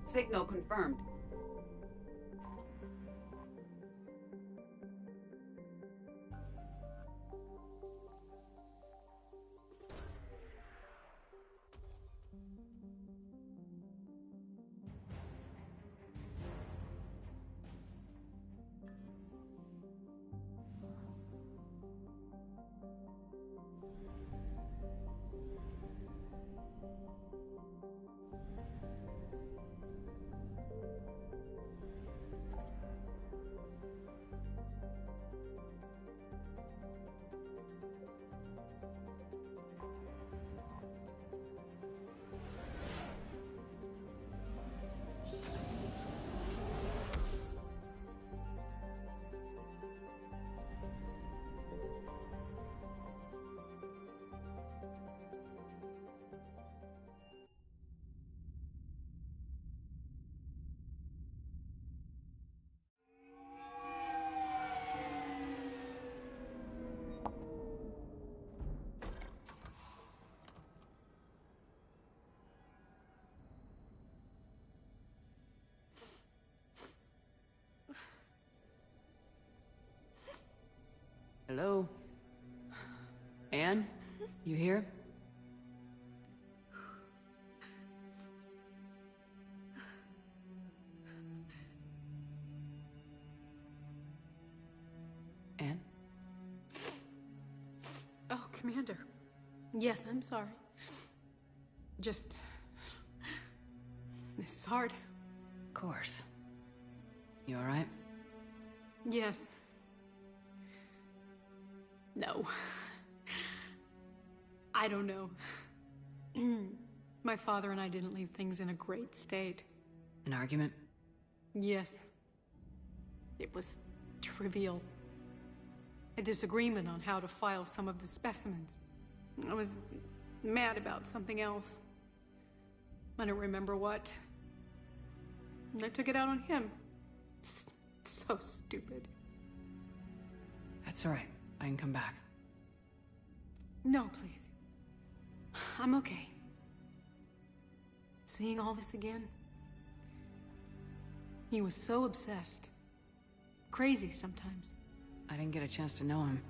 Signal confirmed. Hello? Anne? You here? Anne? Oh, Commander. Yes, I'm sorry. Just... this is hard. Of course. You alright? Yes. No. I don't know. My father and I didn't leave things in a great state. An argument? Yes. It was trivial. A disagreement on how to file some of the specimens. I was mad about something else. I don't remember what. And I took it out on him. So stupid. That's alright. I can come back. No, please. I'm okay. Seeing all this again? He was so obsessed. Crazy sometimes. I didn't get a chance to know him.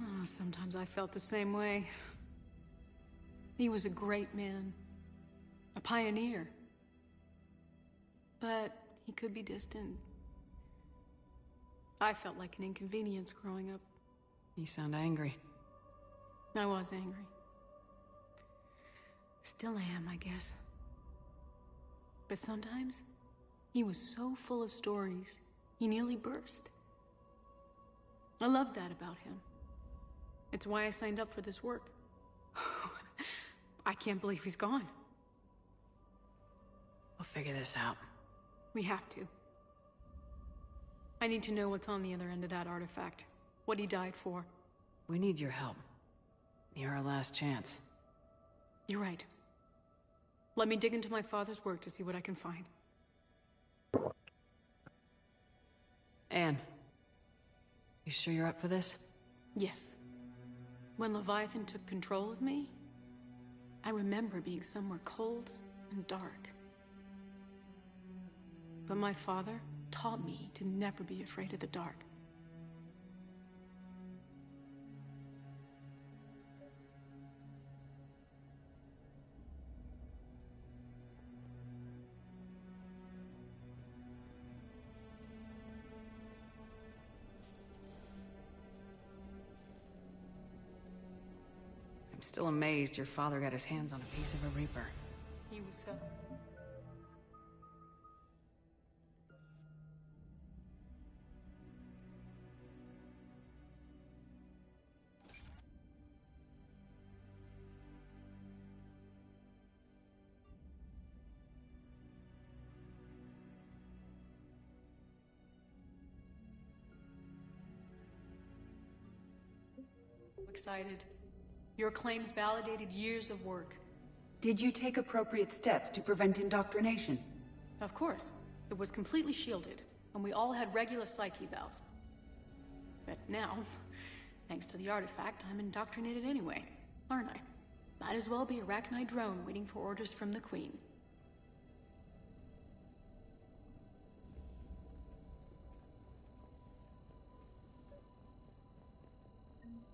Oh, sometimes I felt the same way. He was a great man. A pioneer. But he could be distant. I felt like an inconvenience growing up. You sound angry. I was angry. Still am, I guess. But sometimes, he was so full of stories, he nearly burst. I loved that about him. It's why I signed up for this work. I can't believe he's gone. We'll figure this out. We have to. I need to know what's on the other end of that artifact. What he died for. We need your help. You're our last chance. You're right. Let me dig into my father's work to see what I can find. Anne, you sure you're up for this? Yes. When Leviathan took control of me, I remember being somewhere cold and dark. But my father taught me to never be afraid of the dark. I'm still amazed your father got his hands on a piece of a Reaper. He was so... excited. Your claims validated years of work. Did you take appropriate steps to prevent indoctrination? Of course. It was completely shielded, and we all had regular psych evals. But now, thanks to the artifact, I'm indoctrinated anyway, aren't I? Might as well be a Arachnite drone waiting for orders from the Queen.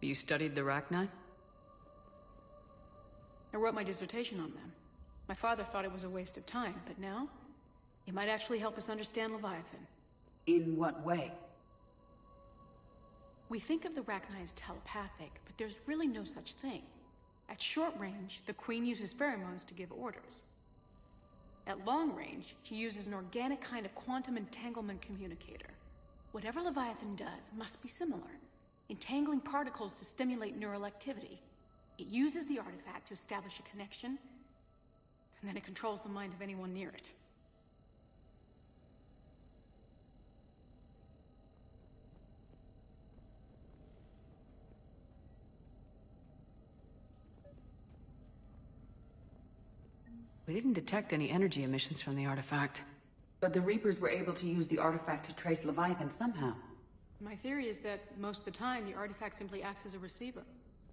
You studied the Rachni? I wrote my dissertation on them. My father thought it was a waste of time, but now, it might actually help us understand Leviathan. In what way? We think of the Rachni as telepathic, but there's really no such thing. At short range, the Queen uses pheromones to give orders. At long range, she uses an organic kind of quantum entanglement communicator. Whatever Leviathan does must be similar, entangling particles to stimulate neural activity. It uses the artifact to establish a connection, and then it controls the mind of anyone near it. We didn't detect any energy emissions from the artifact. But the Reapers were able to use the artifact to trace Leviathan somehow. My theory is that most of the time, the artifact simply acts as a receiver.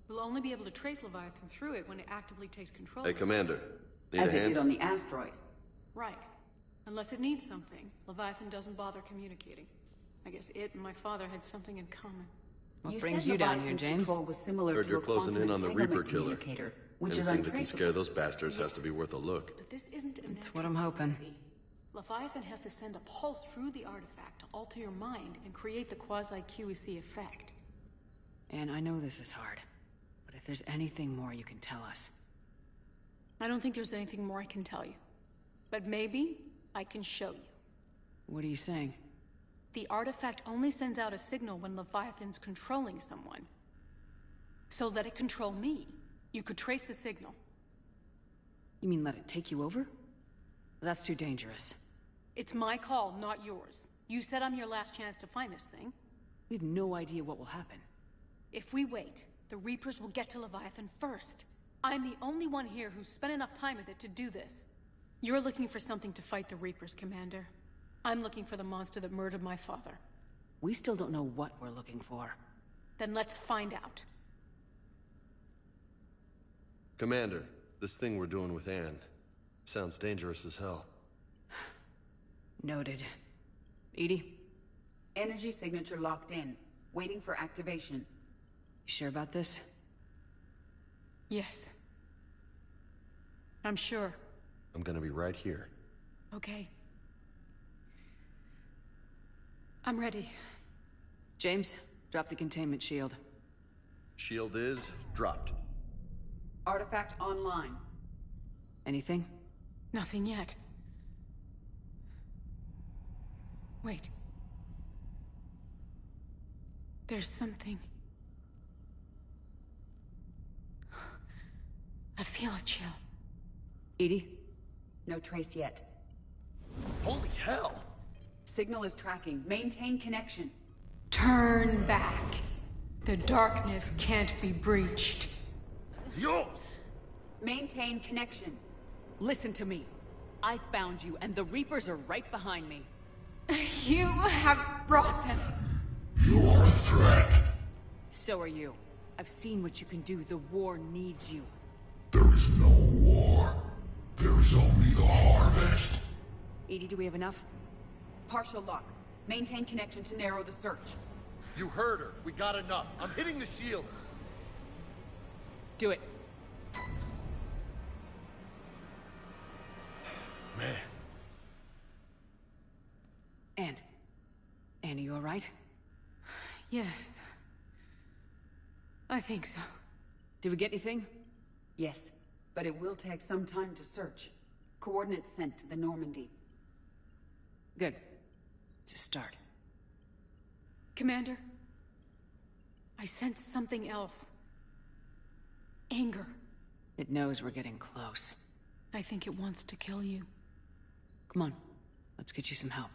We'll only be able to trace Leviathan through it when it actively takes control. Hey, Commander. Need As a it hand? did on the asteroid. Right. Unless it needs something, Leviathan doesn't bother communicating. I guess it and my father had something in common. What brings you down here, Leviathan's James? control was similar Heard to you're a closing quantum in on the entanglement Reaper killer. communicator, which is Anything that can untraceable. scare those bastards has to be worth a look. But this isn't a That's natural what I'm hoping. frequency. Leviathan has to send a pulse through the artifact to alter your mind and create the quasi-QEC effect. And I know this is hard, but if there's anything more you can tell us. I don't think there's anything more I can tell you. But maybe I can show you. What are you saying? The artifact only sends out a signal when Leviathan's controlling someone. So let it control me. You could trace the signal. You mean let it take you over? That's too dangerous. It's my call, not yours. You said I'm your last chance to find this thing. We have no idea what will happen. If we wait, the Reapers will get to Leviathan first. I'm the only one here who's spent enough time with it to do this. You're looking for something to fight the Reapers, Commander. I'm looking for the monster that murdered my father. We still don't know what we're looking for. Then let's find out. Commander, this thing we're doing with Anne sounds dangerous as hell. Noted. Edie, Energy signature locked in, waiting for activation. you sure about this? Yes. I'm sure. I'm gonna be right here. Okay. I'm ready. James, drop the containment shield. Shield is dropped. Artifact online. Anything? Nothing yet. Wait. There's something. I feel a chill. Edie? No trace yet. Holy hell! Signal is tracking. Maintain connection. Turn back. The darkness can't be breached. Dios! Maintain connection. Listen to me. I found you, and the Reapers are right behind me. You have brought them. You are a threat. So are you. I've seen what you can do. The war needs you. There is no war. There is only the harvest. Edie, do we have enough? Partial lock. Maintain connection to narrow the search. You heard her. We got enough. I'm hitting the shield. Do it. Man. Anne. Anne, are you alright? Yes. I think so. Did we get anything? Yes, but it will take some time to search. Coordinates sent to the Normandy. Good. It's a start. Commander, I sense something else. Anger. It knows we're getting close. I think it wants to kill you. Come on. Let's get you some help.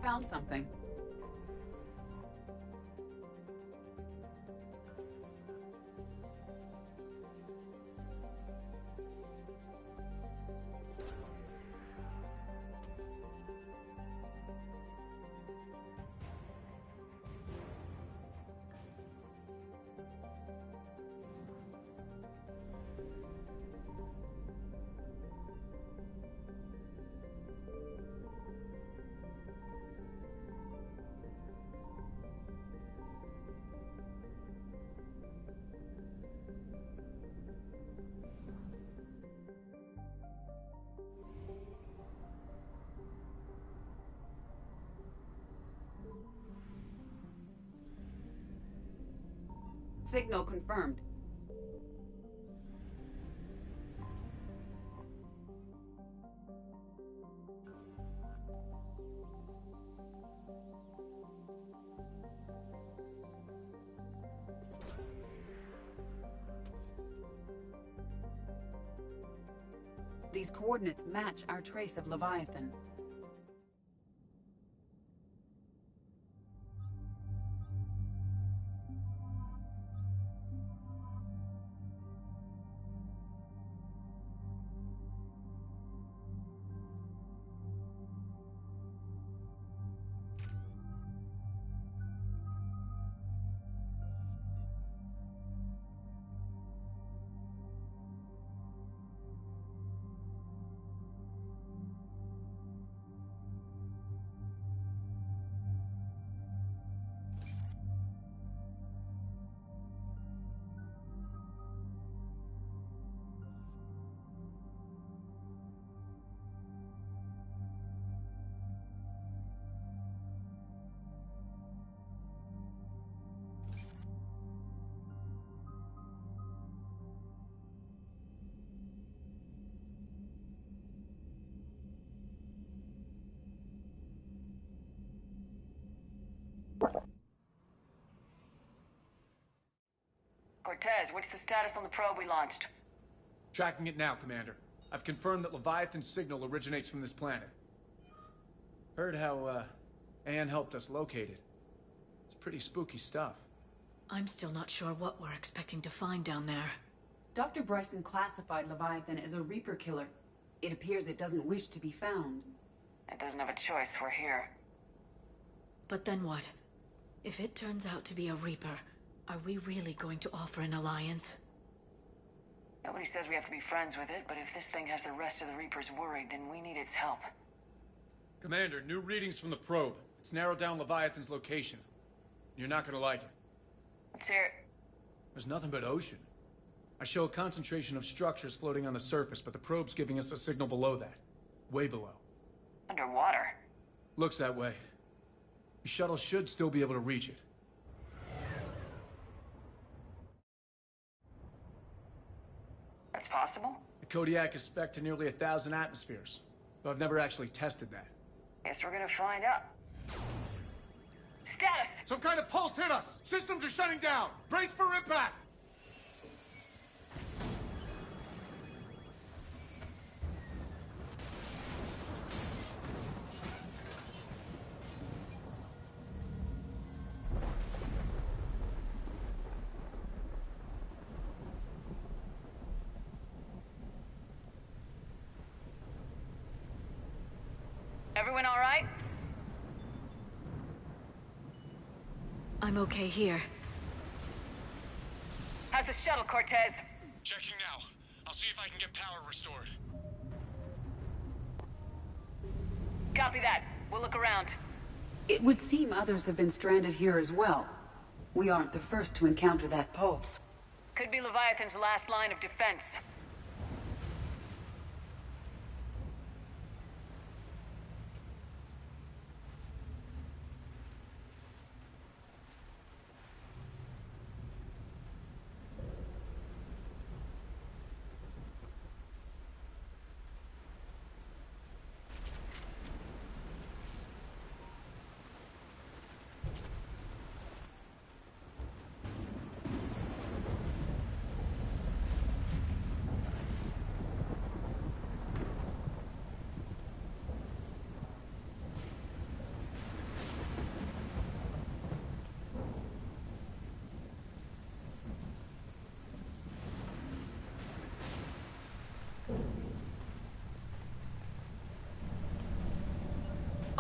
found something. Signal confirmed. These coordinates match our trace of Leviathan. Cortez, what's the status on the probe we launched? Tracking it now, Commander. I've confirmed that Leviathan's signal originates from this planet. Heard how, Anne helped us locate it. It's pretty spooky stuff. I'm still not sure what we're expecting to find down there. Dr. Bryson classified Leviathan as a Reaper killer. It appears it doesn't wish to be found. It doesn't have a choice, we're here. But then what? If it turns out to be a Reaper, are we really going to offer an alliance? Nobody says we have to be friends with it, but if this thing has the rest of the Reapers worried, then we need its help. Commander, new readings from the probe. It's narrowed down Leviathan's location. You're not gonna like it. Let's hear it. There's nothing but ocean. I show a concentration of structures floating on the surface, but the probe's giving us a signal below that. Way below. Underwater? Looks that way. The shuttle should still be able to reach it. That's possible? The Kodiak is spec'd to nearly 1,000 atmospheres, though I've never actually tested that. Guess we're gonna find out. Status! Some kind of pulse hit us! Systems are shutting down! Brace for impact! Everyone all right? I'm okay here. How's the shuttle, Cortez? Checking now. I'll see if I can get power restored. Copy that. We'll look around. It would seem others have been stranded here as well. We aren't the first to encounter that pulse. Could be Leviathan's last line of defense.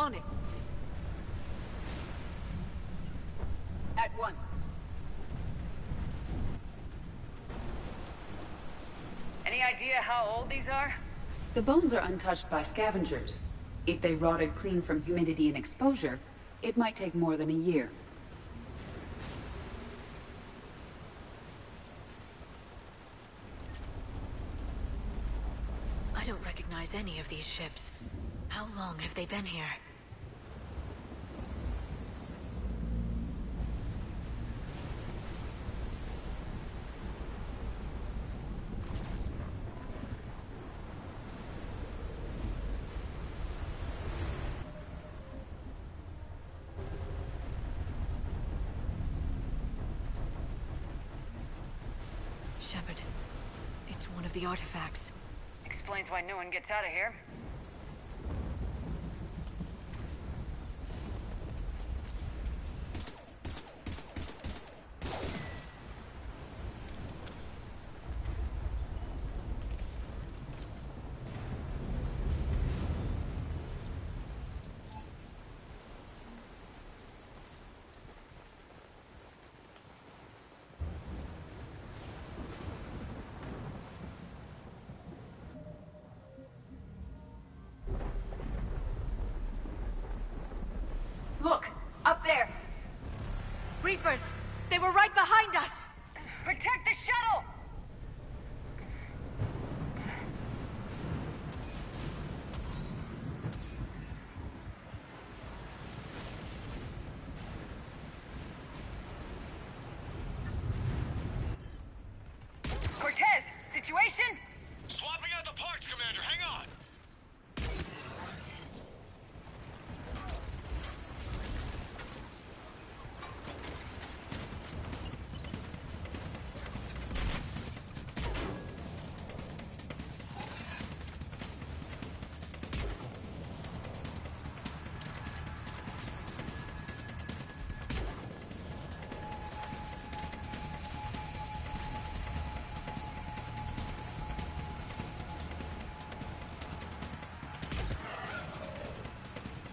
on it. At once. Any idea how old these are? The bones are untouched by scavengers. If they rotted clean from humidity and exposure, it might take more than a year. I don't recognize any of these ships. How long have they been here? Shepard, it's one of the artifacts. Explains why no one gets out of here. Look! Up there! Reapers! They were right behind us! Protect the shuttle! Cortez, situation? Swapping out the parts, Commander. Hang on.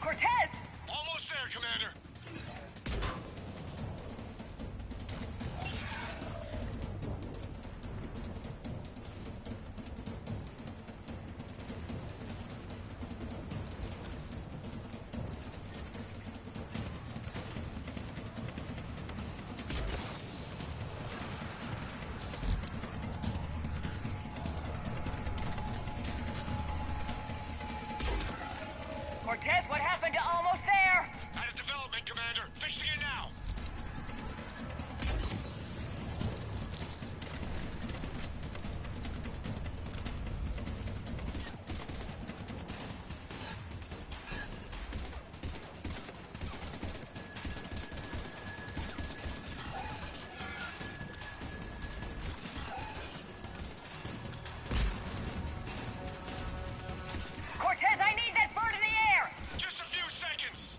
Cortez! Almost there, Commander. Cortez, what happened to almost there? Out of development, Commander. Fixing it now. Cortez, I need that bird in the air! Just a few seconds.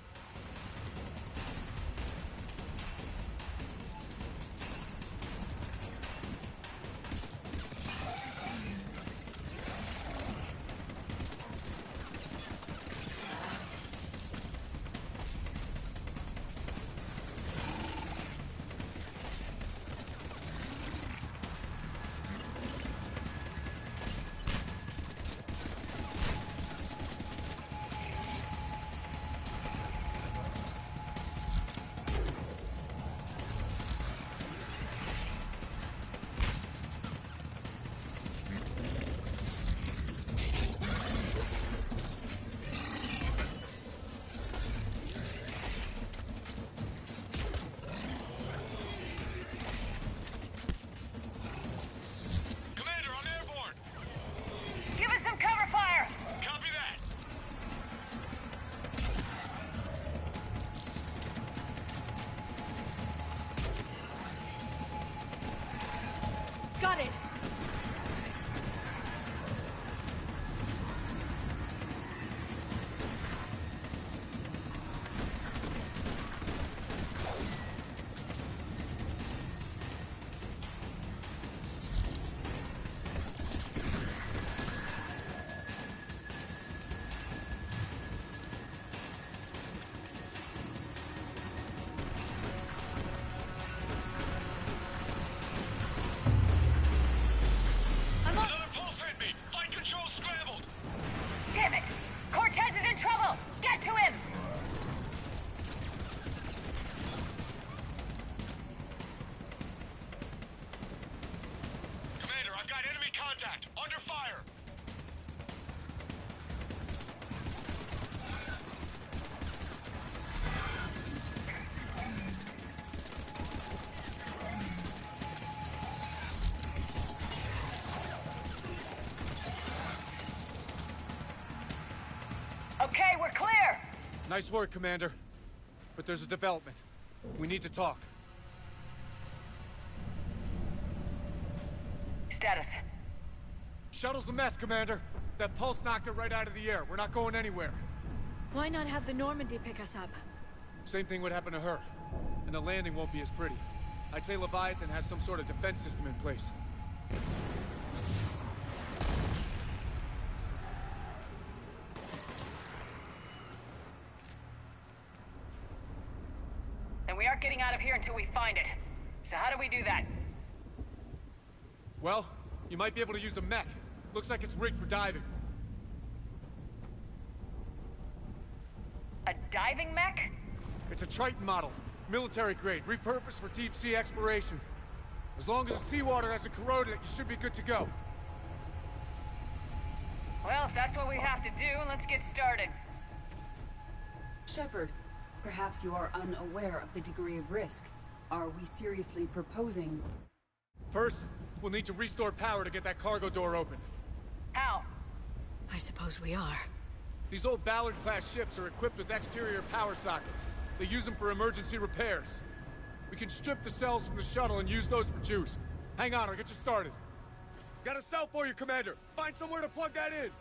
Commander, I'm airborne. Give us some cover fire! Copy that. Got it! contact! Under fire! Okay, we're clear! Nice work, Commander. But there's a development. We need to talk. Status. Shuttle's a mess, Commander. That pulse knocked it right out of the air. We're not going anywhere. Why not have the Normandy pick us up? Same thing would happen to her. And the landing won't be as pretty. I'd say Leviathan has some sort of defense system in place. And we aren't getting out of here until we find it. So how do we do that? Well, you might be able to use a mech. Looks like it's rigged for diving. A diving mech? It's a Triton model. Military grade, repurposed for deep sea exploration. As long as the seawater hasn't corroded it, you should be good to go. Well, if that's what we have to do, let's get started. Shepard, perhaps you are unaware of the degree of risk. Are we seriously proposing... First, we'll need to restore power to get that cargo door open. How? I suppose we are. These old Ballard-class ships are equipped with exterior power sockets. They use them for emergency repairs. We can strip the cells from the shuttle and use those for juice. Hang on, I'll get you started. Got a cell for you, Commander. Find somewhere to plug that in.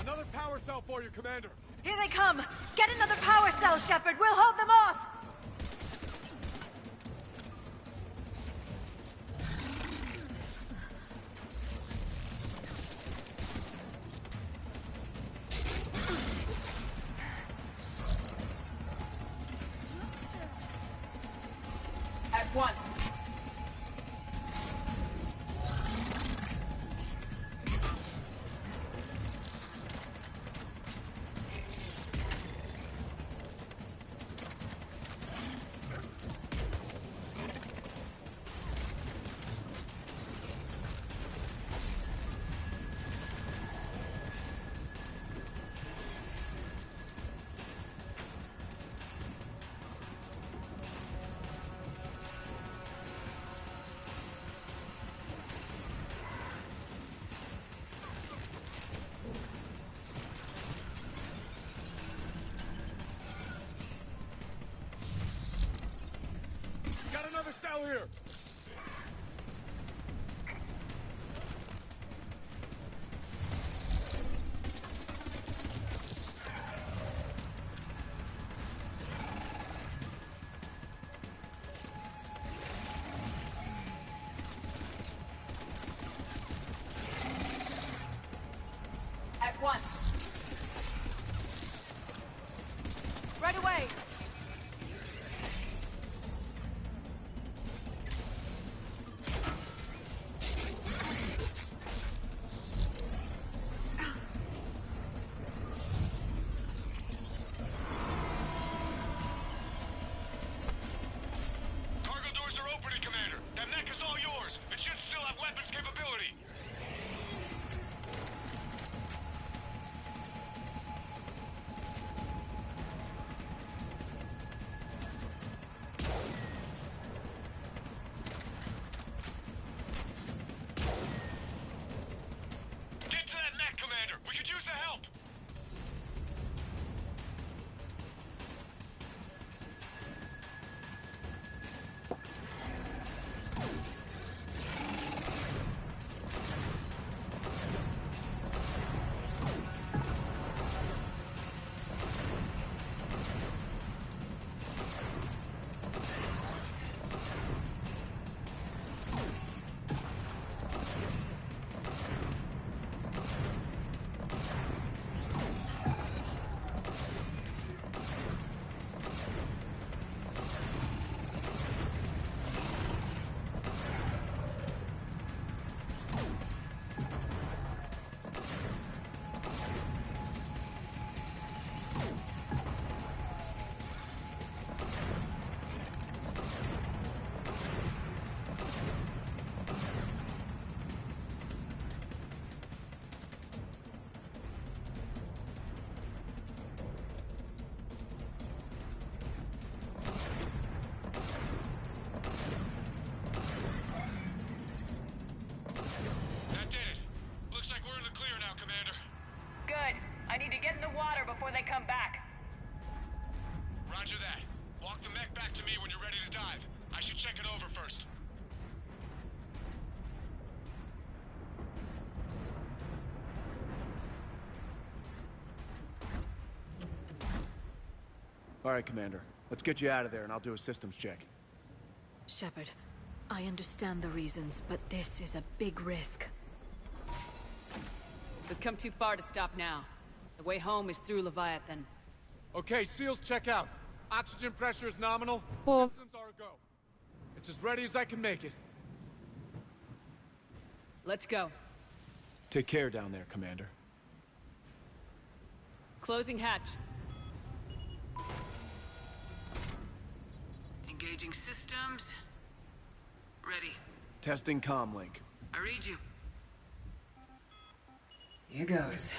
Another power cell for you, Commander. Here they come! Get another power cell, Shepard! We'll hold them off! At once! Got another cell here. At once! Right away! Cargo doors are opening, Commander. That mech is all yours. It should still have weapons capability. I should check it over first. All right, Commander. Let's get you out of there and I'll do a systems check. Shepard, I understand the reasons, but this is a big risk. We've come too far to stop now. The way home is through Leviathan. Okay, SEALs check out. Oxygen pressure is nominal. Oh. Systems are a go. It's as ready as I can make it. Let's go. Take care down there, Commander. Closing hatch. Engaging systems. Ready. Testing comlink. I read you. Here goes.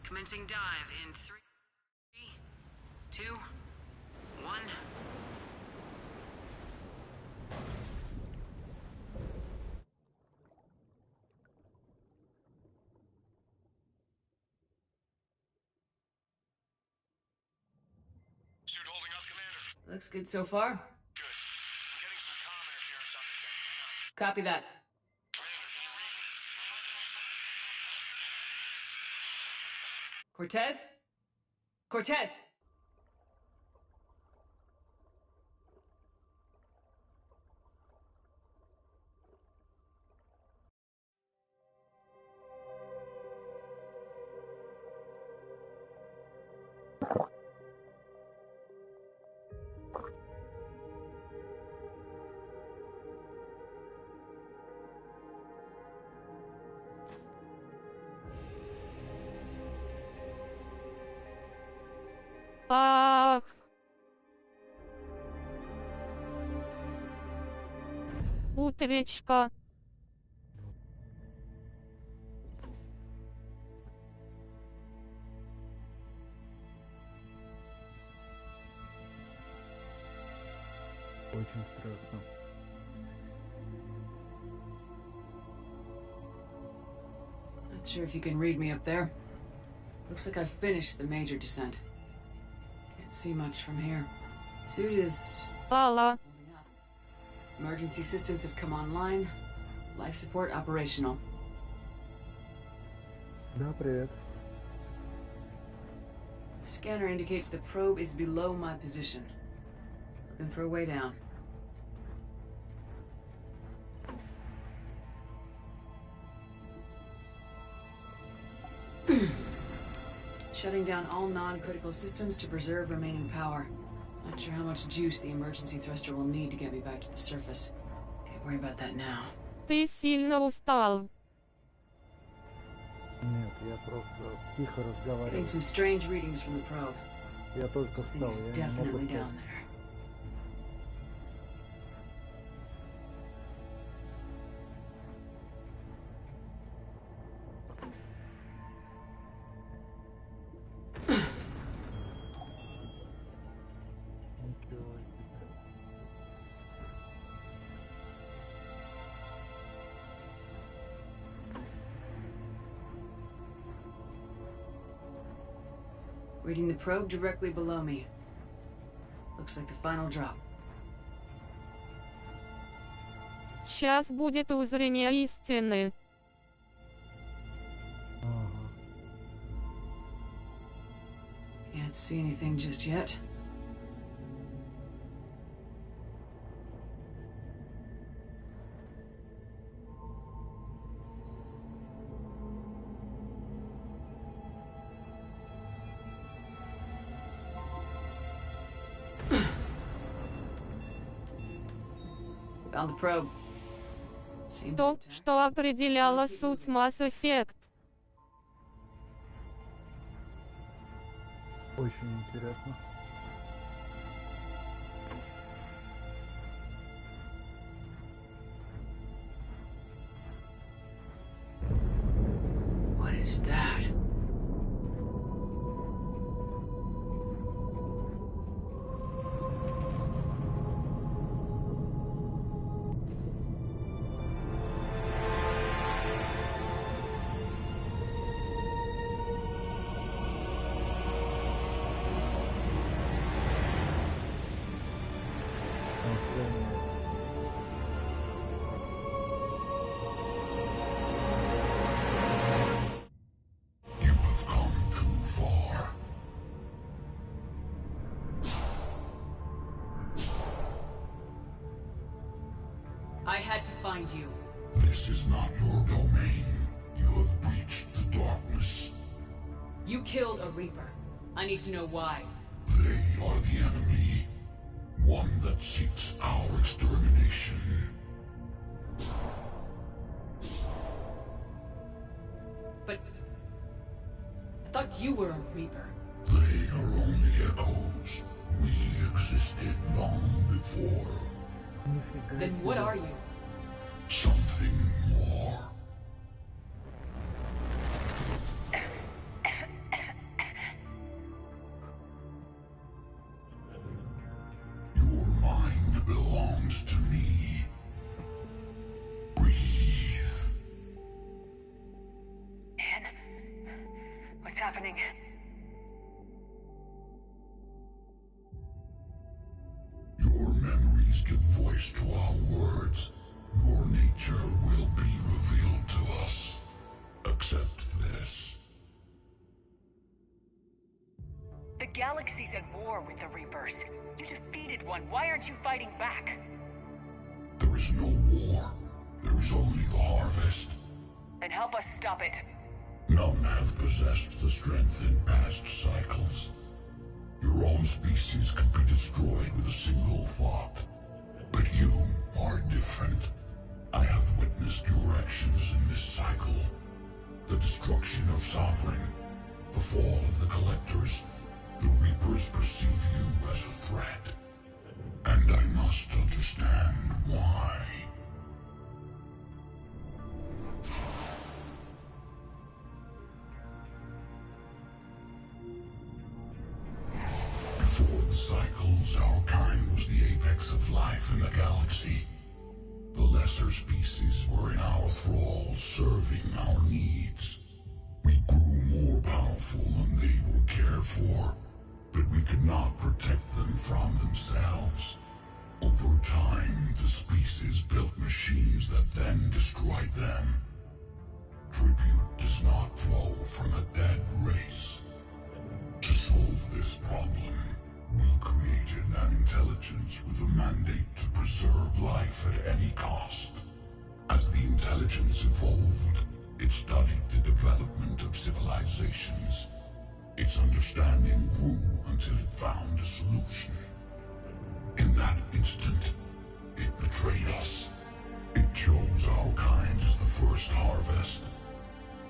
Commencing dive in 3, 2, 1. Suit holding up, Commander? Looks good so far. Good. I'm getting some comm interference on this end. Hang on. Copy that. Commander, can you read me? Cortez? Cortez! Ах. Утречка. Очень страшно. Not sure if you can read me up there. Looks like I've finished the major descent. Can't see much from here. Suit is Алла. holding up. Emergency systems have come online. Life support operational. Да, привет. Scanner indicates the probe is below my position. Looking for a way down. Shutting down all non-critical systems to preserve remaining power. Not sure how much juice the emergency thruster will need to get me back to the surface. Can't worry about that now. Ты сильно устал. Нет, я просто тихо Getting разговариваю. some strange readings from the probe. Я только встал, Something's я не могу definitely встать. down there. Ничего себе. Reading the probe directly below me. Looks like the final drop. Сейчас будет узрение истины. Ага. Can't see anything just yet. Found the probe. Seems То, intact. что определяло суть Mass Effect. Очень интересно. What is that? had to find you. This is not your domain. You have breached the darkness. You killed a Reaper. I need to know why. They are the enemy. One that seeks our extermination. But I thought you were a Reaper. They are only echoes. We existed long before. Then what are you? Something more. Your mind belongs to me. Breathe. Anne? What's happening? Your memories give voice to our words. Your nature will be revealed to us. Accept this. The galaxy's at war with the Reapers. You defeated one. Why aren't you fighting back? There is no war. There is only the harvest. Then help us stop it. None have possessed the strength in past cycles. Your own species could be destroyed with a single thought. But you are different. I have witnessed your actions in this cycle. The destruction of Sovereign, the fall of the Collectors. The Reapers perceive you as a threat. And I must understand why. Before the cycles, our kind was the apex of life in the galaxy. The lesser species were in our thrall, serving our needs. We grew more powerful and they were cared for, but we could not protect them from themselves. Over time, the species built machines that then destroyed them. Tribute does not flow from a dead race. To solve this problem, we created an intelligence with a mandate to preserve life at any cost. As the intelligence evolved, it studied the development of civilizations. Its understanding grew until it found a solution. In that instant, it betrayed us. It chose our kind as the first harvest.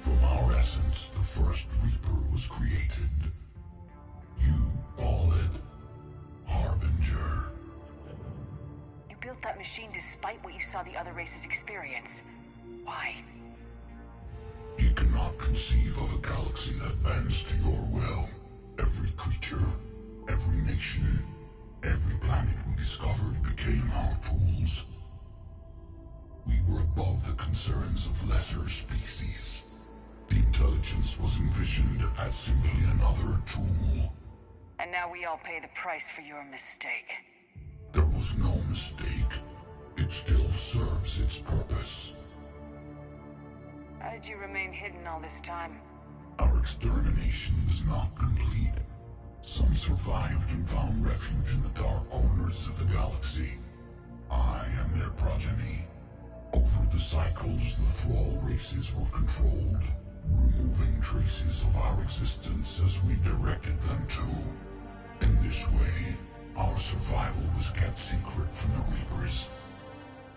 From our essence, the first Reaper was created. You call it Harbinger. You built that machine despite what you saw the other races experience. Why? You cannot conceive of a galaxy that bends to your will. Every creature, every nation, every planet we discovered became our tools. We were above the concerns of lesser species. The intelligence was envisioned as simply another tool. And now we all pay the price for your mistake. There was no mistake. It still serves its purpose. How did you remain hidden all this time? Our extermination was not complete. Some survived and found refuge in the dark corners of the galaxy. I am their progeny. Over the cycles, the Thrall races were controlled, removing traces of our existence as we directed them to. In this way, our survival was kept secret from the Reapers.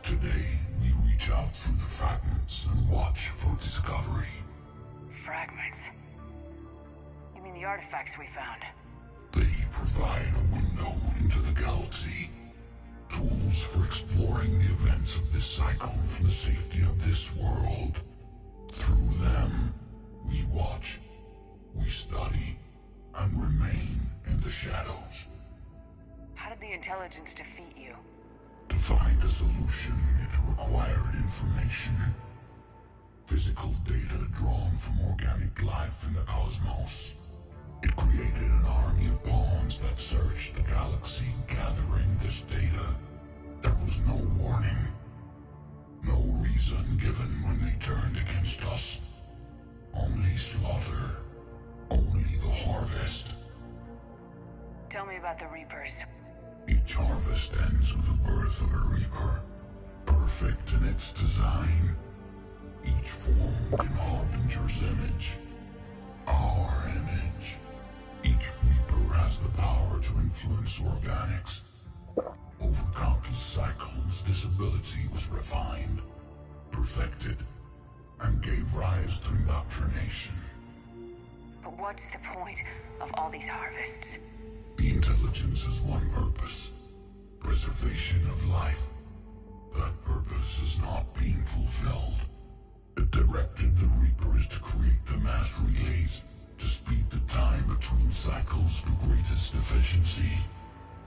Today, we reach out through the fragments and watch for discovery. Fragments? You mean the artifacts we found? They provide a window into the galaxy. Tools for exploring the events of this cycle from the safety of this world. Through them, we watch, we study, and remain in the shadows. How did the intelligence defeat you? To find a solution, it required information. Physical data drawn from organic life in the cosmos. It created an army of pawns that searched the galaxy, gathering this data. There was no warning. No reason given when they turned against us. Only slaughter. Only the harvest. Tell me about the Reapers. Each harvest ends with the birth of a Reaper. Birth perfect in its design, each formed in Harbinger's image. Our image. Each Reaper has the power to influence organics. Over countless cycles, this ability was refined, perfected, and gave rise to indoctrination. But what's the point of all these harvests? The intelligence has one purpose: preservation of life. That purpose is not being fulfilled. It directed the Reapers to create the mass relays to speed the time between cycles for greatest efficiency.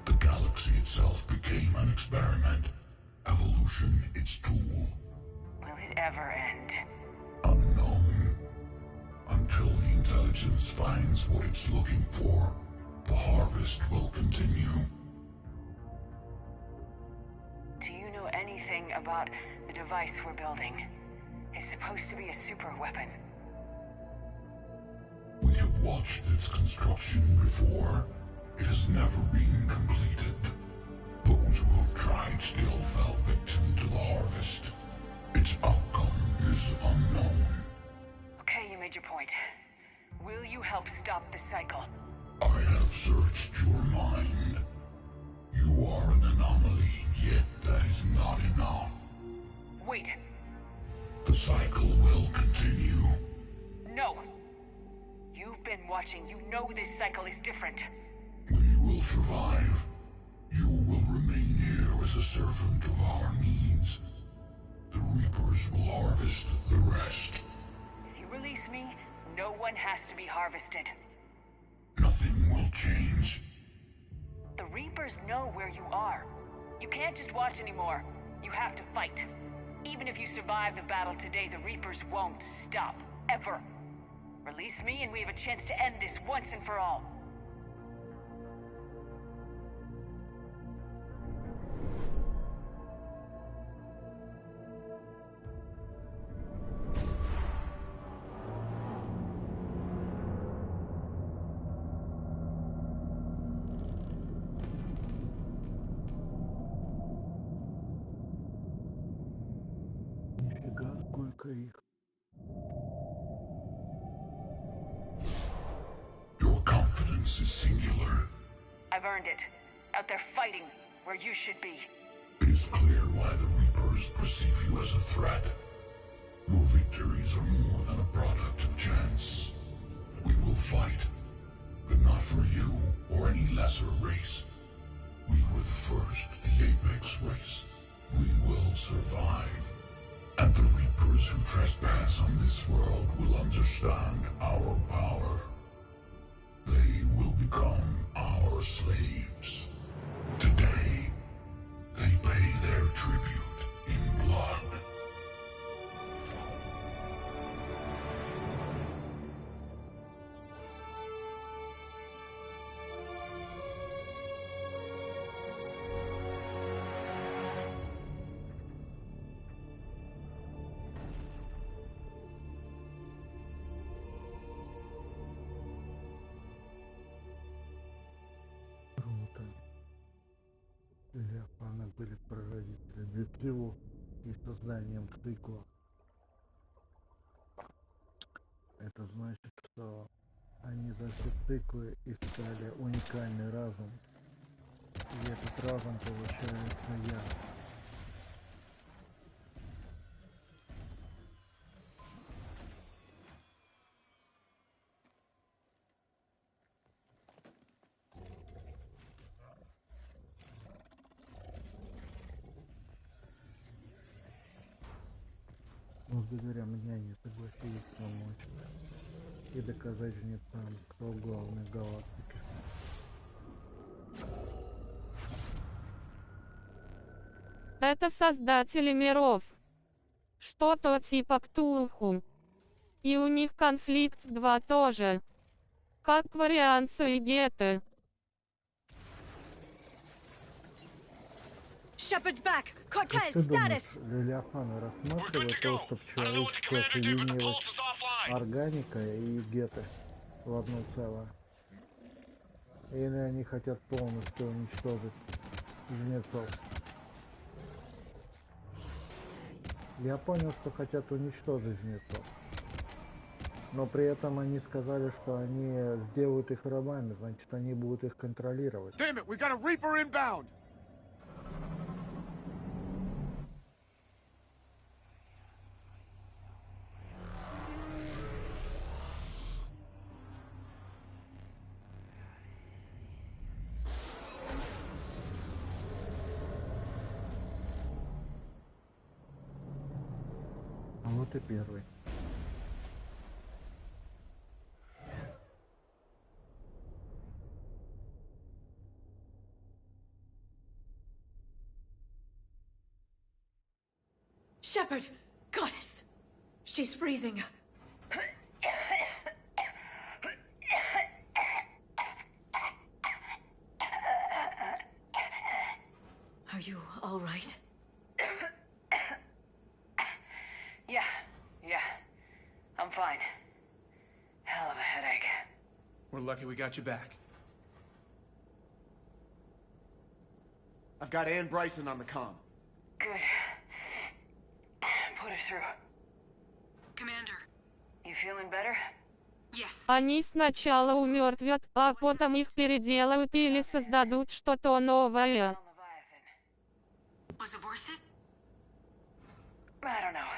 The galaxy itself became an experiment, evolution its tool. Will it ever end? Unknown. Until the intelligence finds what it's looking for, the harvest will continue. Do you know anything about the device we're building? It's supposed to be a super weapon. We have watched its construction before. It has never been completed. Those who have tried still fell victim to the harvest. Its outcome is unknown. Okay, you made your point. Will you help stop the cycle? I have searched your mind. You are an anomaly, yet that is not enough. Wait. The cycle will continue. No! You've been watching. You know this cycle is different. We will survive. You will remain here as a servant of our needs. The Reapers will harvest the rest. If you release me, no one has to be harvested. Nothing will change. The Reapers know where you are. You can't just watch anymore. You have to fight. Even if you survive the battle today, the Reapers won't stop. Ever. Release me and we have a chance to end this once and for all. Нифига, сколько их. Your confidence is singular. I've earned it. Out there fighting where you should be. It is clear why the Reapers perceive you as a threat. Your victories are more than a product of chance. We will fight, but not for you or any lesser race. We were the first, the Apex race. We will survive. And the Reapers who trespass on this world will understand our power. They will become our slaves. Today, they pay their tribute in blood. Круто. Леофаны были прародителями всего и созданием цикла. Это значит, что они за все циклы искали уникальный разум. И этот разум получается я. Благодаря мне они согласились помочь и доказать жнецам, кто главный в галактике. Это создатели миров. Что-то типа Ктулху. И у них конфликт 2 тоже. Как вариансы и геты. Shepard's back. Как Cortez, ты думаешь, status. Левиафаны рассматривают то, чтобы человечество соединилось органика и геты в одно целое? Или они хотят полностью уничтожить жнецов? Я понял, что хотят уничтожить жнецов. Но при этом они сказали, что они сделают их рабами, значит, они будут их контролировать. Damn it, we got a Reaper inbound! А вот и первый. Shepard! Goddess! She's freezing. Are you all right? Yeah. I'm fine. Hell of a headache. We're lucky we got you back. I've got Ann Bryson on the comm. Good. Put her through. Commander. You feeling better? Yes. Они сначала умертвят, а потом их переделают или создадут что-то новое. Was it worth it? I don't know.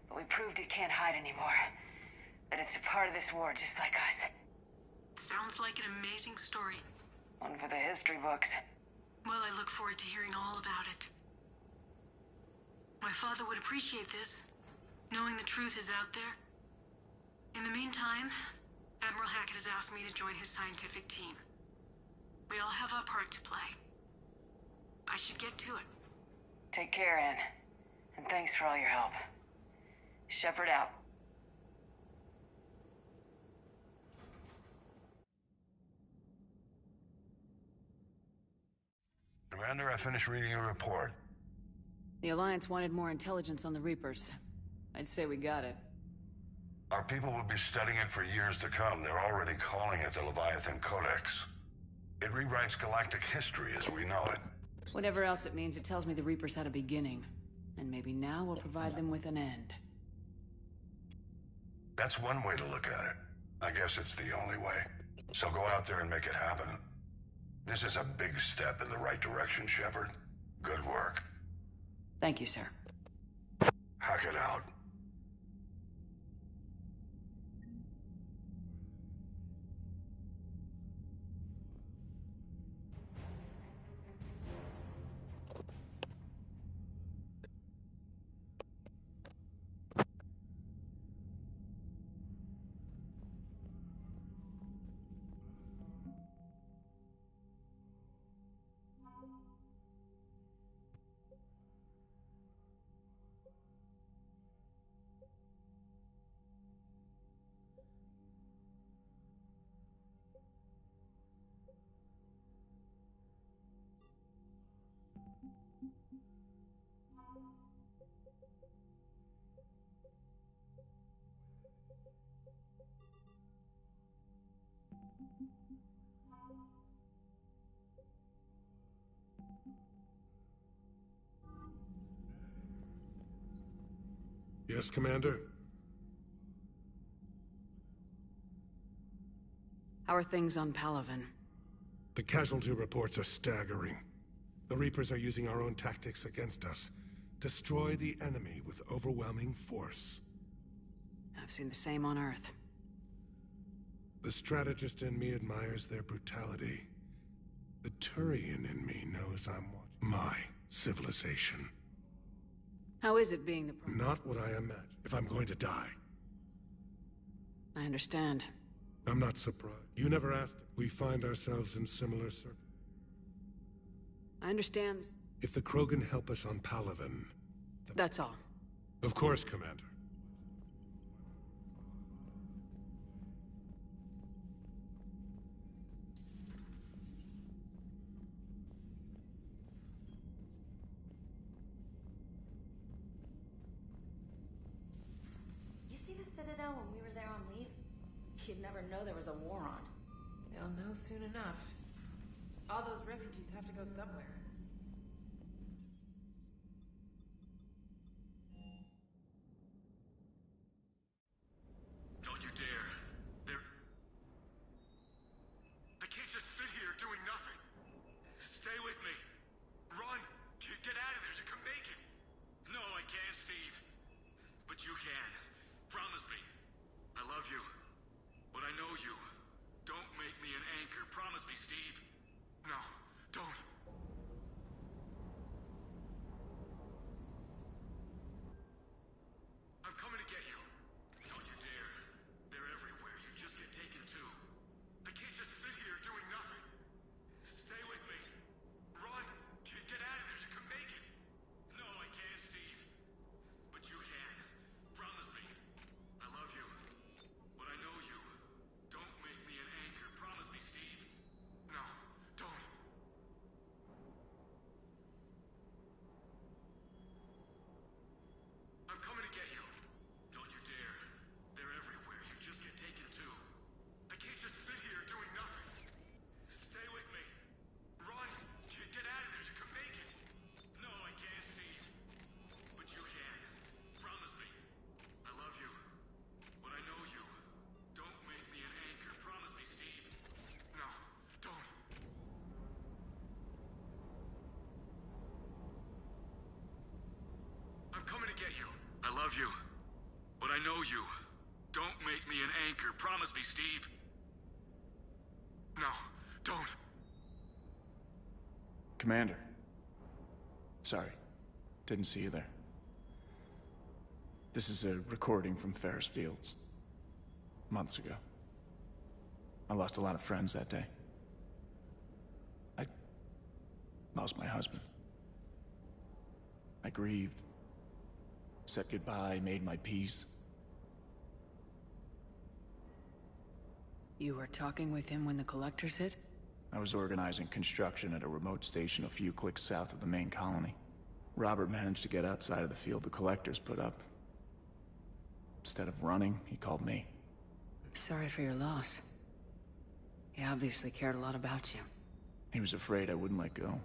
But we proved it can't hide anymore. That it's a part of this war just like us. Sounds like an amazing story. One for the history books. Well, I look forward to hearing all about it. My father would appreciate this, knowing the truth is out there. In the meantime, Admiral Hackett has asked me to join his scientific team. We all have our part to play. I should get to it. Take care, Ann. And thanks for all your help. Shepard out. Commander, I finished reading your report. The Alliance wanted more intelligence on the Reapers. I'd say we got it. Our people will be studying it for years to come. They're already calling it the Leviathan Codex. It rewrites galactic history as we know it. Whatever else it means, it tells me the Reapers had a beginning. And maybe now we'll provide them with an end. That's one way to look at it. I guess it's the only way. So go out there and make it happen. This is a big step in the right direction, Shepard. Good work. Thank you, sir. Hackett out. Yes, Commander? How are things on Palaven? The casualty reports are staggering. The Reapers are using our own tactics against us. Destroy the enemy with overwhelming force. I've seen the same on Earth. The strategist in me admires their brutality. The Turian in me knows I'm what? My civilization. How is it being the... Not what I imagine. If I'm going to die. I understand. I'm not surprised. You never asked. We find ourselves in similar circles. I understand. If the Krogan help us on Palaven... That's all. Of course, Commander. You see the Citadel when we were there on leave? You'd never know there was a war on. They'll know soon enough. All those refugees have to go somewhere. love you, but I know you. Don't make me an anchor. Promise me, Steve. No, don't. Commander. Sorry. Didn't see you there. This is a recording from Ferris Fields. Months ago. I lost a lot of friends that day. I lost my husband. I grieved. Said goodbye, made my peace. You were talking with him when the collectors hit? I was organizing construction at a remote station a few clicks south of the main colony. Robert managed to get outside of the field the collectors put up. Instead of running, he called me. I'm sorry for your loss. He obviously cared a lot about you. He was afraid I wouldn't let go.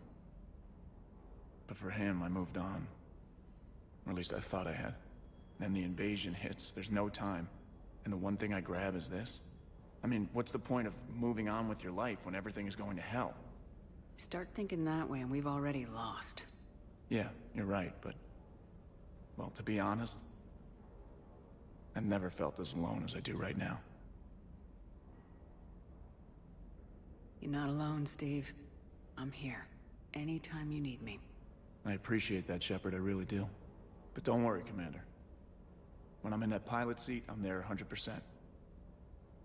But for him, I moved on. Or at least I thought I had. Then the invasion hits, there's no time. And the one thing I grab is this. I mean, what's the point of moving on with your life when everything is going to hell? Start thinking that way and we've already lost. Yeah, you're right, but... well, to be honest, I've never felt as alone as I do right now. You're not alone, Steve. I'm here. Anytime you need me. I appreciate that, Shepard, I really do. But don't worry, Commander. When I'm in that pilot seat, I'm there 100%.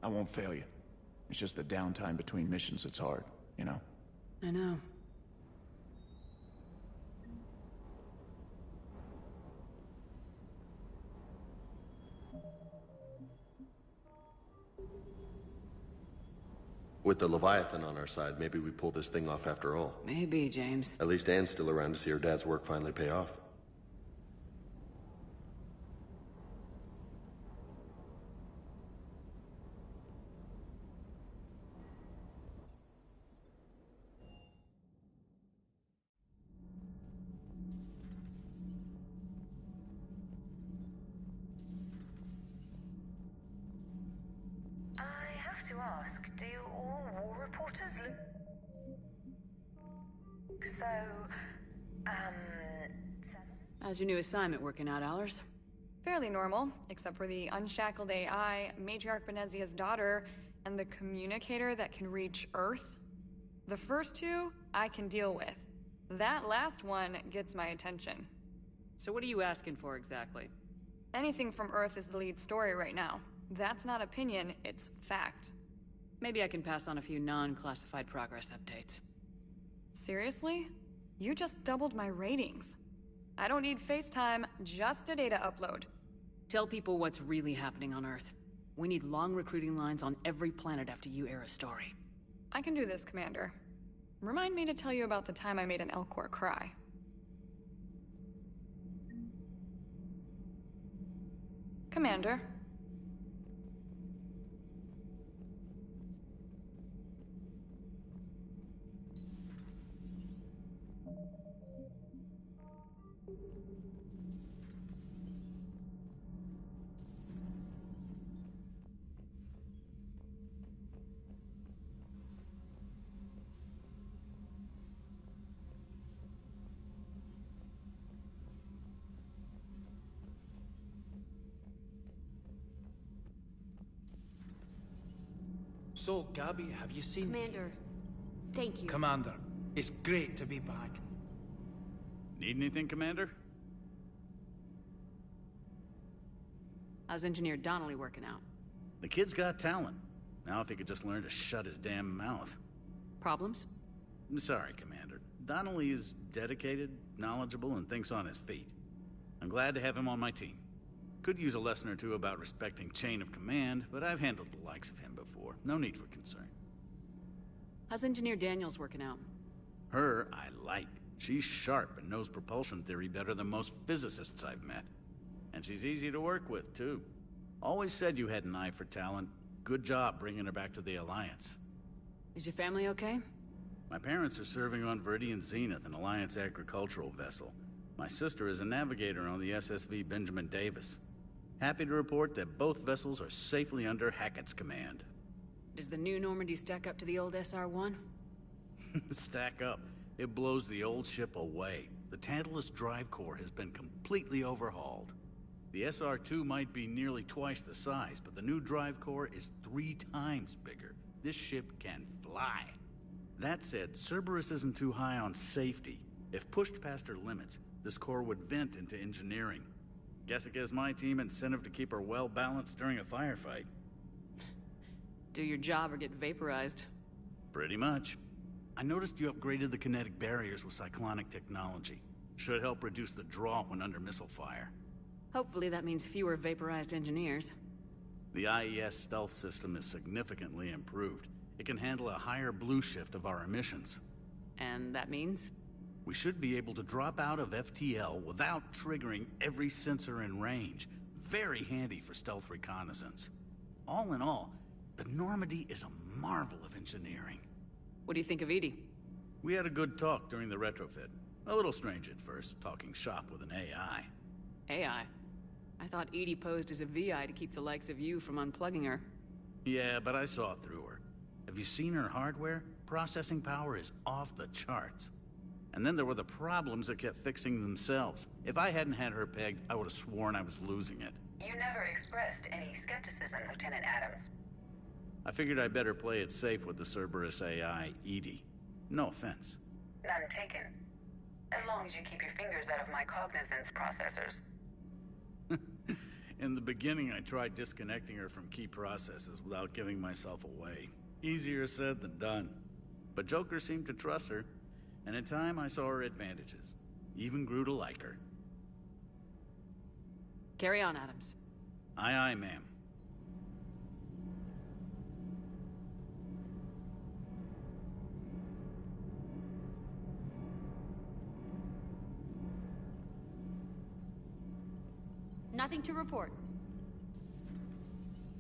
I won't fail you. It's just the downtime between missions that's hard, you know? I know. With the Leviathan on our side, maybe we pull this thing off after all. Maybe, James. At least Anne's still around to see her dad's work finally pay off. How's your new assignment working out, Allers? Fairly normal, except for the unshackled AI, Matriarch Benezia's daughter, and the communicator that can reach Earth. The first two, I can deal with. That last one gets my attention. So what are you asking for exactly? Anything from Earth is the lead story right now. That's not opinion, it's fact. Maybe I can pass on a few non-classified progress updates. Seriously? You just doubled my ratings. I don't need FaceTime, just a data upload. Tell people what's really happening on Earth. We need long recruiting lines on every planet after you air a story. I can do this, Commander. Remind me to tell you about the time I made an Elcor cry. Commander. So, Gabby, have you seen... Commander, thank you. Commander, it's great to be back. Need anything, Commander? How's Engineer Donnelly working out? The kid's got talent. Now if he could just learn to shut his damn mouth. Problems? I'm sorry, Commander. Donnelly is dedicated, knowledgeable, and thinks on his feet. I'm glad to have him on my team. Could use a lesson or two about respecting chain of command, but I've handled the likes of him before. No need for concern. How's Engineer Daniels working out? Her, I like. She's sharp and knows propulsion theory better than most physicists I've met. And she's easy to work with, too. Always said you had an eye for talent. Good job bringing her back to the Alliance. Is your family okay? My parents are serving on Viridian Zenith, an Alliance agricultural vessel. My sister is a navigator on the SSV Benjamin Davis. Happy to report that both vessels are safely under Hackett's command. Does the new Normandy stack up to the old SR-1? Stack up. It blows the old ship away. The Tantalus drive core has been completely overhauled. The SR2 might be nearly twice the size, but the new drive core is 3 times bigger. This ship can fly. That said, Cerberus isn't too high on safety. If pushed past her limits, this core would vent into engineering. Guess it gives my team incentive to keep her well-balanced during a firefight. Do your job or get vaporized. Pretty much. I noticed you upgraded the kinetic barriers with cyclonic technology. Should help reduce the draw when under missile fire. Hopefully that means fewer vaporized engineers. The IES stealth system is significantly improved. It can handle a higher blue shift of our emissions. And that means? We should be able to drop out of FTL without triggering every sensor in range. Very handy for stealth reconnaissance. All in all, the Normandy is a marvel of engineering. What do you think of Edie? We had a good talk during the retrofit. A little strange at first, talking shop with an AI. AI? I thought Edie posed as a VI to keep the likes of you from unplugging her. Yeah, but I saw through her. Have you seen her hardware? Processing power is off the charts. And then there were the problems that kept fixing themselves. If I hadn't had her pegged, I would have sworn I was losing it. You never expressed any skepticism, Lieutenant Adams. I figured I'd better play it safe with the Cerberus AI, Edie. No offense. None taken. As long as you keep your fingers out of my cognizance processors. In the beginning, I tried disconnecting her from key processes without giving myself away. Easier said than done. But Joker seemed to trust her, and in time I saw her advantages. Even grew to like her. Carry on, Adams. Aye, aye, ma'am. Nothing to report.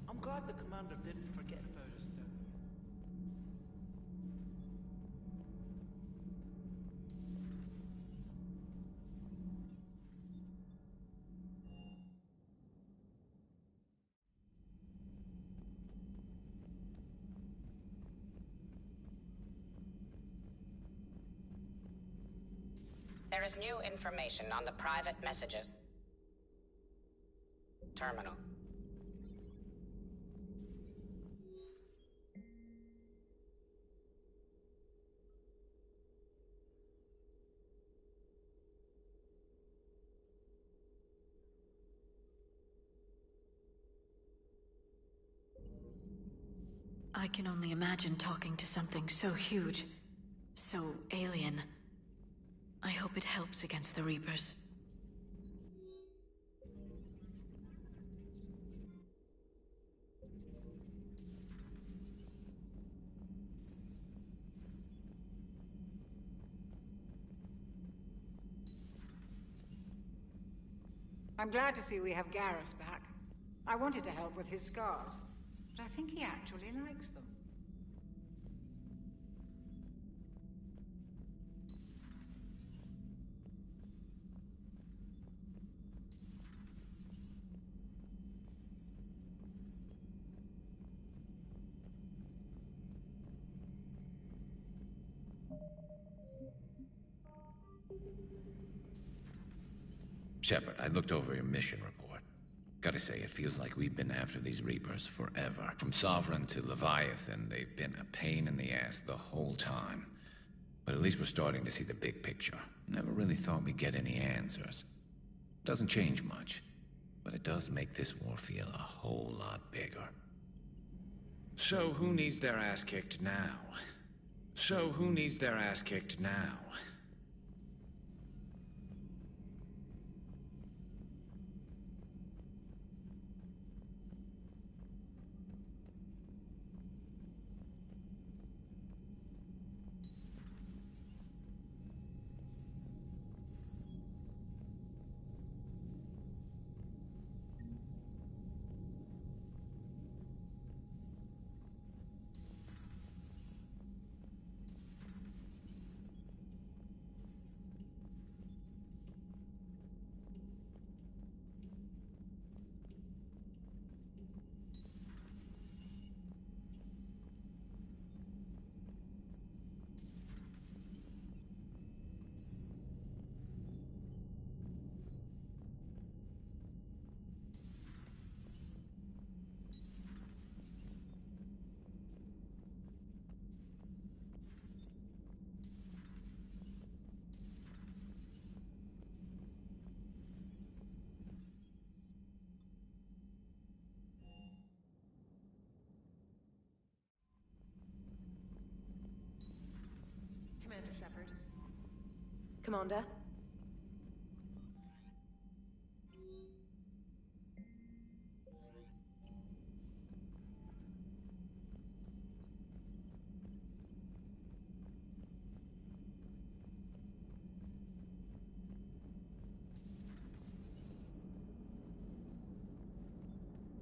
I'm glad the commander didn't forget about us, though. There is new information on the private messages terminal. I can only imagine talking to something so huge, so alien. I hope it helps against the Reapers. I'm glad to see we have Garrus back. I wanted to help with his scars, but I think he actually likes them. Shepard, I looked over your mission report. Gotta say, it feels like we've been after these Reapers forever. From Sovereign to Leviathan, they've been a pain in the ass the whole time. But at least we're starting to see the big picture. Never really thought we'd get any answers. Doesn't change much, but it does make this war feel a whole lot bigger. So who needs their ass kicked now? So who needs their ass kicked now? Shepard. Commander?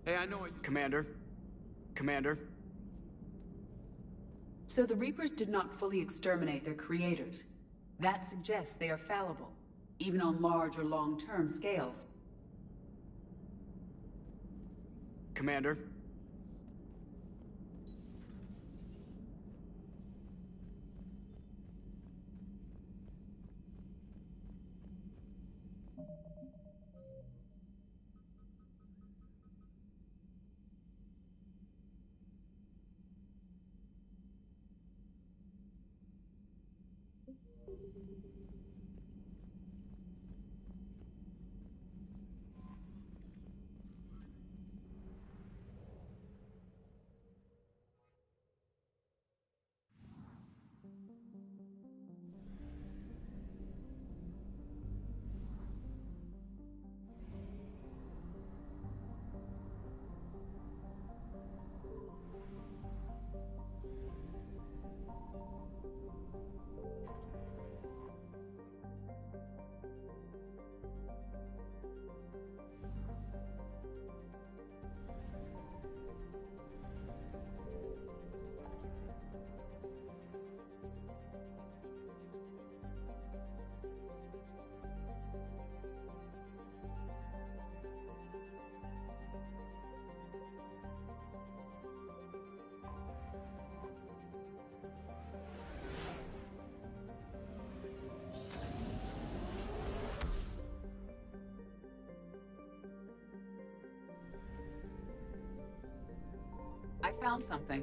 Hey, I know Commander? Commander? So the Reapers did not fully exterminate their creators. That suggests they are fallible, even on large or long-term scales. Commander? I found something.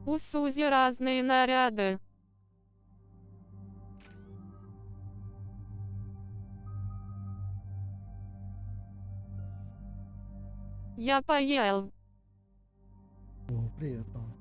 У Сузи разные наряды. Я поел. О, привет, мам.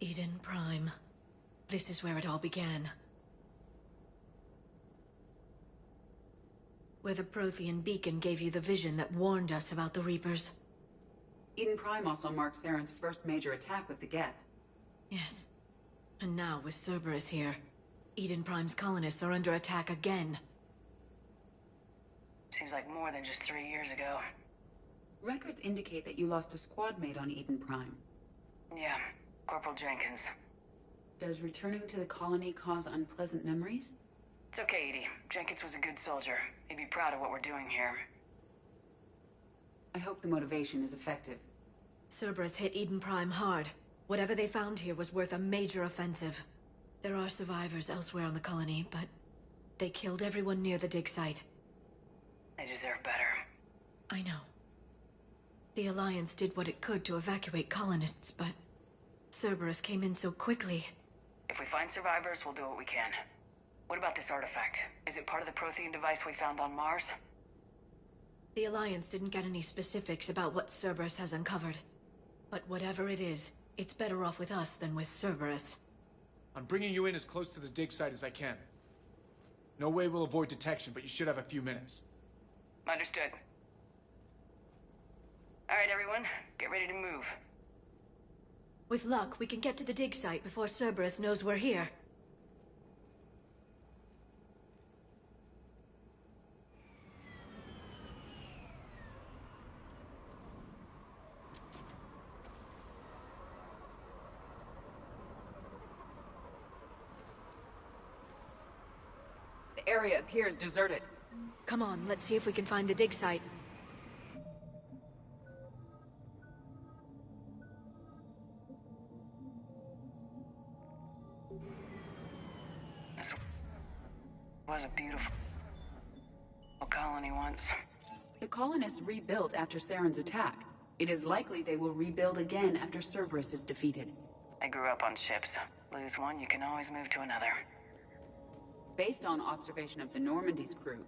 Eden Prime. This is where it all began. Where the Prothean beacon gave you the vision that warned us about the Reapers. Eden Prime also marks Saren's first major attack with the Geth. Yes. And now, with Cerberus here, Eden Prime's colonists are under attack again. Seems like more than just 3 years ago. Records indicate that you lost a squad mate on Eden Prime. Yeah, Corporal Jenkins. Does returning to the colony cause unpleasant memories? It's okay, Edie. Jenkins was a good soldier. He'd be proud of what we're doing here. I hope the motivation is effective. Cerberus hit Eden Prime hard. Whatever they found here was worth a major offensive. There are survivors elsewhere on the colony, but they killed everyone near the dig site. They deserve better. I know. The Alliance did what it could to evacuate colonists, but Cerberus came in so quickly. If we find survivors, we'll do what we can. What about this artifact? Is it part of the Prothean device we found on Mars? The Alliance didn't get any specifics about what Cerberus has uncovered. But whatever it is, it's better off with us than with Cerberus. I'm bringing you in as close to the dig site as I can. No way we'll avoid detection, but you should have a few minutes. Understood. Alright, everyone. Get ready to move. With luck, we can get to the dig site before Cerberus knows we're here. The area appears deserted. Come on, let's see if we can find the dig site. This was a beautiful colony once. The colonists rebuilt after Saren's attack. It is likely they will rebuild again after Cerberus is defeated. I grew up on ships. Lose one, you can always move to another. Based on observation of the Normandy's crew,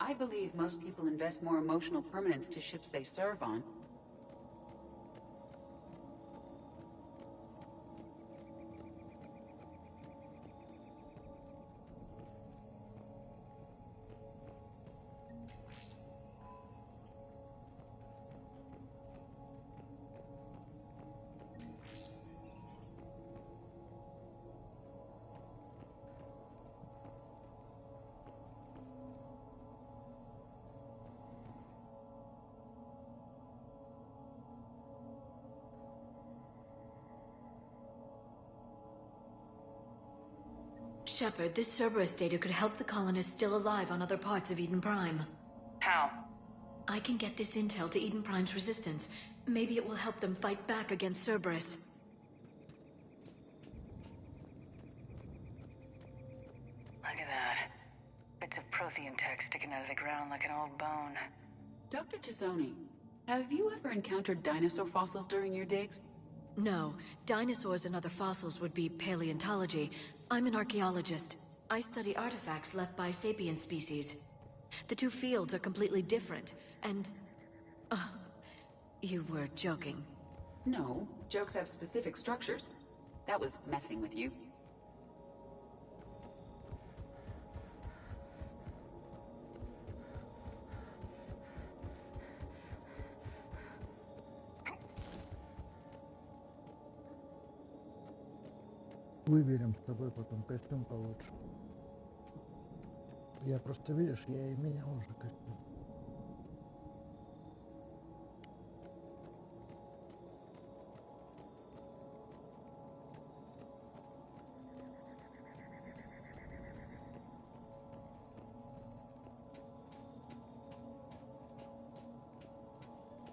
I believe most people invest more emotional permanence to ships they serve on. Shepard, this Cerberus data could help the colonists still alive on other parts of Eden Prime. How? I can get this intel to Eden Prime's resistance. Maybe it will help them fight back against Cerberus. Look at that. Bits of Prothean tech sticking out of the ground like an old bone. Dr. Tassoni, have you ever encountered dinosaur fossils during your digs? No. Dinosaurs and other fossils would be paleontology. I'm an archaeologist. I study artifacts left by sapient species. The two fields are completely different, and... you were joking. No, jokes have specific structures. That was messing with you. Выберем с тобой потом костюм получше. Я просто, видишь, я и менял уже костюм.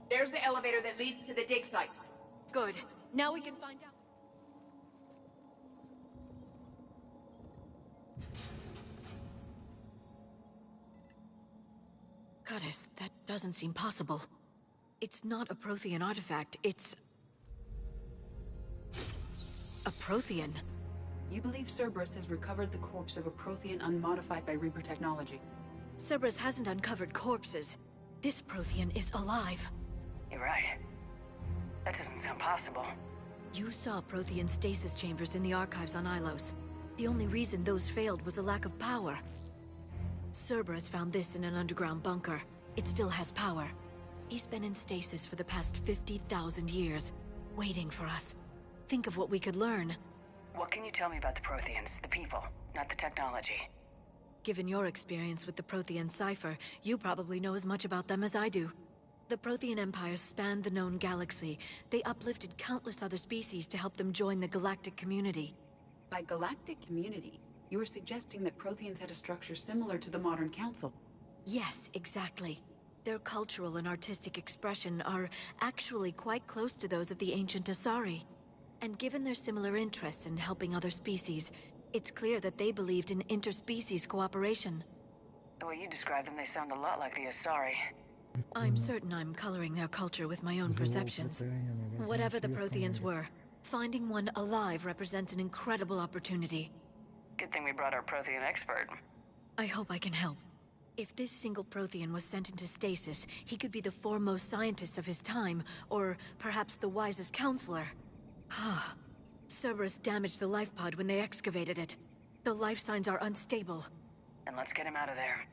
There's the elevator that leads to the dig site. Good. Now we can find out. Goddess, that doesn't seem possible. It's not a Prothean artifact, it's... a Prothean. You believe Cerberus has recovered the corpse of a Prothean unmodified by Reaper technology? Cerberus hasn't uncovered corpses. This Prothean is alive. You're right. That doesn't sound possible. You saw Prothean stasis chambers in the archives on Ilos. The only reason those failed was a lack of power. Cerberus found this in an underground bunker. It still has power. He's been in stasis for the past 50,000 years, waiting for us. Think of what we could learn. What can you tell me about the Protheans, the people, not the technology? Given your experience with the Prothean cipher, you probably know as much about them as I do. The Prothean Empire spanned the known galaxy. They uplifted countless other species to help them join the galactic community. By galactic community, you are suggesting that Protheans had a structure similar to the modern council. Yes, exactly. Their cultural and artistic expression are actually quite close to those of the ancient Asari. And given their similar interests in helping other species, it's clear that they believed in interspecies cooperation. The way you describe them, they sound a lot like the Asari. I'm certain I'm coloring their culture with my own perceptions. Whatever the Protheans were, finding one alive represents an incredible opportunity. Good thing we brought our Prothean expert. I hope I can help. If this single Prothean was sent into stasis, he could be the foremost scientist of his time, or perhaps the wisest counselor. Cerberus damaged the life pod when they excavated it. The life signs are unstable. Then let's get him out of there.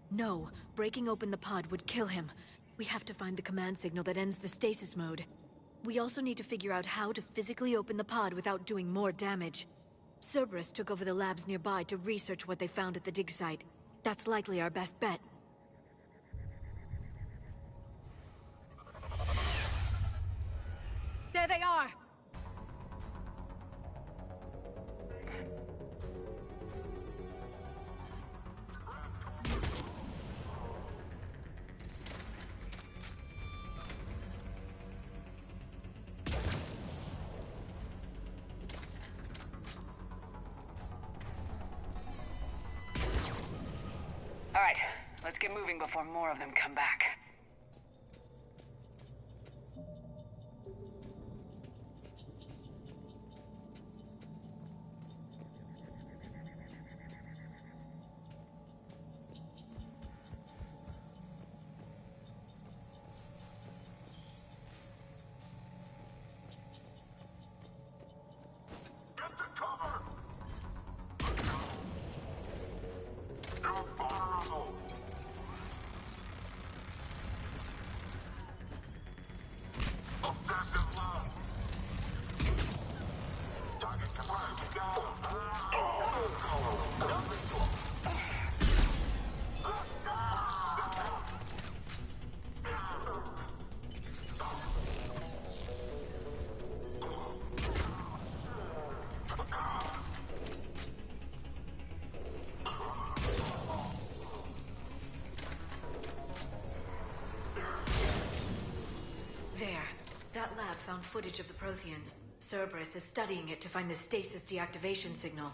No, breaking open the pod would kill him. We have to find the command signal that ends the stasis mode. We also need to figure out how to physically open the pod without doing more damage. Cerberus took over the labs nearby to research what they found at the dig site. That's likely our best bet. There they are! All right, let's get moving before more of them come back. That lab found footage of the Protheans. Cerberus is studying it to find the stasis deactivation signal.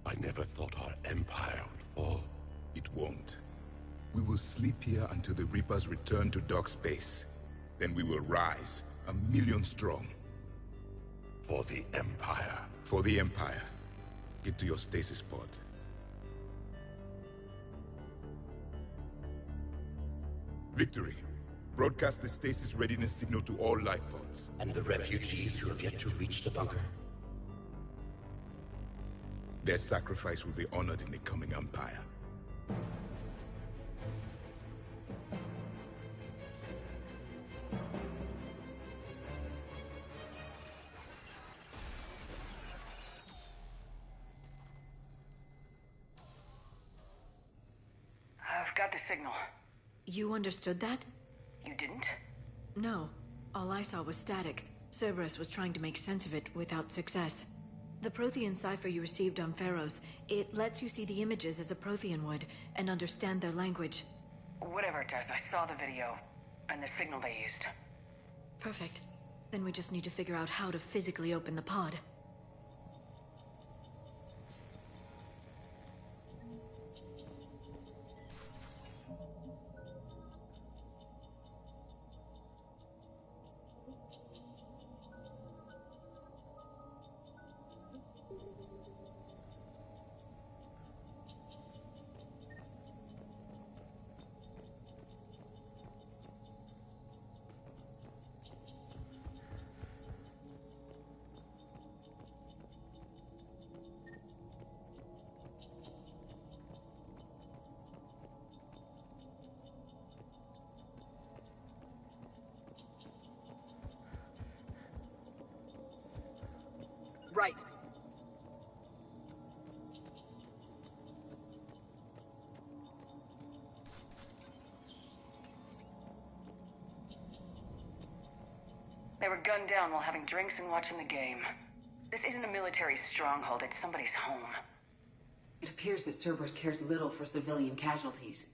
I never thought our empire would fall. It won't. We will sleep here until the Reapers return to dock space. Then we will rise, 1,000,000 strong. For the Empire. For the Empire. Get to your stasis pod. Victory. Broadcast the stasis readiness signal to all life pods. And the refugees who have yet to reach the bunker? Their sacrifice will be honored in the coming Empire. I've got the signal. You understood that? You didn't? No. All I saw was static. Cerberus was trying to make sense of it without success. The Prothean cipher you received on Pharaohs, it lets you see the images as a Prothean would, and understand their language. Whatever it does, I saw the video, and the signal they used. Perfect. Then we just need to figure out how to physically open the pod. They were gunned down while having drinks and watching the game. This isn't a military stronghold, it's somebody's home. It appears that Cerberus cares little for civilian casualties.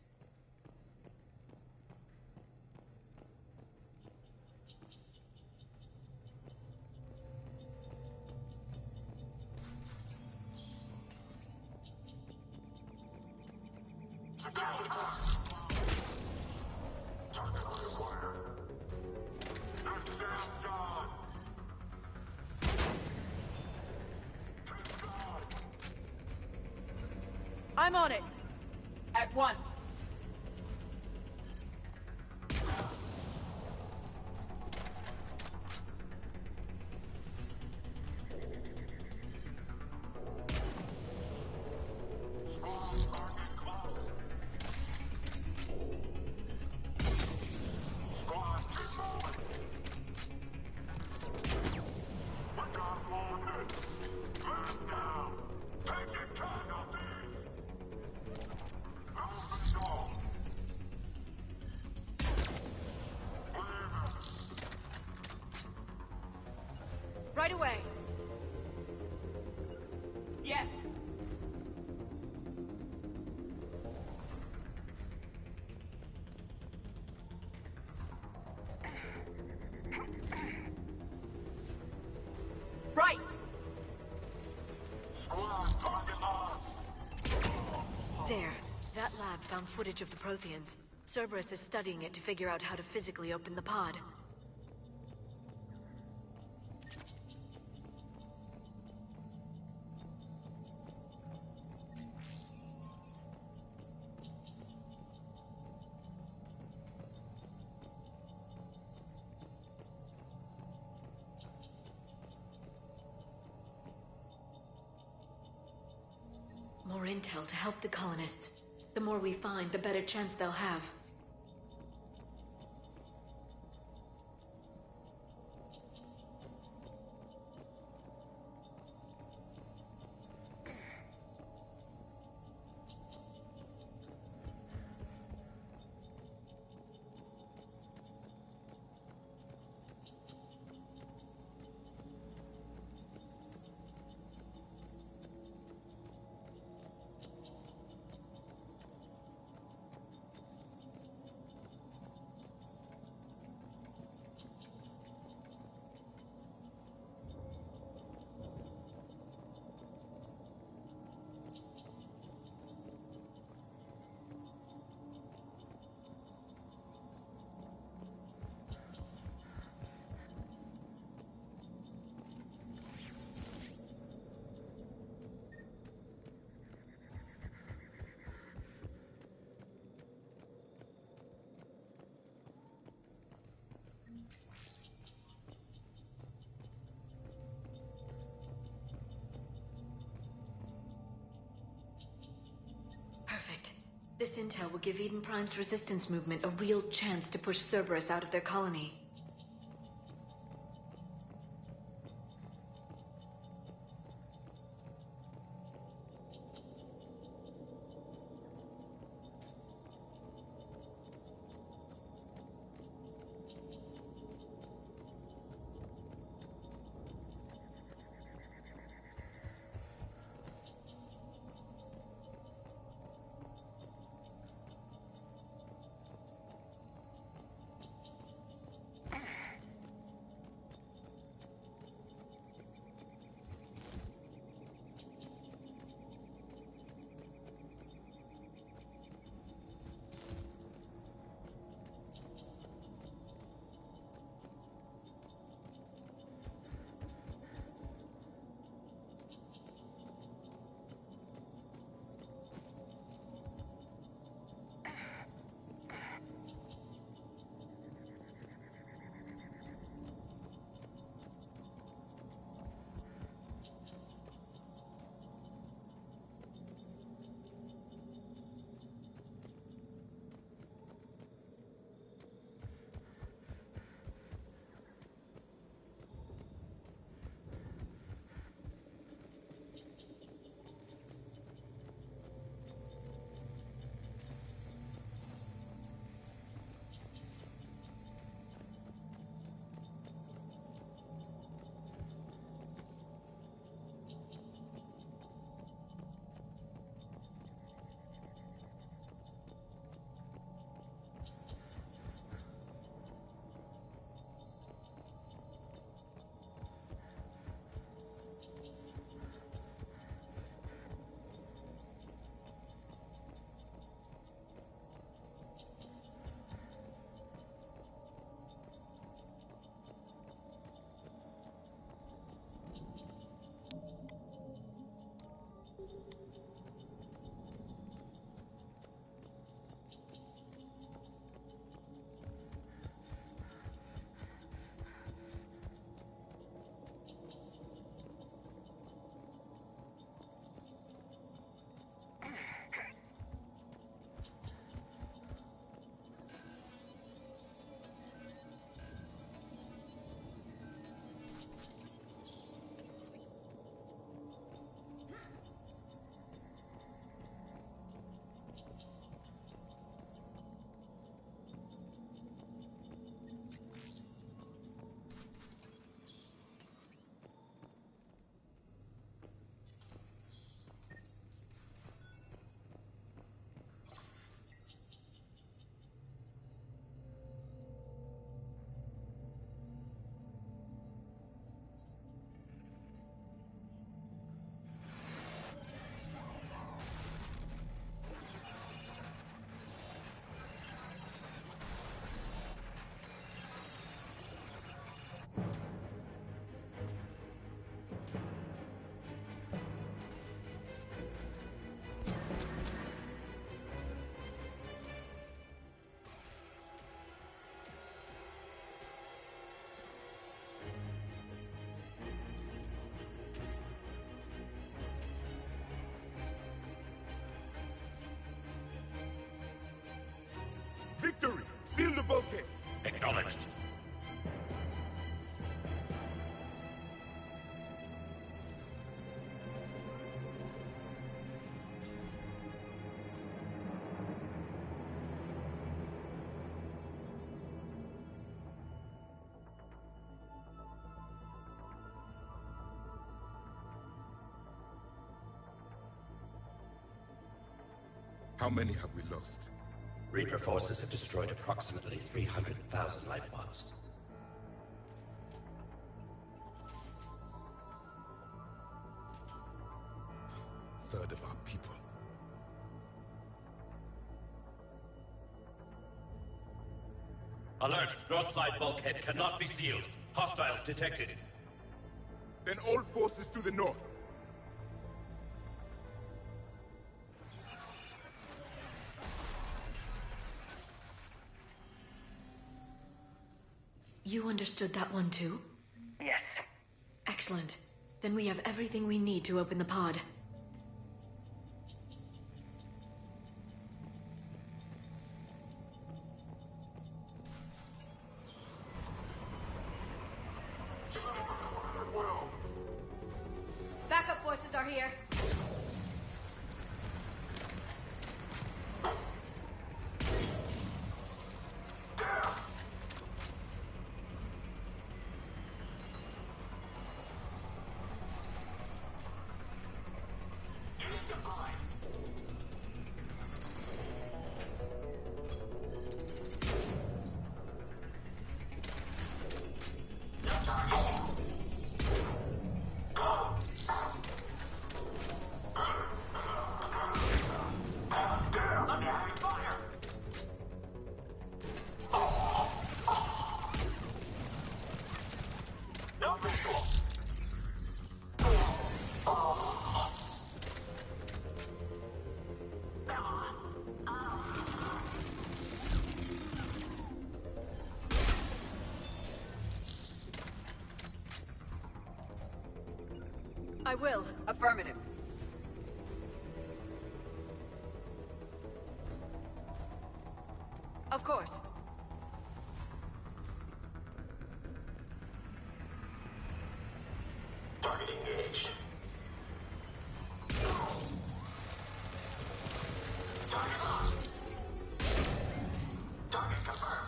I'm on it! At once! Right away! Yes! Right! There. That lab found footage of the Protheans. Cerberus is studying it to figure out how to physically open the pod. More intel to help the colonists. The more we find, the better chance they'll have. Perfect. This intel will give Eden Prime's resistance movement a real chance to push Cerberus out of their colony. Acknowledged. How many have we lost? Reaper forces have destroyed approximately 300,000 life pods. Third of our people. Alert! North side bulkhead cannot be sealed. Hostiles detected. Then all forces to the north. You understood that one too? Yes. Excellent. Then we have everything we need to open the pod. Backup forces are here. I will. Affirmative. Of course. Target engaged. Target lost. Target confirmed.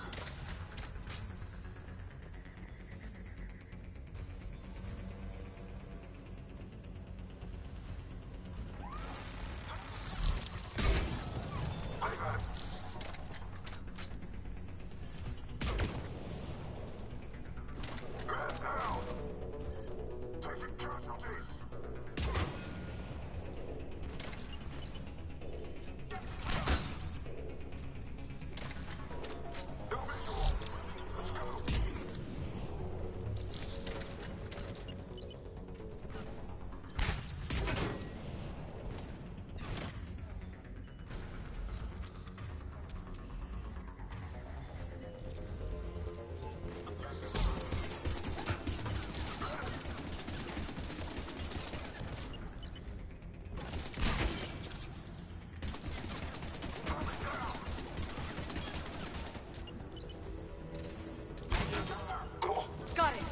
Got it.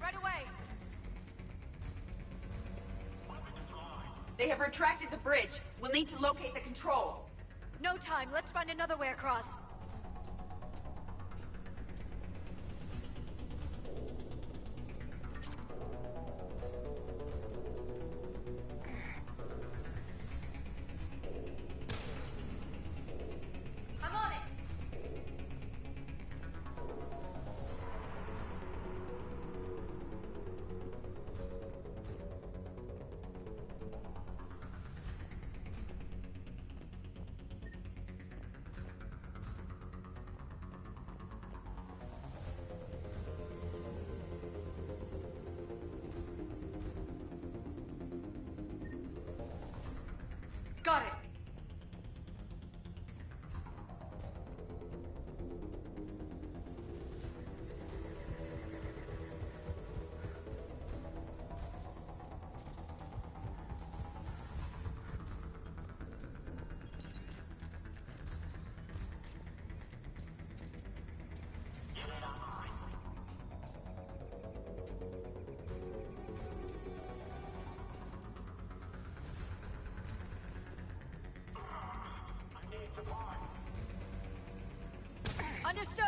Right away. They have retracted the bridge. We'll need to locate the controls. No time. Let's find another way across. I'm on it. Understood.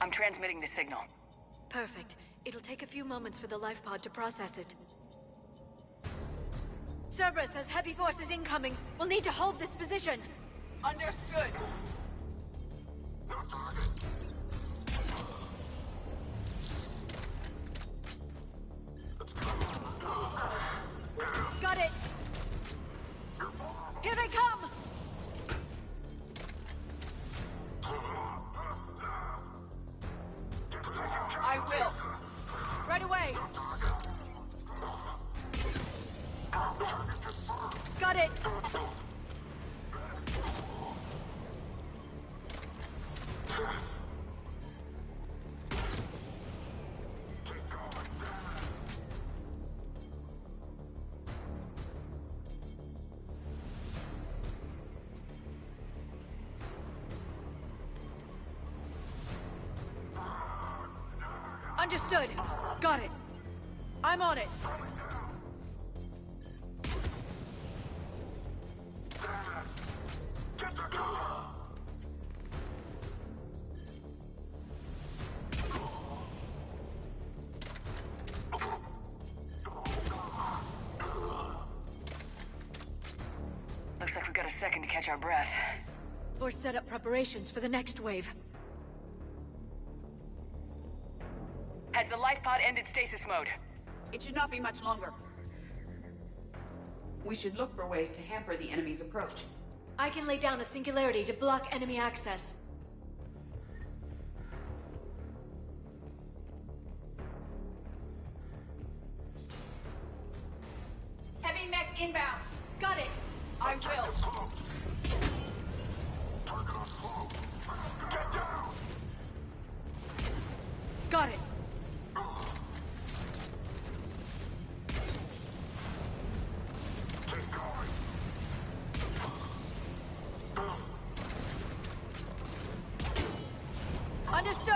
I'm transmitting the signal. Perfect. It'll take a few moments for the life pod to process it. Cerberus has heavy forces incoming. We'll need to hold this position. Understood. Got it. Here they come. I will. Right away. Got it. Understood. Got it. I'm on it. Looks like we've got a second to catch our breath. Or set up preparations for the next wave. Has the life pod ended stasis mode? It should not be much longer. We should look for ways to hamper the enemy's approach. I can lay down a singularity to block enemy access. Heavy mech inbound. Got it. I will. Got it. Understood.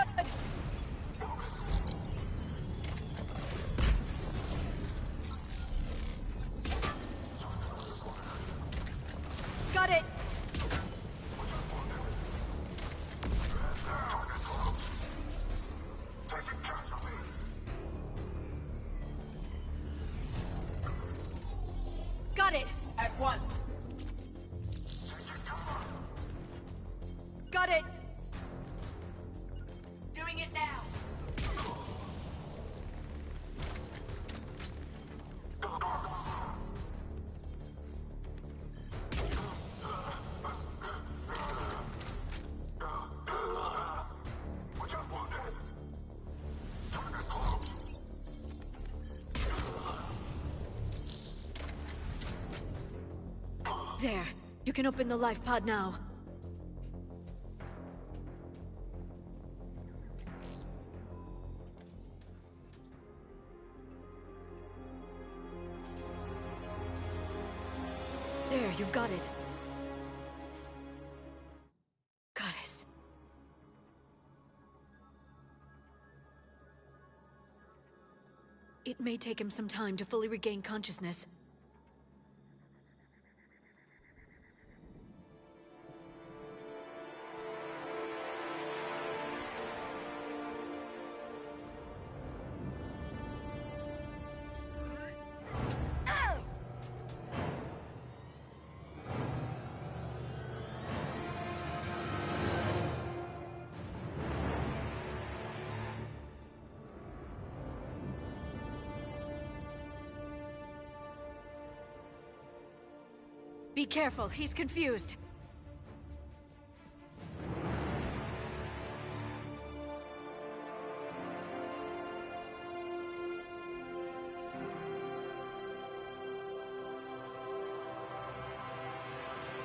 Got it. Got it. At one. Got it. Doing it now. There. You can open the life pod now. There, you've got it. Goddess. It may take him some time to fully regain consciousness. Be careful, he's confused.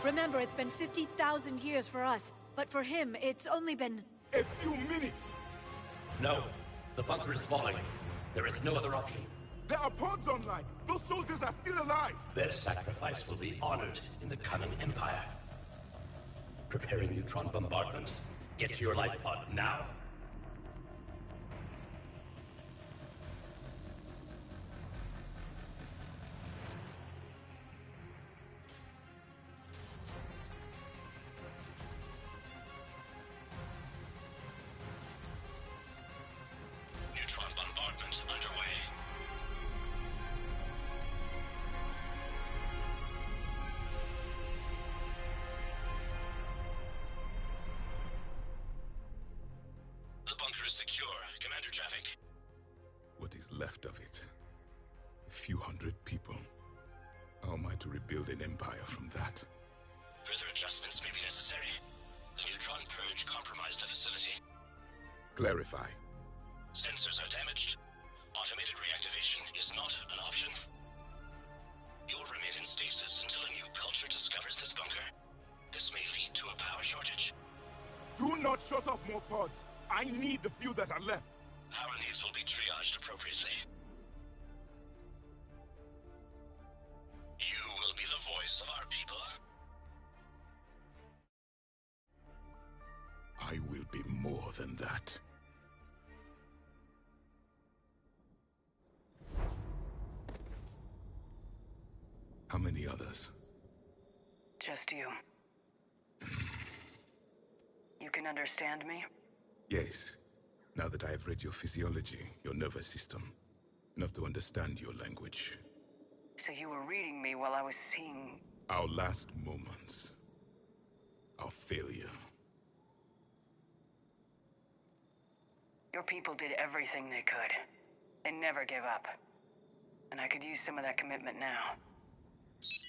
Remember, it's been 50,000 years for us, but for him, it's only been... A few minutes! No. The bunker is falling. There is no other option. There are pods online! Those soldiers are still alive! Their sacrifice will be honored in the coming Empire. Preparing neutron bombardment. Get to your life pod now. Neutron bombardment underway. The bunker is secure, Commander Traffic. What is left of it? A few hundred people. How am I to rebuild an empire from that? Further adjustments may be necessary. The neutron purge compromised the facility. Clarify. Sensors are damaged. Automated reactivation is not an option. You'll remain in stasis until a new culture discovers this bunker. This may lead to a power shortage. Do not shut off more pods! I need the few that are left! Power needs will be triaged appropriately. You will be the voice of our people. I will be more than that. How many others? Just you. You can understand me? Yes. Now that I have read your physiology, your nervous system, enough to understand your language. So you were reading me while I was seeing... Our last moments. Our failure. Your people did everything they could. They never gave up. And I could use some of that commitment now.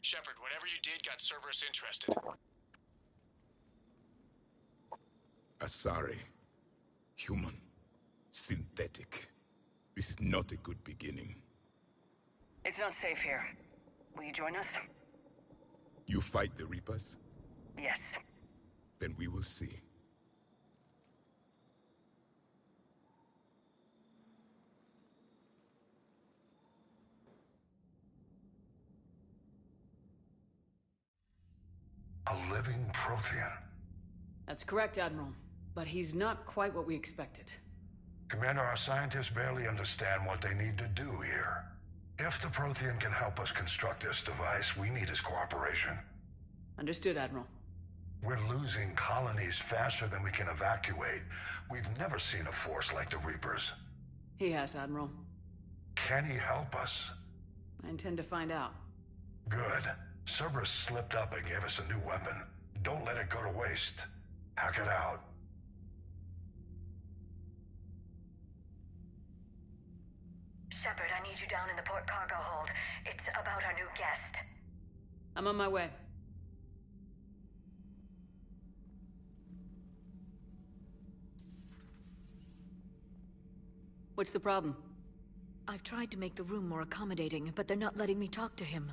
Shepard, whatever you did got Cerberus interested. Asari. Human. Synthetic. This is not a good beginning. It's not safe here. Will you join us? You fight the Reapers? Yes. Then we will see. A living Prothean. That's correct, Admiral. But he's not quite what we expected. Commander, our scientists barely understand what they need to do here. If the Prothean can help us construct this device, we need his cooperation. Understood, Admiral. We're losing colonies faster than we can evacuate. We've never seen a force like the Reapers. He has, Admiral. Can he help us? I intend to find out. Good. Cerberus slipped up and gave us a new weapon. Don't let it go to waste. Hack it out. Shepard, I need you down in the port cargo hold. It's about our new guest. I'm on my way. What's the problem? I've tried to make the room more accommodating, but they're not letting me talk to him.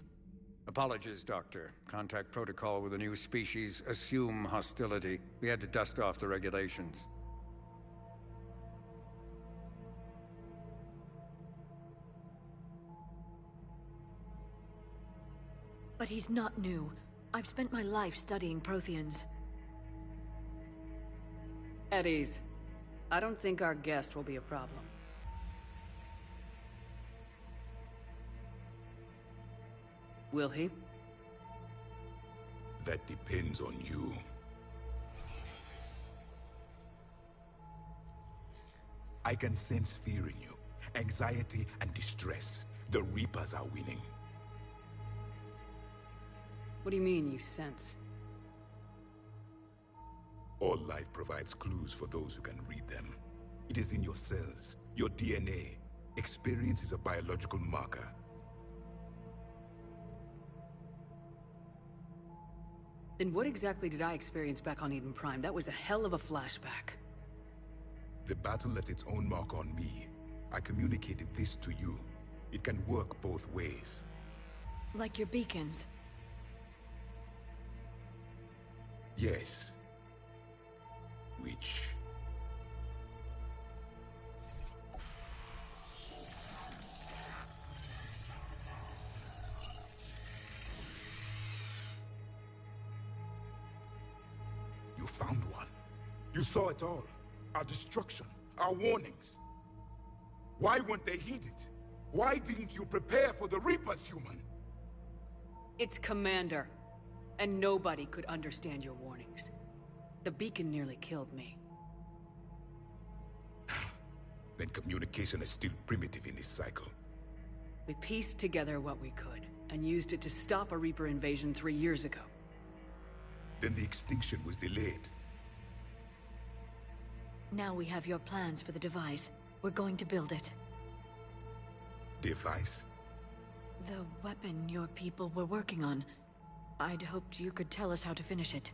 Apologies, Doctor. Contact protocol with a new species. Assume hostility. We had to dust off the regulations. But he's not new. I've spent my life studying Protheans. At ease. I don't think our guest will be a problem. Will he? That depends on you. I can sense fear in you, anxiety and distress. The Reapers are winning. What do you mean, you sense? All life provides clues for those who can read them. It is in your cells, your DNA. Experience is a biological marker. Then what exactly did I experience back on Eden Prime? That was a hell of a flashback. The battle left its own mark on me. I communicated this to you. It can work both ways. Like your beacons. Yes. Which... You found one. You saw it all. Our destruction, our warnings. Why weren't they heeded? Why didn't you prepare for the Reapers, human? It's Commander. And nobody could understand your warnings. The beacon nearly killed me. Then communication is still primitive in this cycle. We pieced together what we could, and used it to stop a Reaper invasion 3 years ago. Then the extinction was delayed. Now we have your plans for the device. We're going to build it. Device? The weapon your people were working on. I'd hoped you could tell us how to finish it.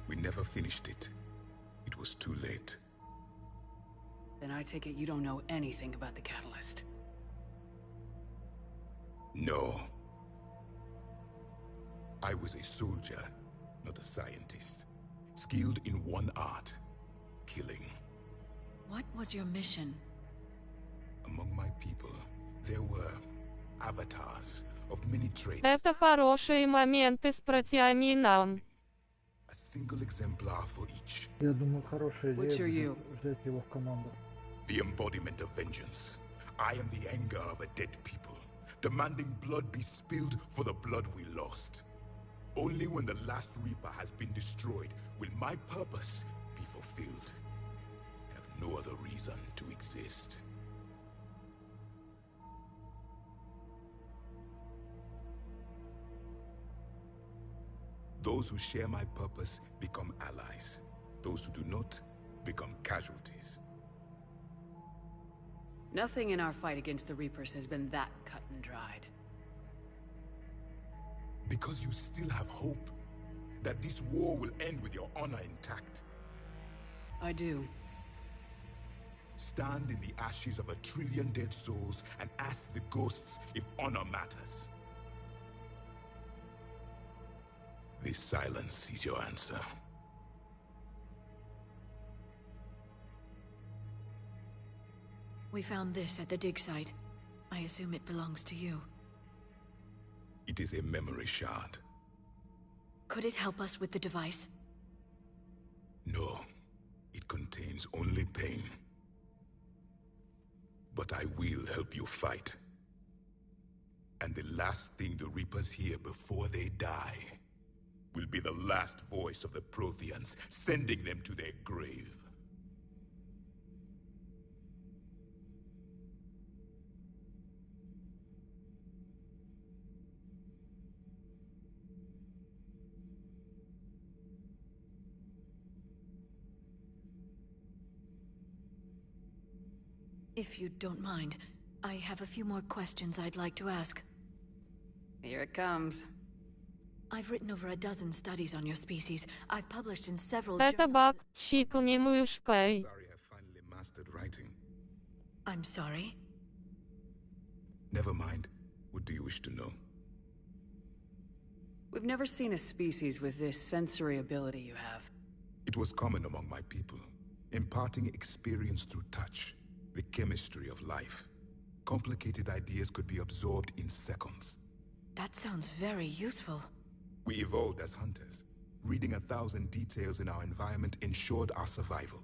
We never finished it. It was too late. Then I take it you don't know anything about the catalyst. No. I was a soldier, not a scientist. Skilled in one art, killing. What was your mission? Among my people, there were avatars of many traits. Это хорошие моменты с протеамином. A single exemplar for each. Я думаю, хорошая Which are идея you? будет взять его в команду. The embodiment of vengeance. I am the anger of a dead people, demanding blood be spilled for the blood we lost. Only when the last Reaper has been destroyed will my purpose be fulfilled. I have no other reason to exist. Those who share my purpose become allies. Those who do not become casualties. Nothing in our fight against the Reapers has been that cut and dried. Because you still have hope that this war will end with your honor intact. I do. Stand in the ashes of 1 trillion dead souls and ask the ghosts if honor matters. This silence is your answer. We found this at the dig site. I assume it belongs to you. It is a memory shard. Could it help us with the device? No. It contains only pain. But I will help you fight. And the last thing the Reapers hear before they die will be the last voice of the Protheans, sending them to their grave. If you don't mind, I have a few more questions I'd like to ask. Here it comes. I've written over a dozen studies on your species. I've published in several Это баг, щикни мышкой. Sorry, I finally mastered writing. I'm sorry? Never mind. What do you wish to know? We've never seen a species with this sensory ability you have. It was common among my people, imparting experience through touch, the chemistry of life. Complicated ideas could be absorbed in seconds. That sounds very useful. We evolved as hunters. Reading 1,000 details in our environment ensured our survival.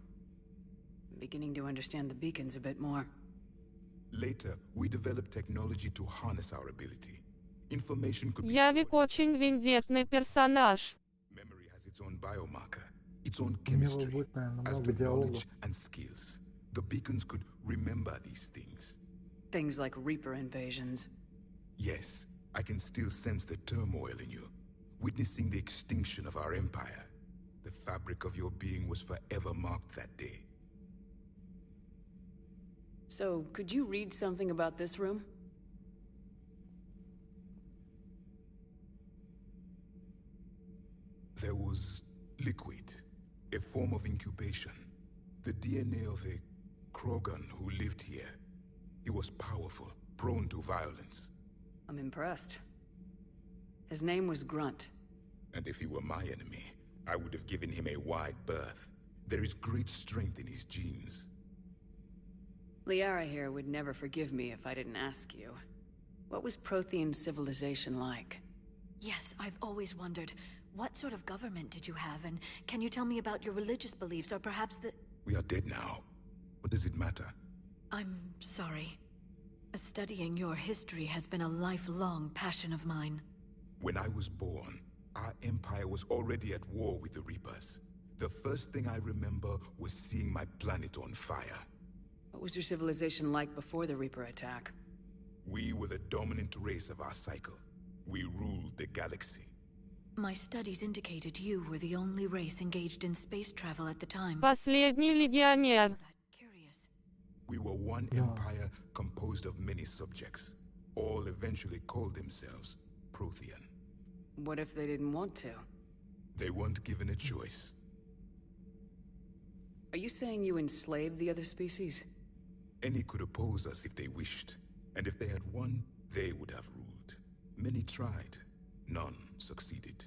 I'm beginning to understand the beacons a bit more. Later, we developed technology to harness our ability. Information could be Явик очень вендетный персонаж. Memory has its own biomarker, its own chemistry, as do knowledge and skills. The beacons could remember these things. Things like Reaper invasions. Yes, I can still sense the turmoil in you, witnessing the extinction of our empire. The fabric of your being was forever marked that day. So, could you read something about this room? There was liquid, a form of incubation. The DNA of a Krogan who lived here. He was powerful, prone to violence. I'm impressed. His name was Grunt. And if he were my enemy, I would have given him a wide berth. There is great strength in his genes. Liara here would never forgive me if I didn't ask you. What was Prothean civilization like? Yes, I've always wondered. What sort of government did you have, and can you tell me about your religious beliefs, or perhaps the... We are dead now. What does it matter? I'm sorry. Studying your history has been a lifelong passion of mine. When I was born, our empire was already at war with the Reapers. The first thing I remember was seeing my planet on fire. What was your civilization like before the Reaper attack? We were the dominant race of our cycle. We ruled the galaxy. My studies indicated you were the only race engaged in space travel at the time. Последний легионер. We were one empire composed of many subjects. All eventually called themselves Prothean. What if they didn't want to? They weren't given a choice. Are you saying you enslaved the other species? Any could oppose us if they wished. And if they had won, they would have ruled. Many tried. None succeeded.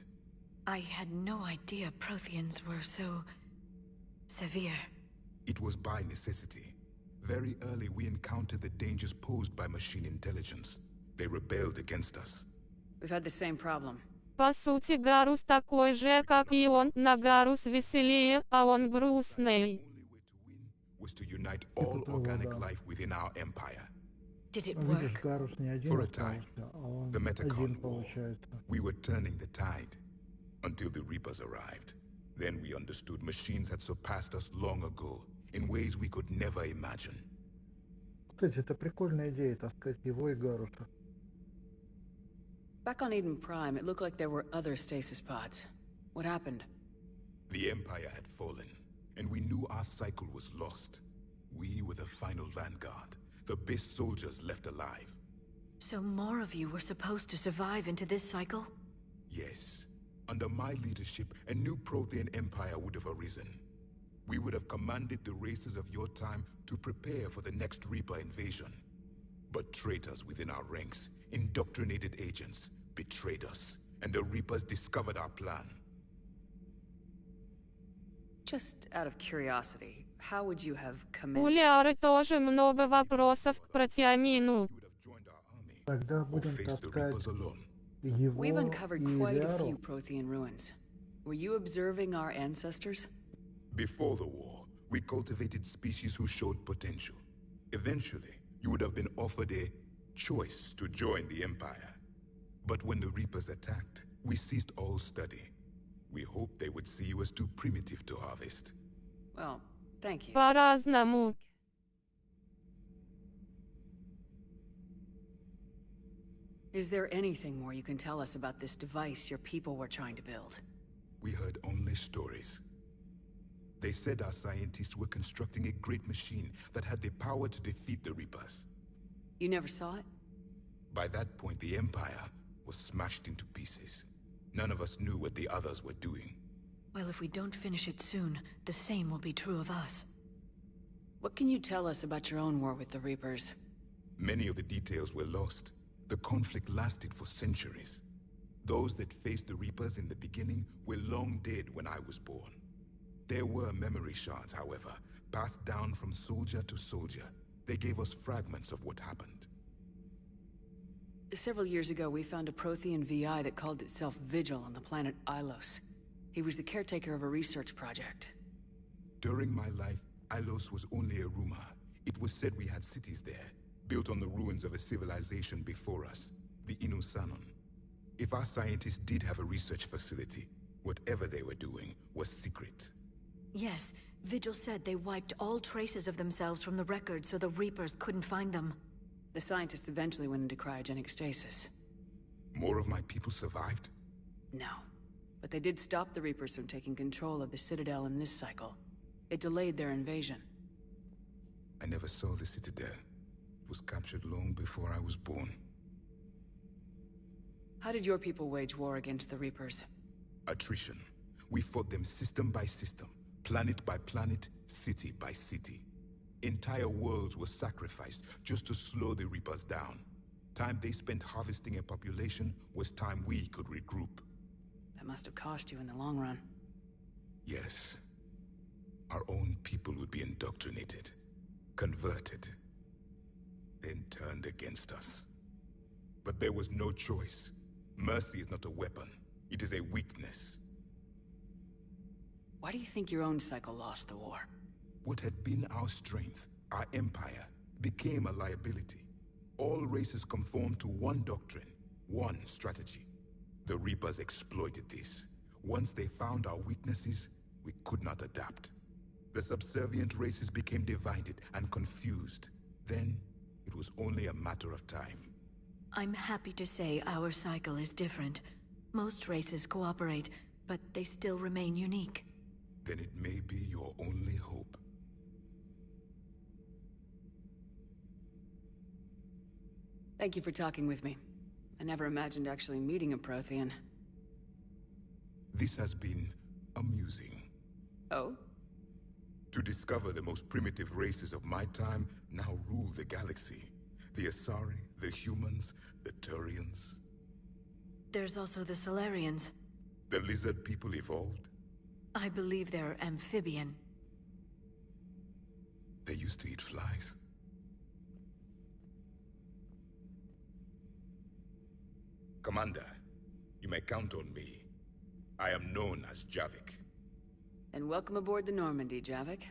I had no idea Protheans were so... severe. It was by necessity. Very early we encountered the dangers posed by machine intelligence. They rebelled against us. We've had the same problem. По сути, Гарус такой же, как и он, но Гарус веселее, а он грустный. Was to unite all organic life within our empire. Did it work? For a time, the Metacon War, we were turning the tide. Until the Reapers arrived. Then we understood machines had surpassed us long ago, in ways we could never imagine. Кстати, это прикольная идея, таскать его и Гаруса. Back on Eden Prime, it looked like there were other stasis pods. What happened? The Empire had fallen, and we knew our cycle was lost. We were the final vanguard, the best soldiers left alive. So more of you were supposed to survive into this cycle? Yes. Under my leadership, a new Prothean empire would have arisen. We would have commanded the races of your time to prepare for the next Reaper invasion. But traitors within our ranks, indoctrinated agents, betrayed us, and the Reapers discovered our plan. Just out of curiosity, how would you have У commanded... Лиары тоже много вопросов к Протеанину. Тогда будем таскать его We've uncovered и quite a few Лиару. Prothean ruins. Were you observing our ancestors? Before the war, we cultivated species who showed potential. Eventually, you would have been offered a choice to join the Empire. But when the Reapers attacked, we ceased all study. We hoped they would see you as too primitive to harvest. Well, thank you. По-разному. Is there anything more you can tell us about this device your people were trying to build? We heard only stories. They said our scientists were constructing a great machine that had the power to defeat the Reapers. You never saw it? By that point, the Empire was smashed into pieces. None of us knew what the others were doing. Well, if we don't finish it soon, the same will be true of us. What can you tell us about your own war with the Reapers? Many of the details were lost. The conflict lasted for centuries. Those that faced the Reapers in the beginning were long dead when I was born. There were memory shards, however, passed down from soldier to soldier. They gave us fragments of what happened. Several years ago, we found a Prothean VI that called itself Vigil on the planet Ilos. He was the caretaker of a research project. During my life, Ilos was only a rumor. It was said we had cities there, built on the ruins of a civilization before us, the Inusanon. If our scientists did have a research facility, whatever they were doing was secret. Yes, Vigil said they wiped all traces of themselves from the records so the Reapers couldn't find them. The scientists eventually went into cryogenic stasis. More of my people survived? No. But they did stop the Reapers from taking control of the Citadel in this cycle. It delayed their invasion. I never saw the Citadel. It was captured long before I was born. How did your people wage war against the Reapers? Attrition. We fought them system by system, planet by planet, city by city. Entire worlds were sacrificed just to slow the Reapers down. Time they spent harvesting a population was time we could regroup. That must have cost you in the long run. Yes. Our own people would be indoctrinated, converted, then turned against us. But there was no choice. Mercy is not a weapon. It is a weakness. Why do you think your own cycle lost the war? What had been our strength, our empire, became a liability. All races conformed to one doctrine, one strategy. The Reapers exploited this. Once they found our weaknesses, we could not adapt. The subservient races became divided and confused. Then, it was only a matter of time. I'm happy to say our cycle is different. Most races cooperate, but they still remain unique. Then it may be your only hope. Thank you for talking with me. I never imagined actually meeting a Prothean. This has been amusing. Oh? To discover the most primitive races of my time now rule the galaxy. The Asari, the humans, the Turians. There's also the Solarians. The lizard people evolved? I believe they're amphibian. They used to eat flies. Commander, you may count on me. I am known as Javik. And welcome aboard the Normandy, Javik.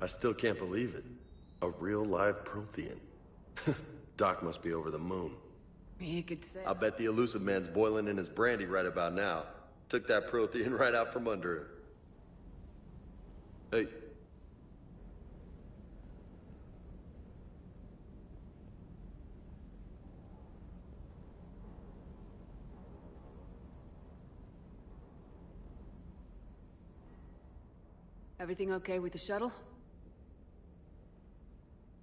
I still can't believe it. A real live Prothean. Doc must be over the moon. You could say. I bet the elusive man's boiling in his brandy right about now. Took that Prothean right out from under him. Hey. Everything okay with the shuttle?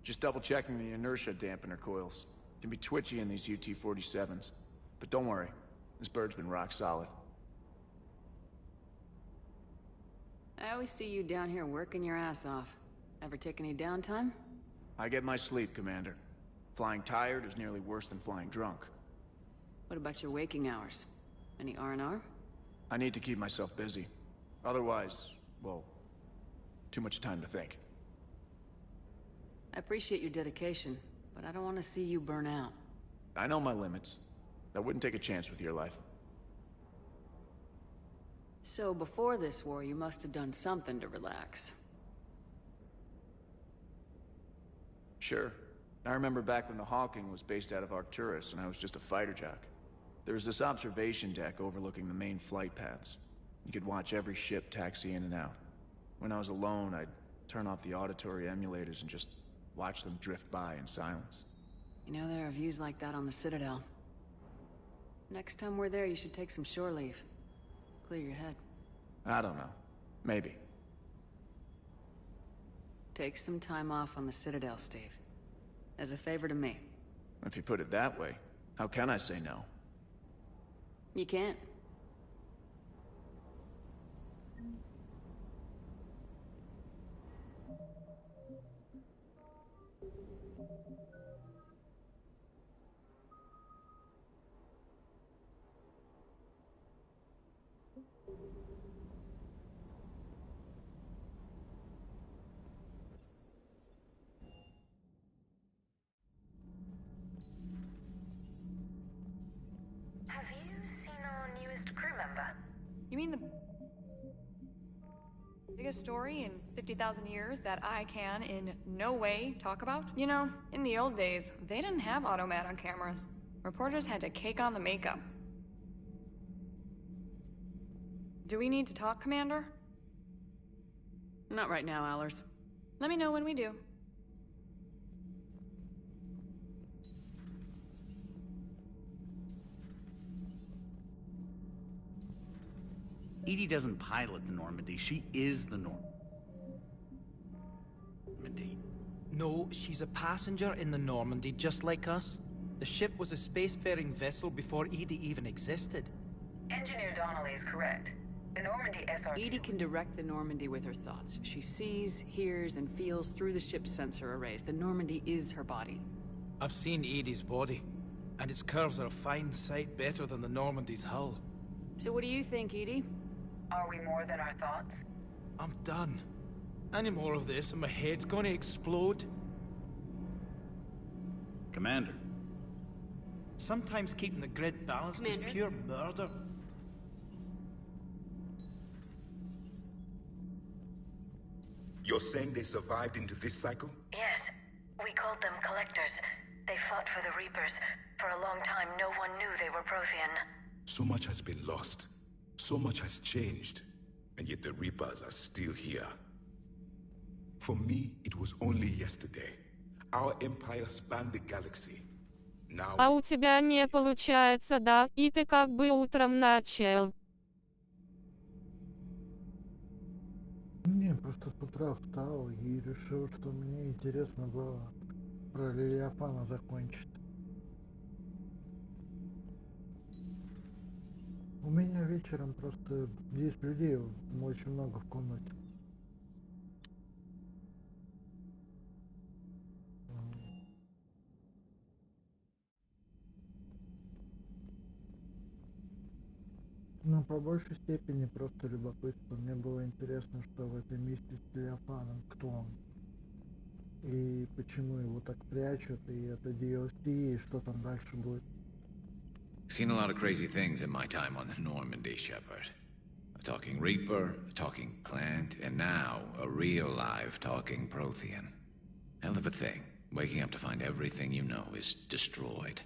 Just double checking the inertia dampener coils. Can be twitchy in these UT-47s. But don't worry, this bird's been rock solid. I always see you down here working your ass off. Ever take any downtime? I get my sleep, Commander. Flying tired is nearly worse than flying drunk. What about your waking hours? Any R&R? I need to keep myself busy. Otherwise, well, too much time to think. I appreciate your dedication, but I don't want to see you burn out. I know my limits. I wouldn't take a chance with your life. So before this war, you must have done something to relax. Sure. I remember back when the Hawking was based out of Arcturus and I was just a fighter jock. There was this observation deck overlooking the main flight paths. You could watch every ship taxi in and out. When I was alone, I'd turn off the auditory emulators and just watch them drift by in silence. You know, there are views like that on the Citadel. Next time we're there, you should take some shore leave. Clear your head. I don't know. Maybe. Take some time off on the Citadel, Steve. As a favor to me. If you put it that way, how can I say no? You can't. Have you seen our newest crew member? You mean the biggest story in 50,000 years that I can in no way talk about? You know, in the old days, they didn't have automat on cameras. Reporters had to cake on the makeup. Do we need to talk, Commander? Not right now, Allers. Let me know when we do. Edie doesn't pilot the Normandy, she is the Normandy. No, she's a passenger in the Normandy, just like us. The ship was a spacefaring vessel before Edie even existed. Engineer Donnelly is correct. The Normandy SR2... Edie can direct the Normandy with her thoughts. She sees, hears, and feels through the ship's sensor arrays. The Normandy is her body. I've seen Edie's body, and its curves are a fine sight better than the Normandy's hull. So what do you think, Edie? Are we more than our thoughts? I'm done. Any more of this and my head's gonna explode. Commander. Sometimes keeping the grid balanced is pure murder. You're saying they survived into this cycle? Yes. We called them Collectors. They fought for the Reapers. For a long time, no one knew they were Prothean. So much has been lost. So much has changed. And yet the Reapers are still here. For me, it was only yesterday. Our empire spanned the galaxy. Now... А у тебя не получается, да? И ты как бы утром начал. Не, просто с утра встал и решил, что мне интересно было про Левиафана закончить. У меня вечером просто 10 людей, очень много в комнате. Но по большей степени просто любопытство. Мне было интересно, что в этой миссии с Левиафаном, кто он. И почему его так прячут, и это DLC, и что там дальше будет. Seen a lot of crazy things in my time on the Normandy, Shepard. A talking Reaper, a talking plant, and now a real live talking Prothean. Hell of a thing, waking up to find everything you know is destroyed.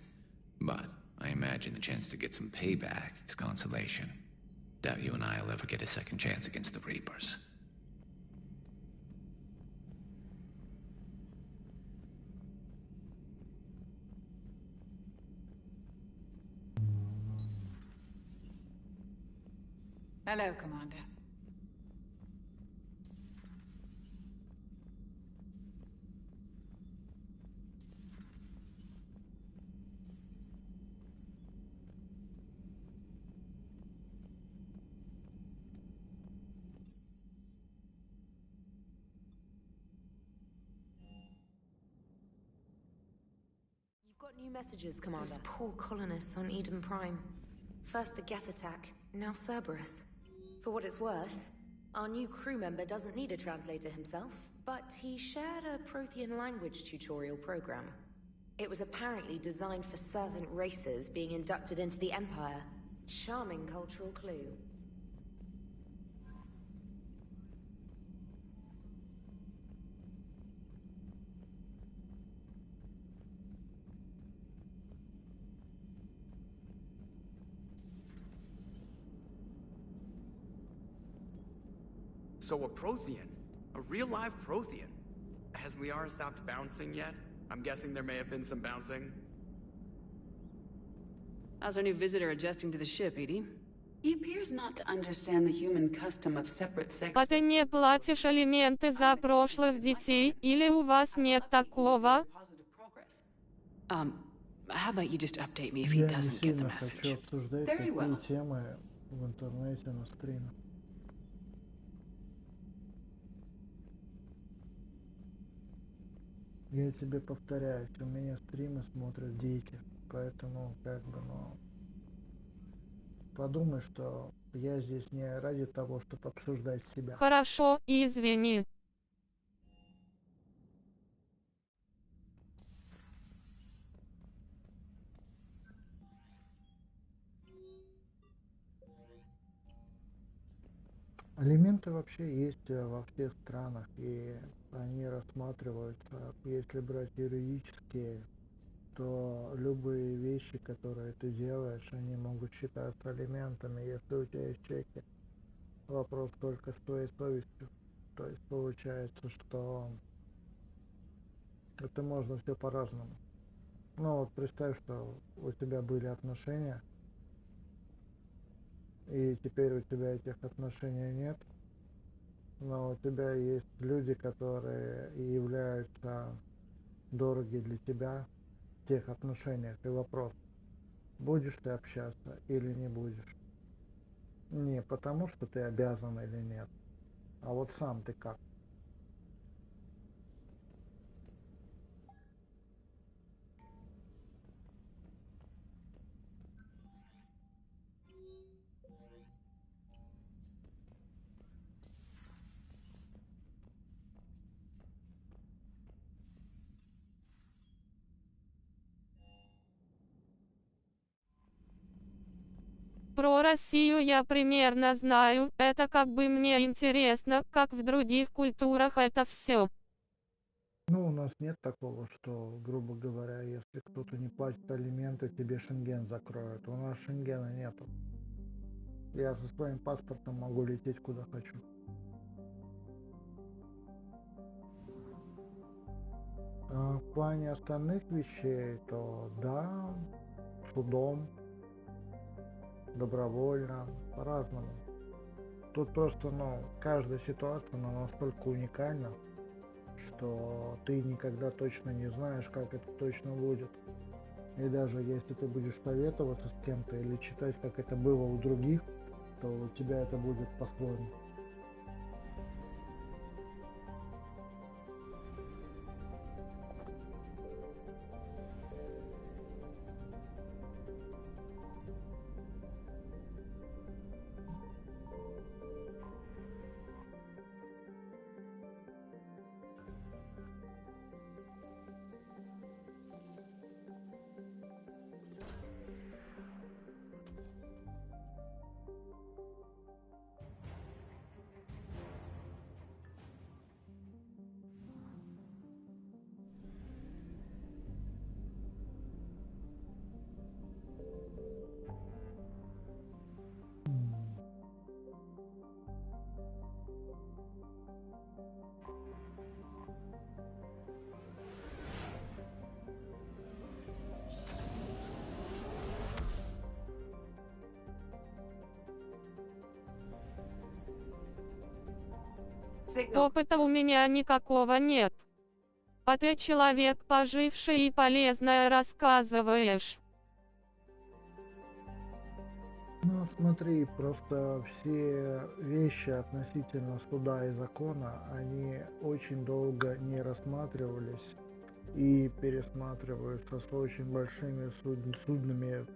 But I imagine the chance to get some payback is consolation. Doubt you and I'll ever get a second chance against the Reapers. Hello, Commander. You've got new messages, Commander. Those poor colonists on Eden Prime. First the Geth attack, now Cerberus. For what it's worth, our new crew member doesn't need a translator himself, but he shared a Prothean language tutorial program. It was apparently designed for servant races being inducted into the Empire. Charming cultural clue. So a Prothean? A real live Prothean? Has Liara stopped bouncing yet? I'm guessing there may have been some bouncing. How's our new visitor adjusting to the ship, Edie? He appears not to understand the human custom of separate sex. А ты не платишь алименты за прошлых детей, или у вас нет такого? How about you just update me if he Я не doesn't get the сильно хочу message? обсуждать Very такие well. темы в интернете на стриме. Я тебе повторяюсь, у меня стримы смотрят дети, поэтому подумай, что я здесь не ради того, чтобы обсуждать себя. Хорошо, извини. Алименты вообще есть во всех странах, и они рассматриваются, если брать юридические, то любые вещи, которые ты делаешь, они могут считаться алиментами, если у тебя есть чеки. Вопрос только с твоей совестью. То есть получается, что это можно все по-разному. Ну вот представь, что у тебя были отношения, и теперь у тебя этих отношений нет, но у тебя есть люди, которые являются дороги для тебя в тех отношениях. И вопрос, будешь ты общаться или не будешь. Не потому, что ты обязан или нет, а вот сам ты как. Про Россию я примерно знаю, это как бы мне интересно, как в других культурах это все. Ну, у нас нет такого, что, грубо говоря, если кто-то не платит алименты, тебе Шенген закроют. У нас Шенгена нету. Я со своим паспортом могу лететь куда хочу. А в плане остальных вещей, то да, судом, добровольно, по-разному. Тут просто, каждая ситуация, она настолько уникальна, что ты никогда точно не знаешь, как это точно будет. И даже если ты будешь советоваться с кем-то или читать, как это было у других, то у тебя это будет по-своему. Опыта у меня никакого нет. А ты человек поживший и полезное рассказываешь. Ну, смотри, просто все вещи относительно суда и закона, они очень долго не рассматривались и пересматриваются с очень большими судными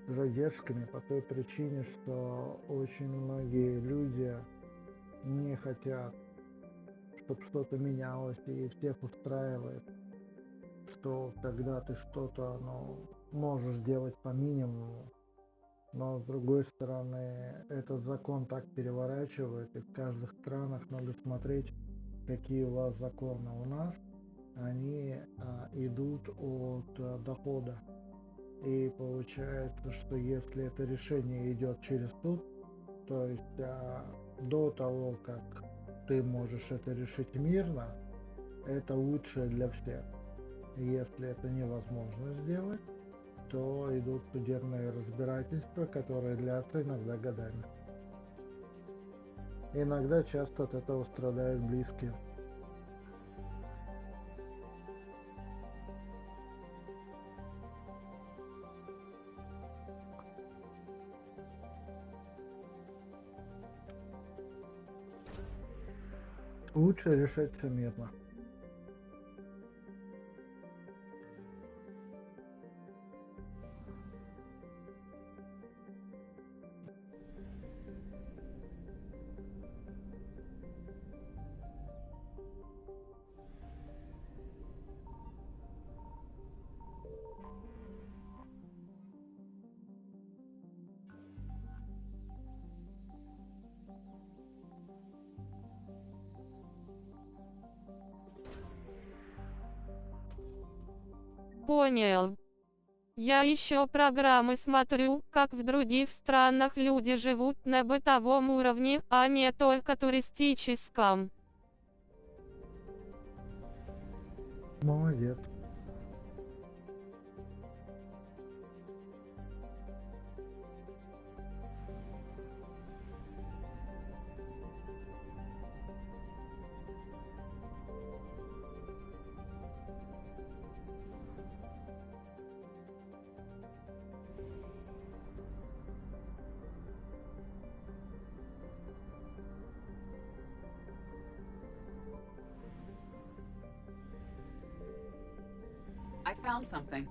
задержками по той причине, что очень многие люди не хотят, чтобы что-то менялось, и всех устраивает, что когда ты что-то, можешь делать по минимуму, но с другой стороны этот закон так переворачивает, и в каждых странах надо смотреть, какие у вас законы. У нас они идут от дохода. И получается, что если это решение идет через суд, то есть до того, как ты можешь это решить мирно, это лучше для всех. Если это невозможно сделать, то идут судебные разбирательства, которые длятся иногда годами. Иногда часто от этого страдают близкие. Лучше решать все мирно. Понял. Я еще программы смотрю, как в других странах люди живут на бытовом уровне, а не только туристическом. Молодец. I found something.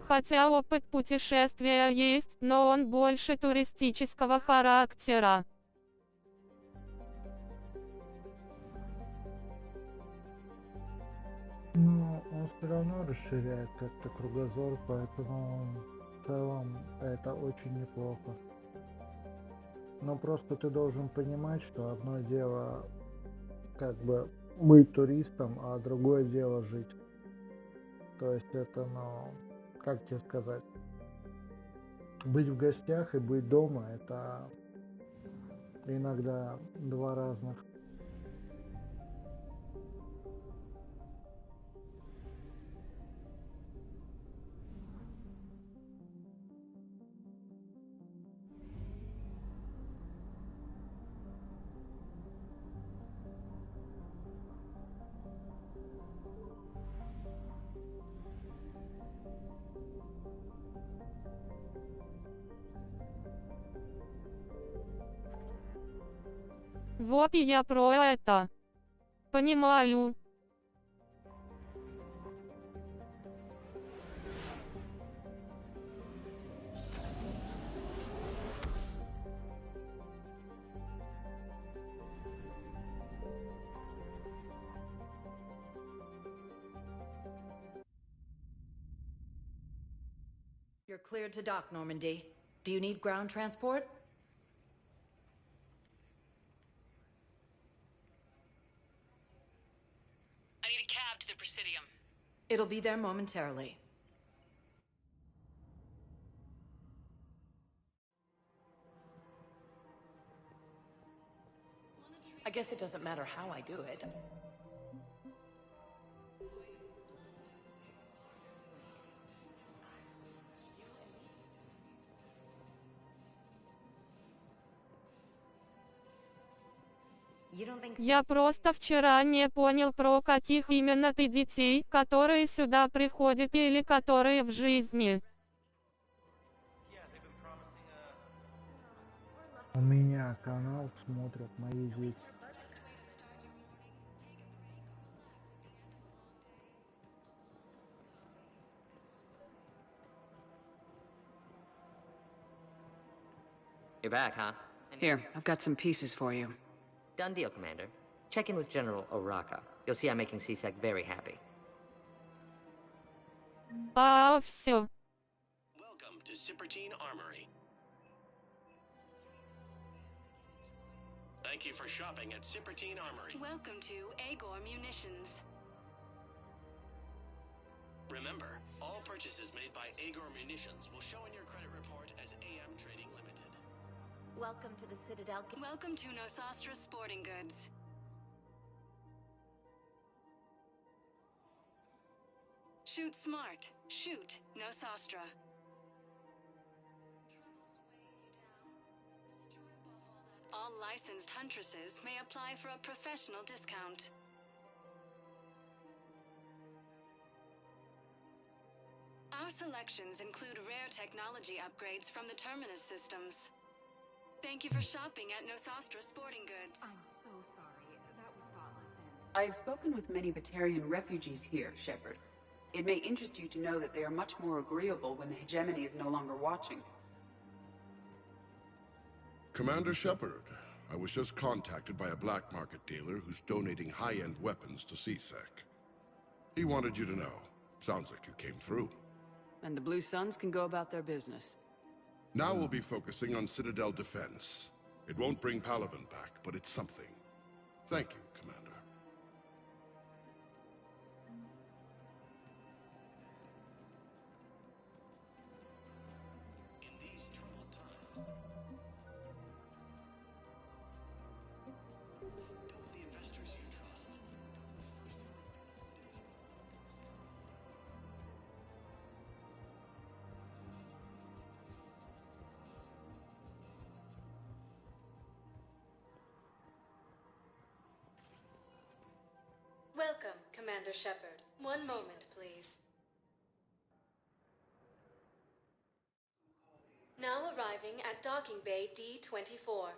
Хотя опыт путешествия есть, но он больше туристического характера. Но он все равно расширяет как-то кругозор, поэтому в целом это очень неплохо. Но просто ты должен понимать, что одно дело как бы быть туристом, а другое дело жить. То есть это, как тебе сказать, быть в гостях и быть дома, это иногда два разных. Вот и я про это. Понимаю. You're cleared to dock, Normandy. Do you need ground transport? I need a cab to the Presidium. It'll be there momentarily. I guess it doesn't matter how I do it. Я просто вчера не понял, про каких именно ты детей, которые сюда приходят или которые в жизни. У меня канал смотрят мои дети. You're back, huh? Here, I've got some pieces for you. Done deal, Commander. Check in with General Oraka. You'll see I'm making CSEC very happy. Все. Welcome to Cypertine Armory. Thank you for shopping at Cypertine Armory. Welcome to Agor Munitions. Remember, all purchases made by Agor Munitions will show in your credit report as AM Trading Limited. Welcome to the Citadel. Welcome to Nosastra Sporting Goods. Shoot smart. Shoot Nosastra. All licensed huntresses may apply for a professional discount. Our selections include rare technology upgrades from the Terminus systems. Thank you for shopping at Nosastra Sporting Goods. I'm so sorry. That was thoughtless and... I've spoken with many Batarian refugees here, Shepard. It may interest you to know that they are much more agreeable when the hegemony is no longer watching. Commander Shepard, I was just contacted by a black market dealer who's donating high-end weapons to CSEC. He wanted you to know. Sounds like you came through. And the Blue Suns can go about their business. Now we'll be focusing on Citadel defense. It won't bring Palaven back, but it's something. Thank you, Commander. In these troubled times, go with the investors you trust. Welcome, Commander Shepard. One moment, please. Now arriving at Docking Bay D-24.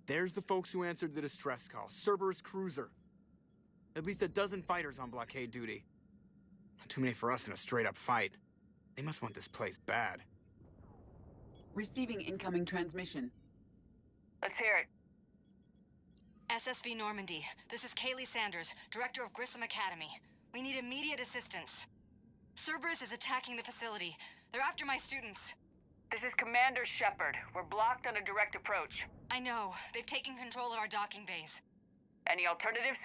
There's the folks who answered the distress call. Cerberus cruiser. At least a dozen fighters on blockade duty. Not too many for us in a straight-up fight. They must want this place bad. Receiving incoming transmission. Let's hear it. SSV Normandy. This is Kaylee Sanders, Director of Grissom Academy. We need immediate assistance. Cerberus is attacking the facility. They're after my students. This is Commander Shepard. We're blocked on a direct approach. I know. They've taken control of our docking bays. Any alternatives?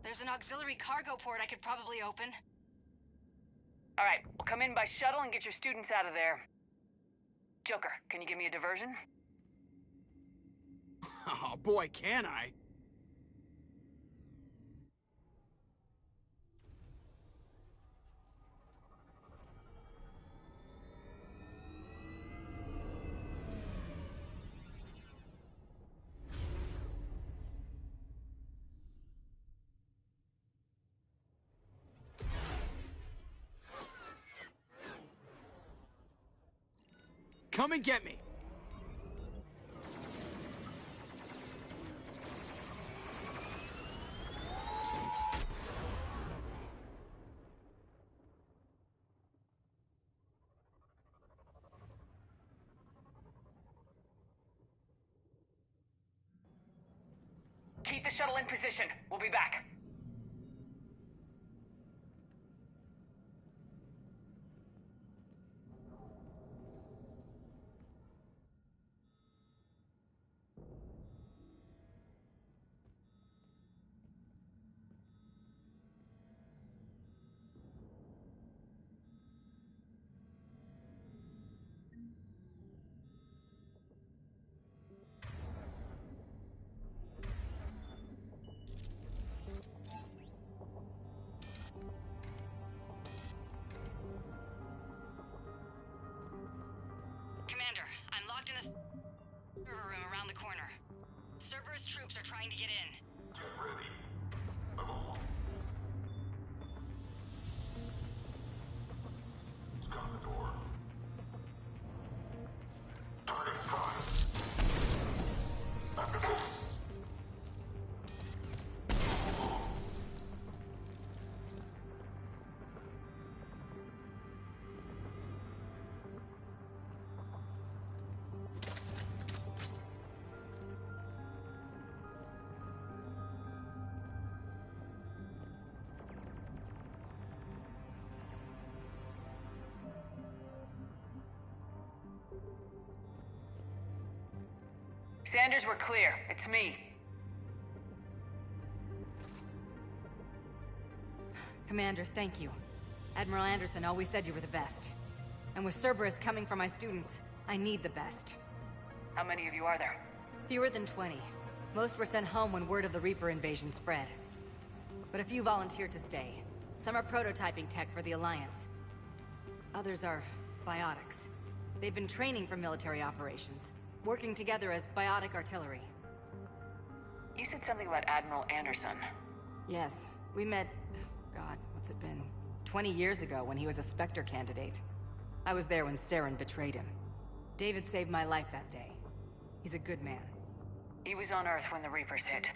There's an auxiliary cargo port I could probably open. All right, we'll come in by shuttle and get your students out of there. Joker, can you give me a diversion? Oh boy, can I! Come and get me! Keep the shuttle in position. We'll be back. Commander, I'm locked in a server room around the corner. Cerberus troops are trying to get in. Get ready. Level 1. Scan the door. Target spotted. Activate. Sanders, we're clear. It's me. Commander, thank you. Admiral Anderson always said you were the best. And with Cerberus coming for my students, I need the best. How many of you are there? Fewer than 20. Most were sent home when word of the Reaper invasion spread. But a few volunteered to stay. Some are prototyping tech for the Alliance. Others are biotics. They've been training for military operations, working together as biotic artillery. You said something about Admiral Anderson. Yes, we met... God, what's it been? 20 years ago when he was a Spectre candidate. I was there when Saren betrayed him. David saved my life that day. He's a good man. He was on Earth when the Reapers hit.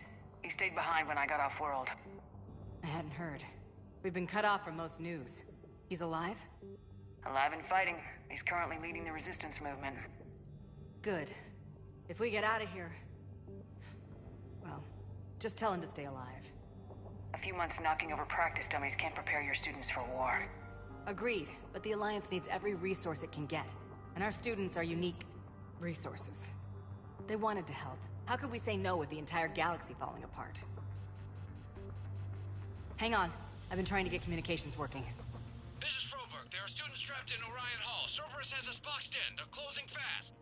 He stayed behind when I got off-world. I hadn't heard. We've been cut off from most news. He's alive? Alive and fighting. He's currently leading the resistance movement. Good. If we get out of here... well, just tell him to stay alive. A few months knocking over practice dummies can't prepare your students for war. Agreed, but the Alliance needs every resource it can get. And our students are unique resources. They wanted to help. How could we say no with the entire galaxy falling apart? Hang on. I've been trying to get communications working. This is Froberg. There are students trapped in Orion Hall. Cerberus has us boxed in. They're closing fast.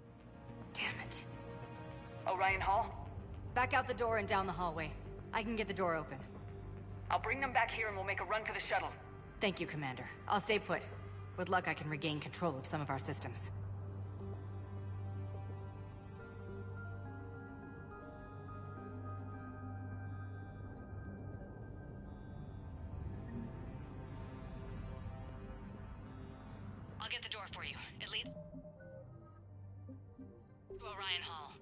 Damn it. Orion Hall? Back out the door and down the hallway. I can get the door open. I'll bring them back here and we'll make a run for the shuttle. Thank you, Commander. I'll stay put. With luck, I can regain control of some of our systems. I'll get the door for you. It leads to Orion Hall.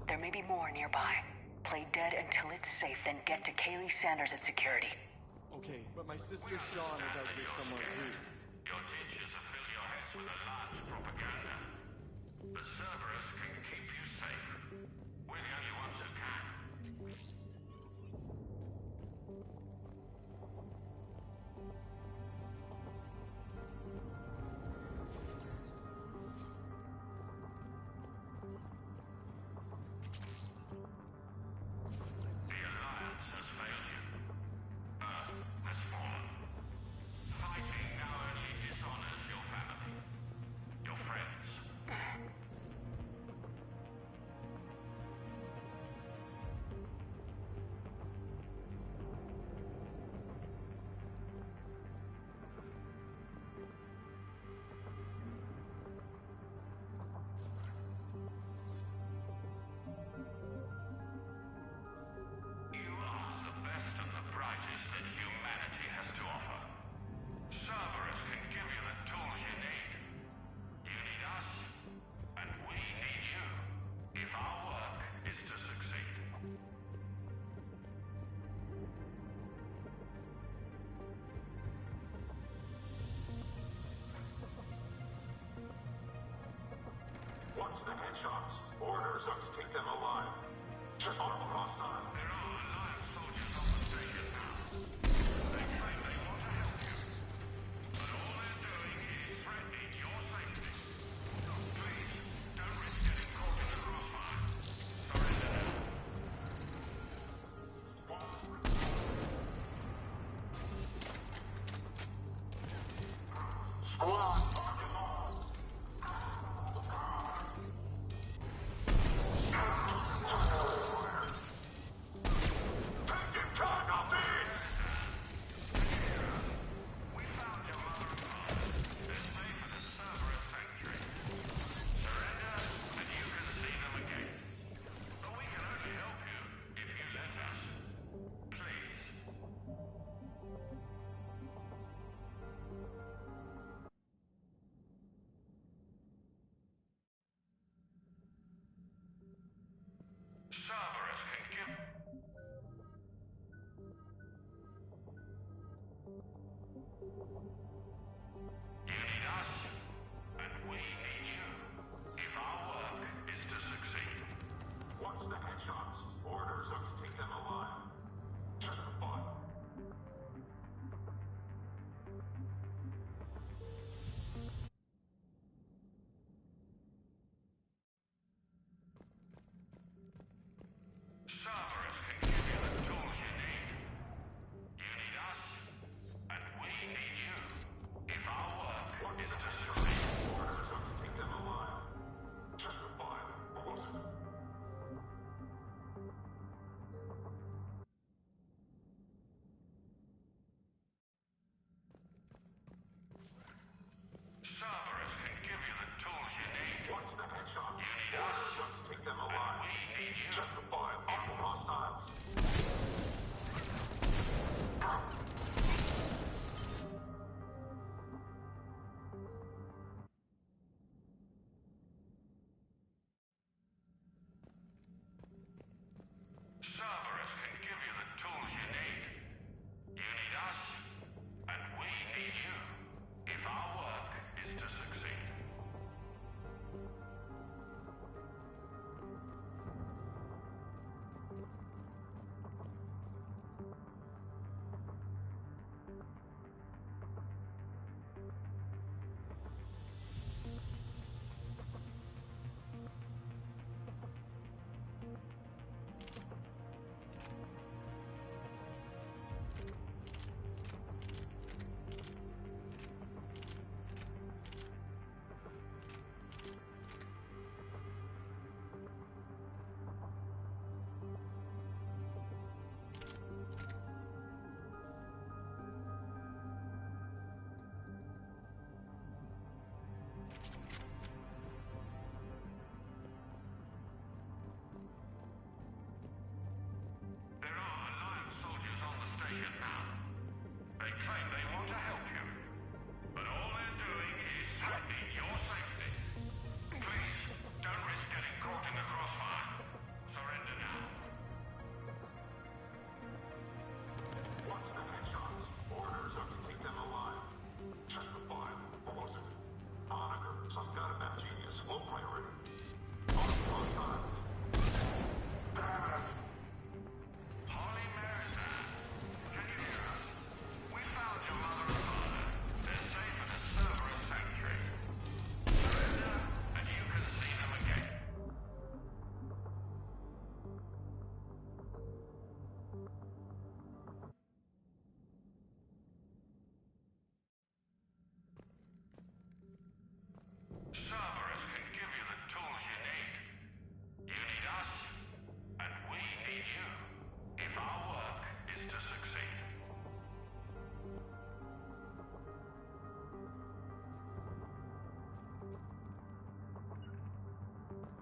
There may be more nearby. Play dead until it's safe, then get to Kaylee Sanders at security. Okay, but my sister Sean is out here somewhere too. Your teachers have filled your heads with a lot of propaganda. But Cerberus can keep you safe. We're the only ones who can. The Alliance has failed you. Earth has fallen. Fighting now only dishonors your family. Your friends. You are the best and the brightest that humanity has to offer. Cerberus can give you the tools you need. You need us, and we need you, if our work is to succeed. Watch the headshots. Orders are to take them alive. Just arm hostile. There are Alliance soldiers on the station now. They claim they want to help you. But all they're doing is threatening your safety. Please, don't risk getting caught in the crossfire. Surrender now. Squad, target lost. Taking target, I'll be!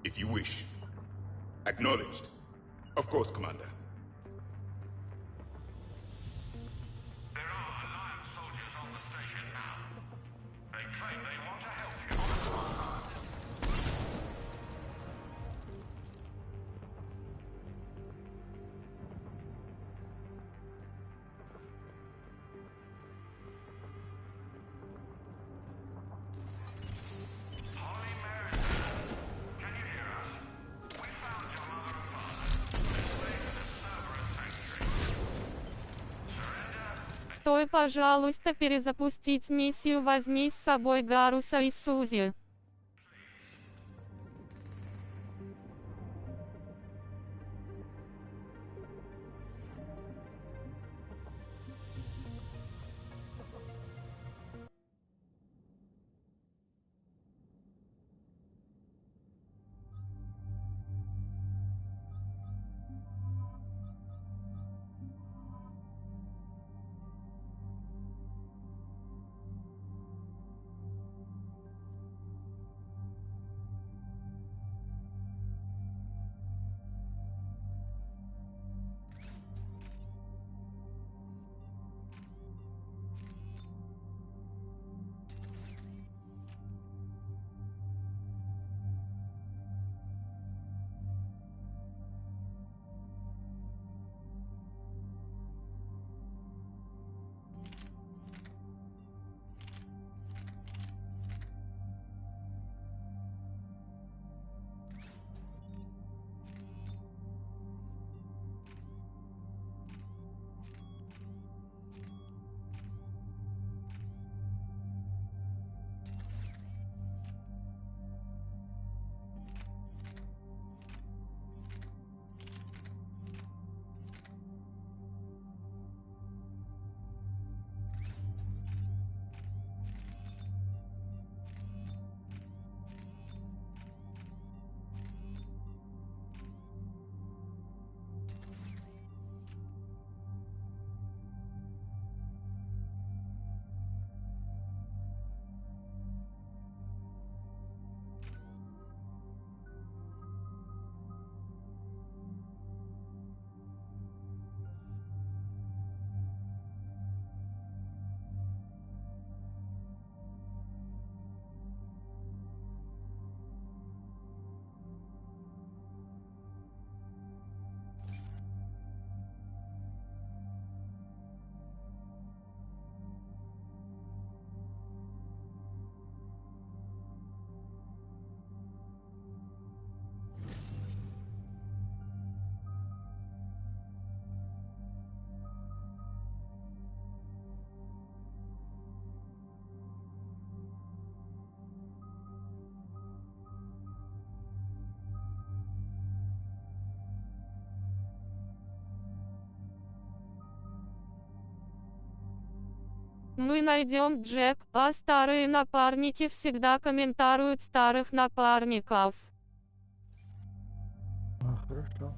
If you wish. Acknowledged. Of course, Commander. Стой, пожалуйста, перезапустить миссию. Возьми с собой Гаруса и Сузи. Мы найдем Джек, а старые напарники всегда комментируют старых напарников. Хорошо.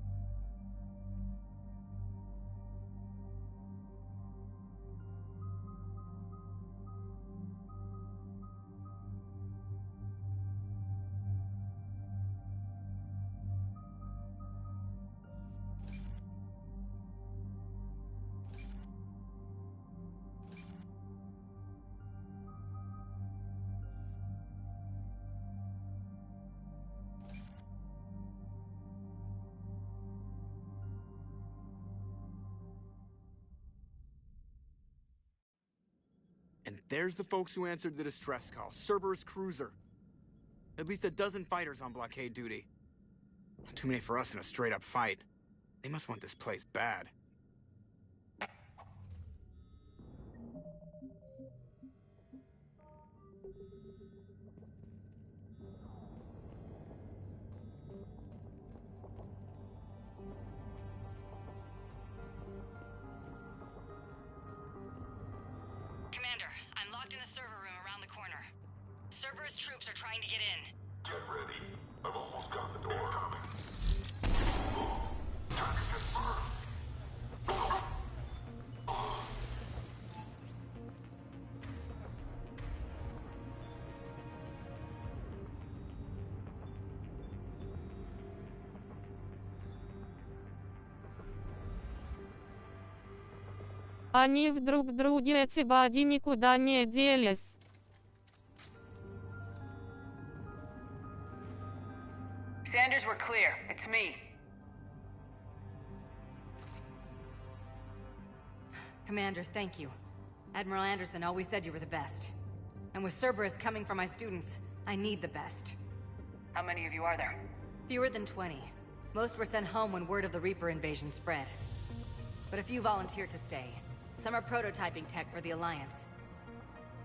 And there's the folks who answered the distress call. Cerberus cruiser. At least a dozen fighters on blockade duty. Not too many for us in a straight-up fight. They must want this place bad. Commander, I'm locked in a server room around the corner. Cerberus troops are trying to get in. Get ready. I've almost got the door coming. Они в друг друге, эти бади, никуда не делись. Sanders, we're clear. It's me. Commander, thank you. Admiral Anderson always said you were the best. And with Cerberus coming for my students, I need the best. How many of you are there? Fewer than 20. Most were sent home when word of the Reaper invasion spread. But a few volunteered to stay. Some are prototyping tech for the Alliance.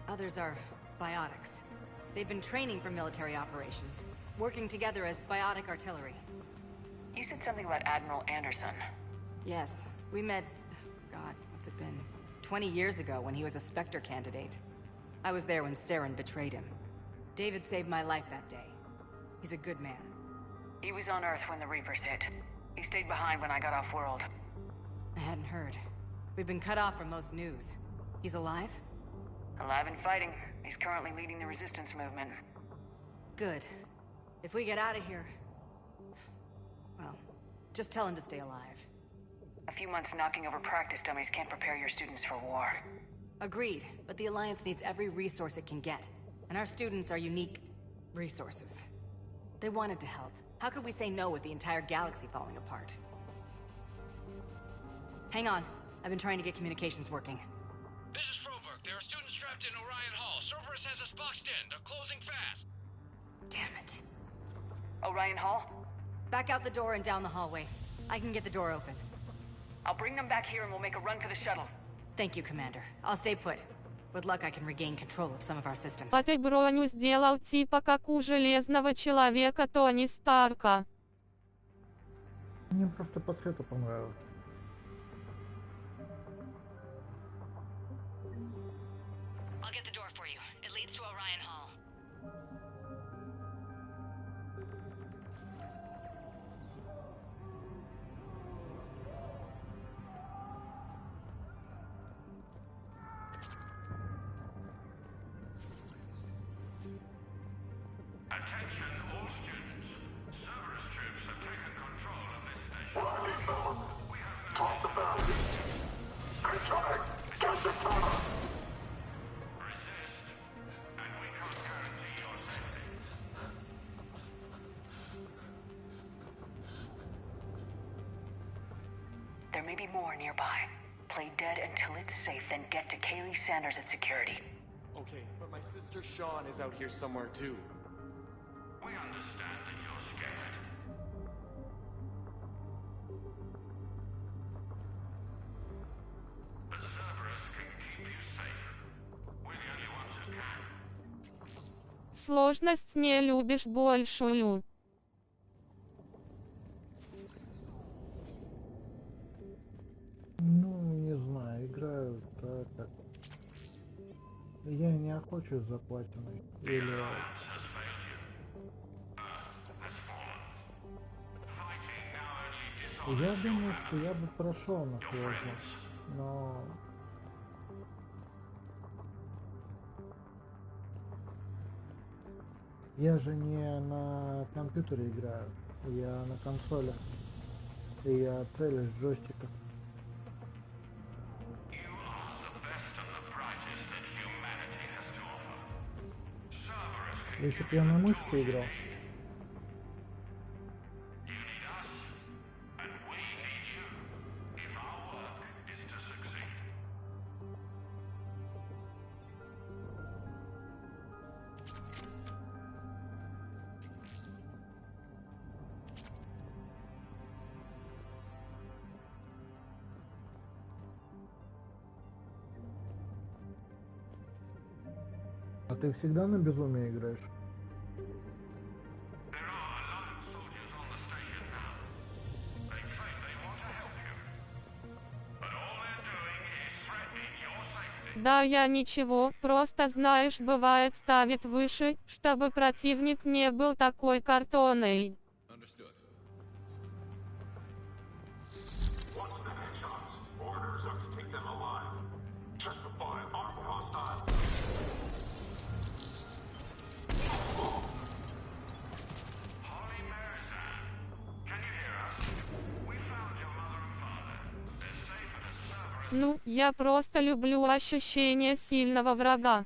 Others are biotics. They've been training for military operations, working together as biotic artillery. You said something about Admiral Anderson. Yes, we met... God, what's it been? 20 years ago when he was a Spectre candidate. I was there when Saren betrayed him. David saved my life that day. He's a good man. He was on Earth when the Reapers hit. He stayed behind when I got off-world. I hadn't heard. We've been cut off from most news. He's alive? Alive and fighting. He's currently leading the resistance movement. Good. If we get out of here... well, just tell him to stay alive. A few months knocking over practice dummies can't prepare your students for war. Agreed, but the Alliance needs every resource it can get. And our students are unique resources. They wanted to help. How could we say no with the entire galaxy falling apart? Hang on. I've been trying to get communications working. This is Froberg. There are students trapped in Orion Hall. Cerberus has us boxed in. They're closing fast. Damn it. Orion Hall? Back out the door and down the hallway. I can get the door open. I'll bring them back here and we'll make a run for the shuttle. Thank you, Commander. I'll stay put. With luck, I can regain control of some of our systems. А ты броню сделал типа как у Железного Человека Тони Старка. Мне просто по цвету понравилось. I'll get the door for you. It leads to Orion Hall. Attention all students. Cerberus troops have taken control of this station. We have no... the barrier. Control. Get the power. Resist, and we can't guarantee your safety. There may be more nearby. Play dead until it's safe, then get to Kaylee Sanders at security. Okay, but my sister Sean is out here somewhere too. We understand that you're scared. But Cerberus can keep you safe. We're the only ones who can. Сложность не любишь большую. Ну, не знаю, играю так как... Я не охочу за платиной. Или... Я думаю, что я бы прошел на сложность, но... Я же не на компьютере играю, я на консолях. И я целюсь с джойстика. Если бы я на мышке играл. А ты всегда на безумие играешь? Да я ничего, просто знаешь, бывает ставит выше, чтобы противник не был такой картонный. Ну, я просто люблю ощущение сильного врага.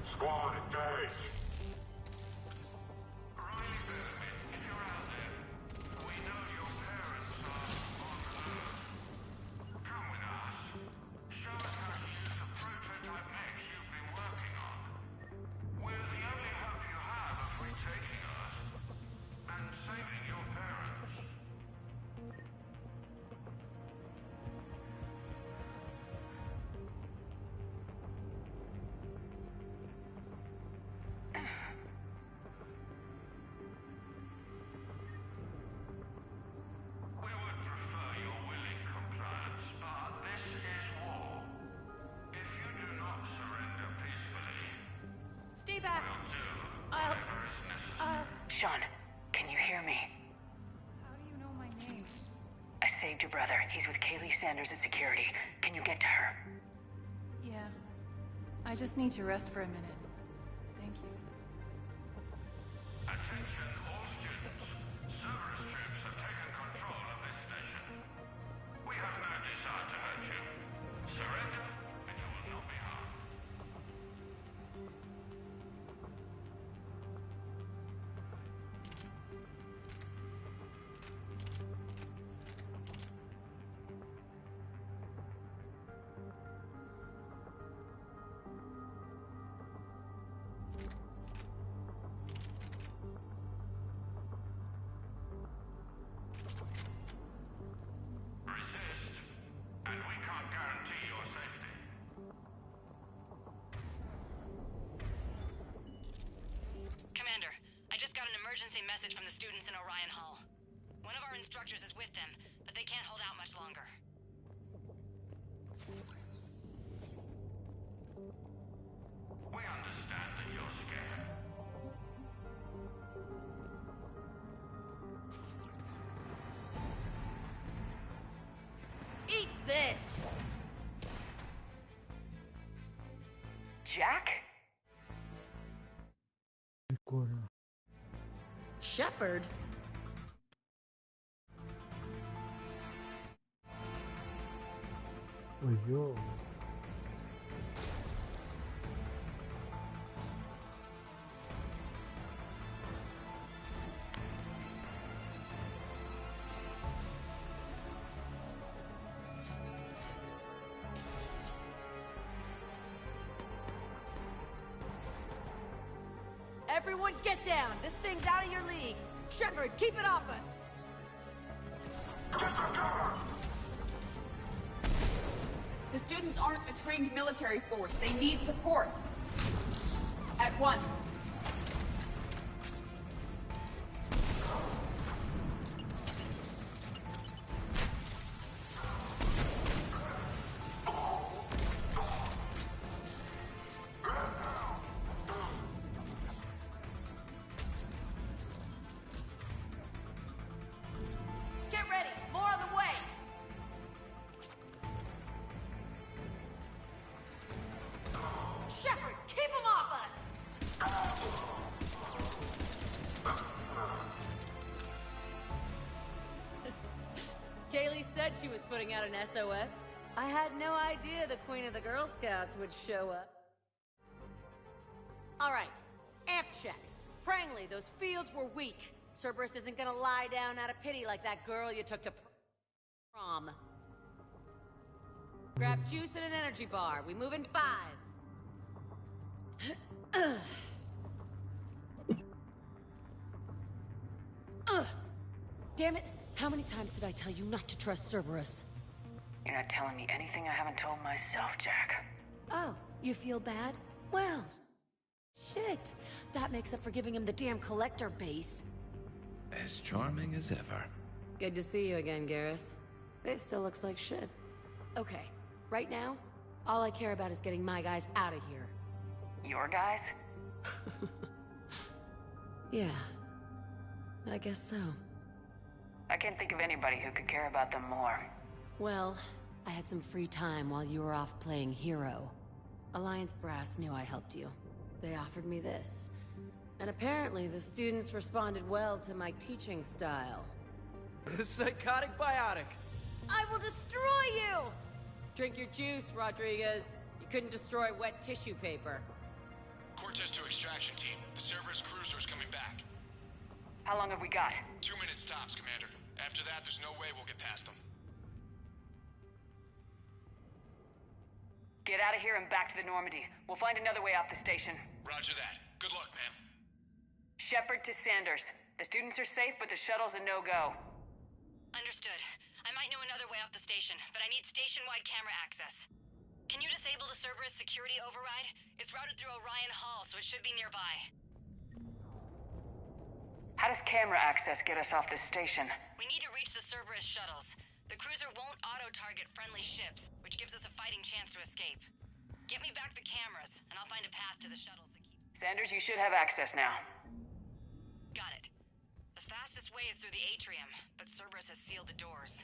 Squad engaged. Stay back. Sean, can you hear me? How do you know my name? I saved your brother. He's with Kaylee Sanders at security. Can you get to her? Yeah. I just need to rest for a minute. Thank you. Attention all students. Cerberus troops have taken control of this station. We have no desire to hurt you. Surrender and you will not be harmed. Resist, and we can't guarantee your safety. Commander, I just got an emergency message from the students in Orion Hall. One of our instructors is with them, but they can't hold out much longer. We understand that you're scared. Eat this! Jack? Прикольно. Shepard? Ой, ё. Everyone get down! This thing's out of your league! Shepard, keep it off us! The students aren't a trained military force. They need support. At once. Get ready! More on the way! Shepard, keep him off us! Kaylee said she was putting out an SOS. I had no idea the Queen of the Girl Scouts would show up. Alright, amp check. Prangley, those fields were weak. Cerberus isn't gonna lie down out of pity like that girl you took to prom. Grab juice and an energy bar. We move in 5. Damn it! How many times did I tell you not to trust Cerberus? You're not telling me anything I haven't told myself, Jack. Oh, you feel bad? Well, shit. That makes up for giving him the damn collector base. As charming as ever. Good to see you again, Garrus. It still looks like shit. Okay, right now, all I care about is getting my guys out of here. Your guys? Yeah. I guess so. I can't think of anybody who could care about them more. Well, I had some free time while you were off playing hero. Alliance Brass knew I helped you. They offered me this. And apparently the students responded well to my teaching style. The psychotic biotic! I will destroy you! Drink your juice, Rodriguez. You couldn't destroy wet tissue paper. Cortez to extraction team. The Cerberus cruiser's coming back. How long have we got? 2 minutes tops, Commander. After that, there's no way we'll get past them. Get out of here and back to the Normandy. We'll find another way off the station. Roger that. Good luck, ma'am. Shepard to Sanders. The students are safe, but the shuttle's a no-go. Understood. I might know another way off the station, but I need station-wide camera access. Can you disable the Cerberus security override? It's routed through Orion Hall, so it should be nearby. How does camera access get us off this station? We need to reach the Cerberus shuttles. The cruiser won't auto-target friendly ships, which gives us a fighting chance to escape. Get me back the cameras, and I'll find a path to the shuttles that keep... Sanders, you should have access now. Got it. The fastest way is through the atrium, but Cerberus has sealed the doors.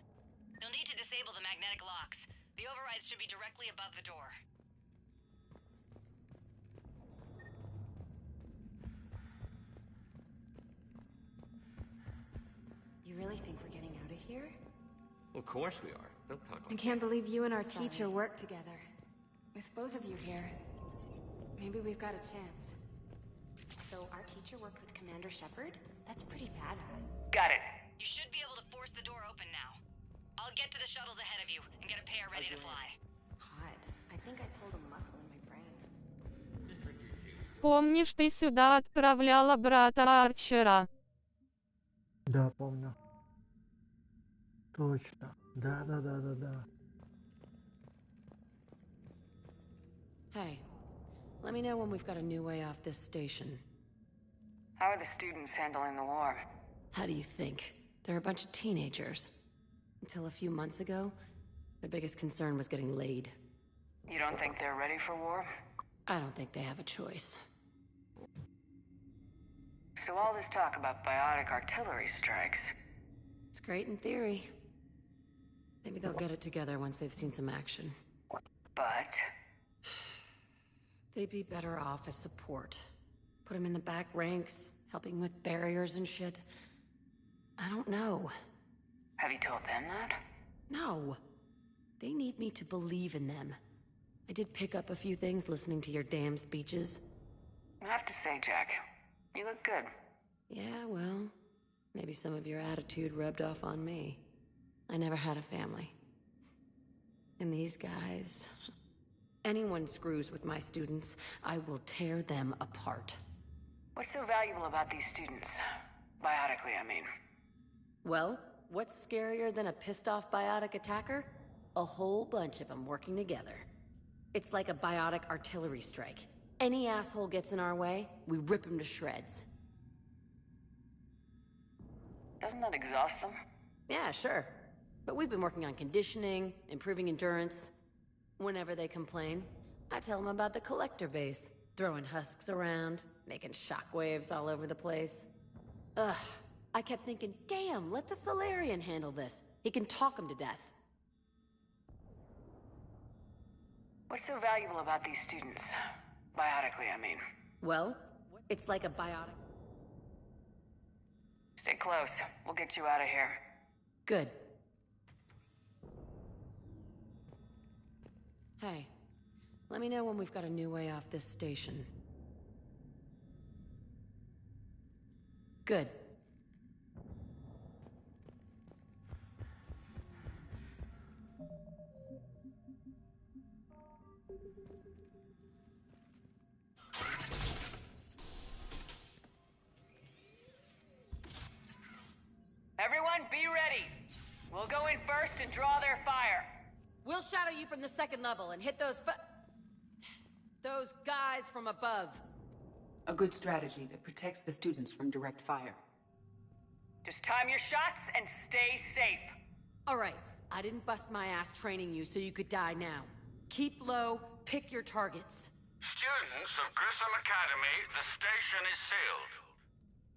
You'll need to disable the magnetic locks. The overrides should be directly above the door. You really think we're getting out of here? Of course we are. Don't talk I like can't believe you and our teacher work together. With both of you here, maybe we've got a chance. So our teacher worked with Commander Shepard? That's pretty badass. Got it. You should be able to force the door open now. I'll get to the shuttles ahead of you and get a pair ready to fly. Hot. I think I pulled a muscle in my brain. Помнишь, ты сюда отправляла брата Арчера? Да, помню. Точно. Да. Hey, let me know when we've got a new way off this station. How are the students handling the war? How do you think? They're a bunch of teenagers. Until a few months ago, their biggest concern was getting laid. You don't think they're ready for war? I don't think they have a choice. So all this talk about biotic artillery strikes... It's great in theory. Maybe they'll get it together once they've seen some action. But... They'd be better off as support. Put them in the back ranks, helping with barriers and shit. I don't know. Have you told them that? No. They need me to believe in them. I did pick up a few things listening to your damn speeches. I have to say, Jack, you look good. Yeah, well, maybe some of your attitude rubbed off on me. I never had a family. And these guys... Anyone screws with my students, I will tear them apart. What's so valuable about these students? Biotically, I mean. Well, what's scarier than a pissed-off biotic attacker? A whole bunch of them working together. It's like a biotic artillery strike. Any asshole gets in our way, we rip him to shreds. Doesn't that exhaust them? Yeah, sure. But we've been working on conditioning, improving endurance. Whenever they complain, I tell them about the collector base, throwing husks around, making shockwaves all over the place. Ugh, I kept thinking, damn, let the Solarian handle this. He can talk them to death. What's so valuable about these students? Biotically, I mean. Well, it's like a biotic... Stay close. We'll get you out of here. Good. Hey, let me know when we've got a new way off this station. Good. Everyone, be ready. We'll go in first and draw their fire. We'll shadow you from the second level and hit those guys from above. A good strategy that protects the students from direct fire. Just time your shots and stay safe. All right, I didn't bust my ass training you so you could die now. Keep low, pick your targets. Students of Grissom Academy, the station is sealed.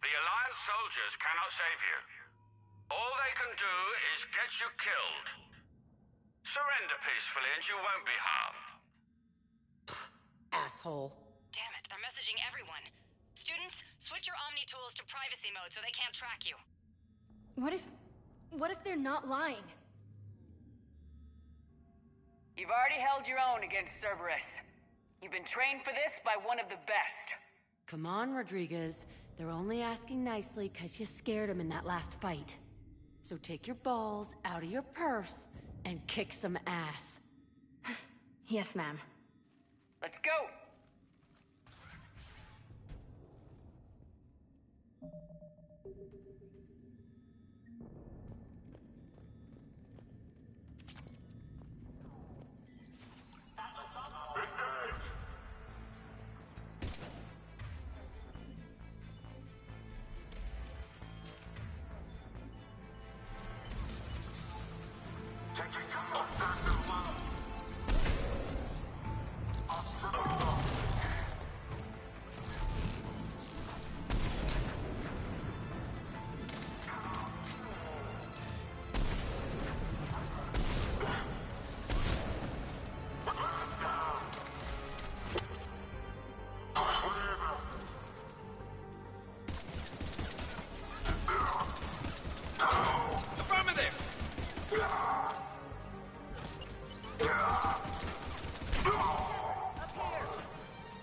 The Alliance soldiers cannot save you. All they can do is get you killed. Surrender peacefully and you won't be harmed. Asshole. Damn it, they're messaging everyone. Students, switch your Omni tools to privacy mode so they can't track you. What if they're not lying? You've already held your own against Cerberus. You've been trained for this by one of the best. Come on, Rodriguez. They're only asking nicely because you scared them in that last fight. So take your balls out of your purse and kick some ass. Yes, ma'am. Let's go!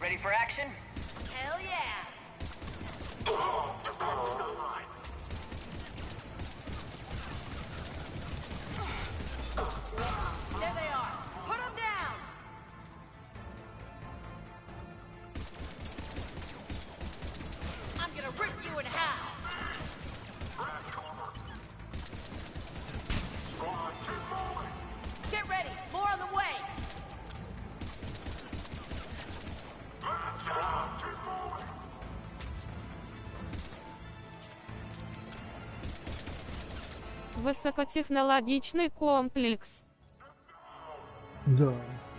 Ready for action? Hell yeah! There they are! Put them down! I'm gonna rip you in half! Get ready! More on the way! Высокотехнологичный комплекс. Да,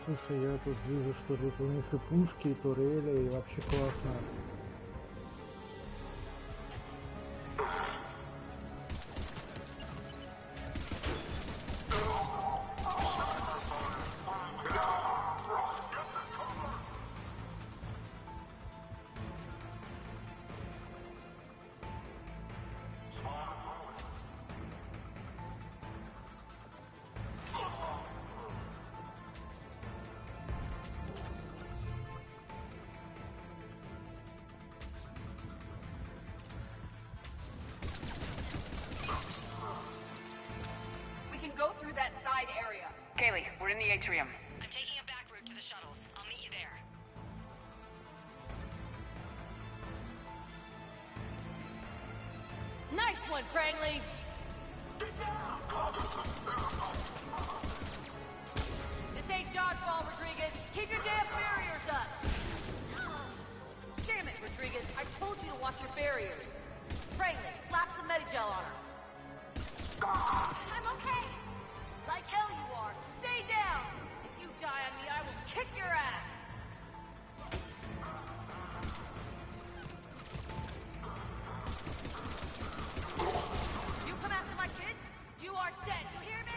слушай, я тут вижу, что тут у них и пушки, и турели, и вообще классно. Go through that side area. Kaylee, we're in the atrium. I'm taking a back route to the shuttles. I'll meet you there. Nice one, Franklin! This ain't dodgeball, Rodriguez. Keep your damn barriers up! Damn it, Rodriguez. I told you to watch your barriers. Franklin, slap some Medigel on her. I'm okay. Like hell you are. Stay down! If you die on me, I will kick your ass! You come after my kids, you are dead. You hear me?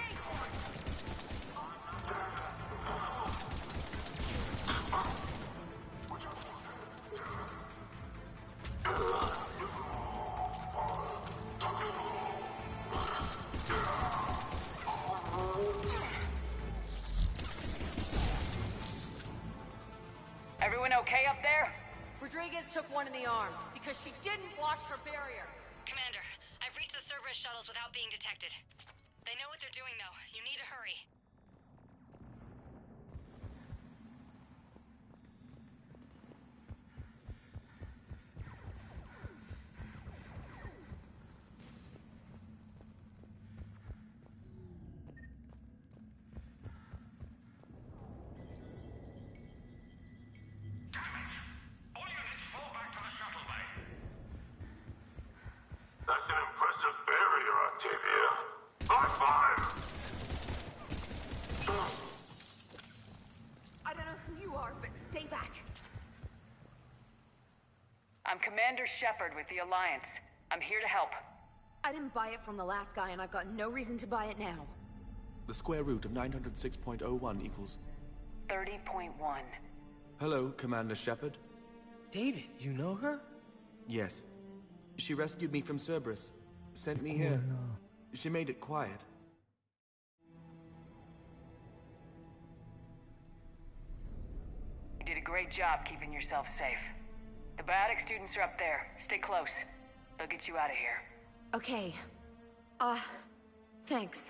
Everyone okay up there? Rodriguez took one in the arm because she didn't watch her barrier. Commander, I've reached the Cerberus shuttles without being detected. They know what they're doing, though. You need to hurry. That's an impressive barrier, Octavia. High five! I don't know who you are, but stay back. I'm Commander Shepard with the Alliance. I'm here to help. I didn't buy it from the last guy, and I've got no reason to buy it now. The square root of 906.01 equals... 30.1. Hello, Commander Shepard. David, you know her? Yes. She rescued me from Cerberus. Sent me here. She made it quiet. You did a great job keeping yourself safe. The biotic students are up there. Stay close. They'll get you out of here. Okay. Thanks.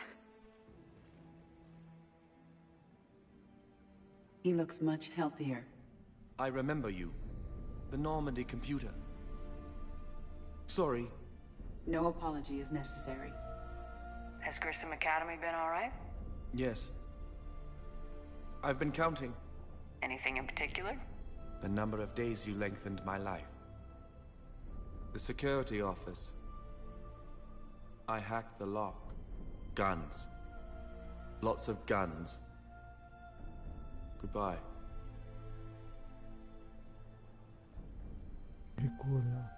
He looks much healthier. I remember you. The Normandy computer. Sorry. No apology is necessary. Has Grissom Academy been all right? Yes. I've been counting. Anything in particular? The number of days you lengthened my life. The security office. I hacked the lock. Guns. Lots of guns. Goodbye. Прикольно.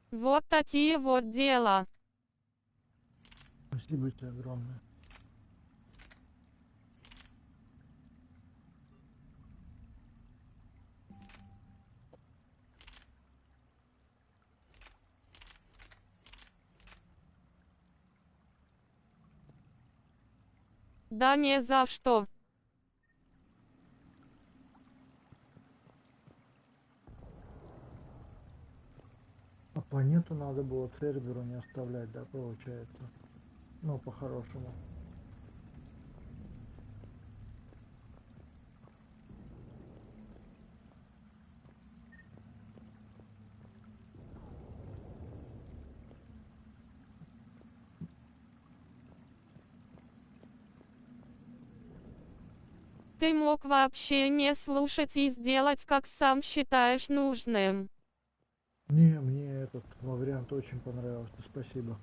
Вот такие вот дела. Спасибо тебе огромное. Да не за что. А планету надо было Церберу не оставлять, да, получается? Ну, по-хорошему. Ты мог вообще не слушать и сделать, как сам считаешь нужным. Не, мне этот вариант очень понравился, спасибо.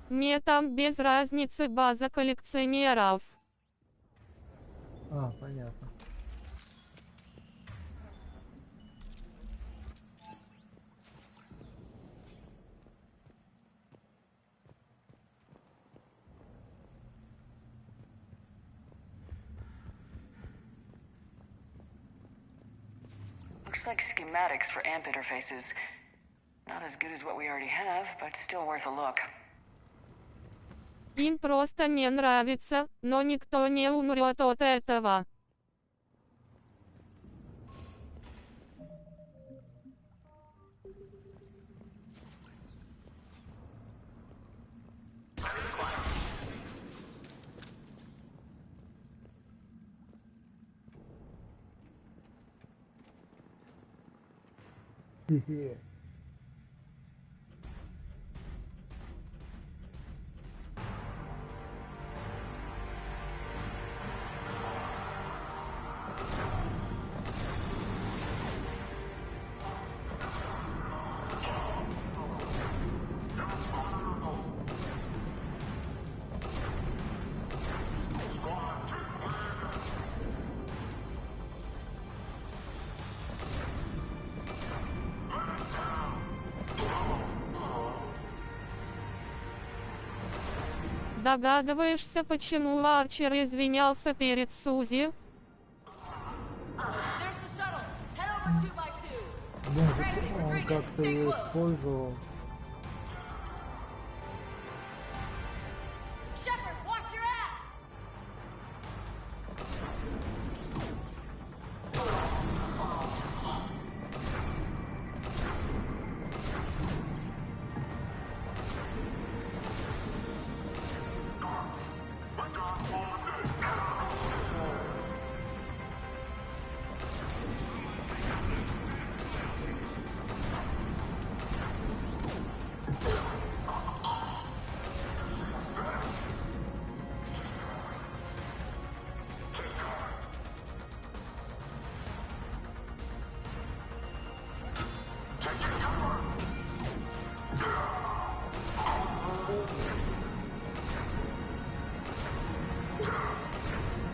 Мне там без разницы база коллекционеров. А, понятно. Looks like schematics for AMP interfaces. Not as good as what we already have, but still worth a look. Им просто не нравится, но никто не умрет от этого. Хе-хе. Догадываешься, почему Арчер извинялся перед Сузи? Может, он как-то ее использовал.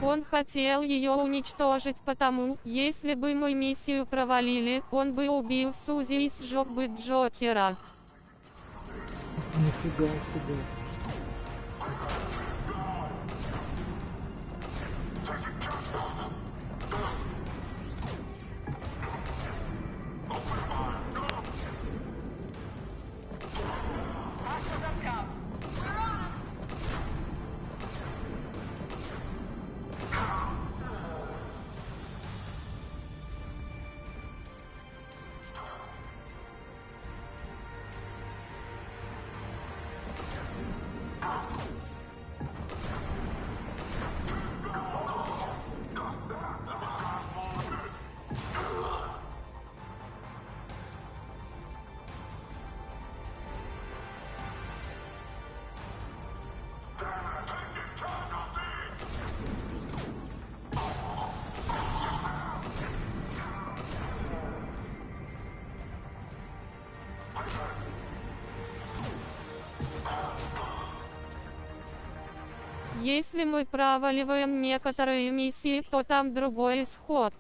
Он хотел ее уничтожить, потому, если бы мы миссию провалили, он бы убил Сузи и сжег бы Джокера. Нифига себе. Hostiles up top. We're on 'em. Если мы проваливаем некоторые миссии, то там другой исход.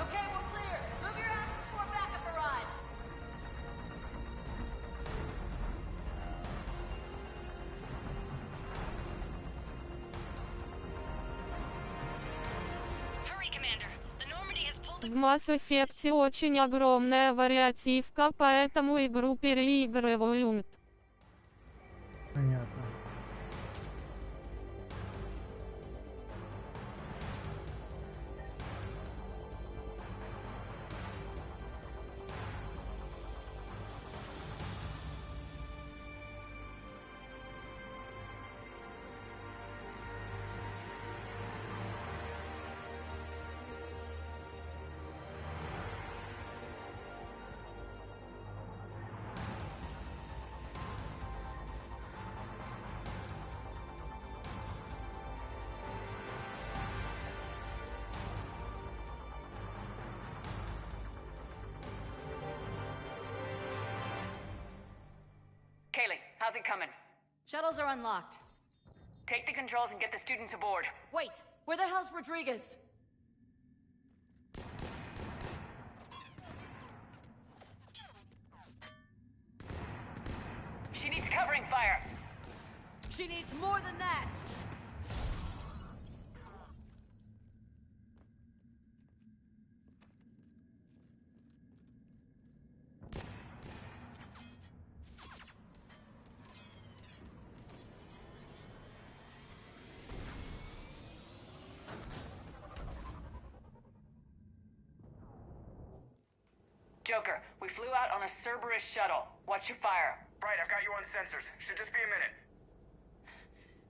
Okay, we're clear. Move your ass before backup arrives. Hurry, Commander. The Normandy has pulled В Mass Effect очень огромная вариативка, поэтому игру переигрывают. Понятно. Kaylee, how's it coming? Shuttles are unlocked. Take the controls and get the students aboard. Wait, where the hell's Rodriguez? She needs covering fire. She needs more than that. Joker, we flew out on a Cerberus shuttle. What's your fire? Right, I've got you on sensors. Should just be a minute.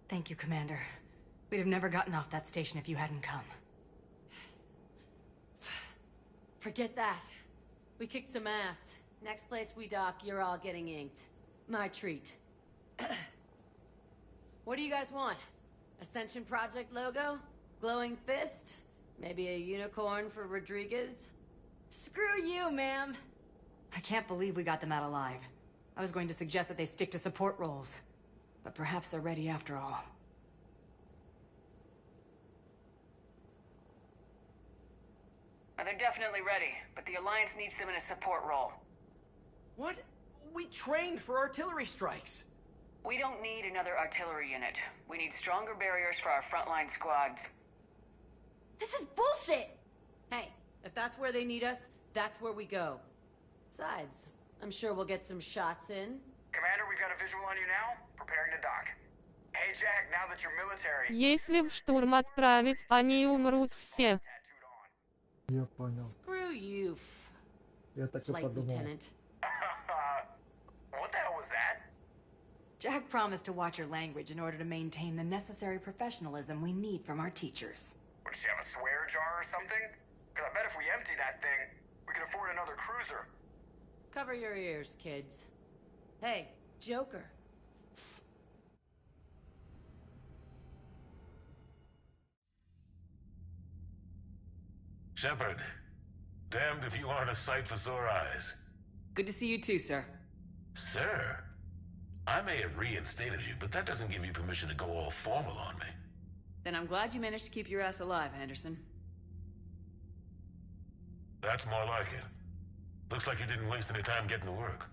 Thank you, Commander. We'd have never gotten off that station if you hadn't come. Forget that. We kicked some ass. Next place we dock, you're all getting inked. My treat. What do you guys want? Ascension Project logo? Glowing fist? Maybe a unicorn for Rodriguez? Screw you, ma'am. I can't believe we got them out alive. I was going to suggest that they stick to support roles. But perhaps they're ready after all. Well, they're definitely ready, but the Alliance needs them in a support role. What? We trained for artillery strikes. We don't need another artillery unit. We need stronger barriers for our frontline squads. This is bullshit! Hey, if that's where they need us, that's where we go. Besides, I'm sure we'll get some shots in. Commander, we've got a visual on you now. Preparing to dock. Hey, Jack, now that you're military... Если в штурм отправить, они умрут все. Я понял. Screw you, Я так и Flight подумал. Lieutenant. What the hell was that? Jack promised to watch your language in order to maintain the necessary professionalism we need from our teachers. Would she have a swear jar or something? Because I bet if we empty that thing, we can afford another cruiser. Cover your ears, kids. Hey, Joker. Shepard, damned if you aren't a sight for sore eyes. Good to see you too, sir. Sir? I may have reinstated you, but that doesn't give you permission to go all formal on me. Then I'm glad you managed to keep your ass alive, Anderson. That's more like it. Looks like you didn't waste any time getting to work.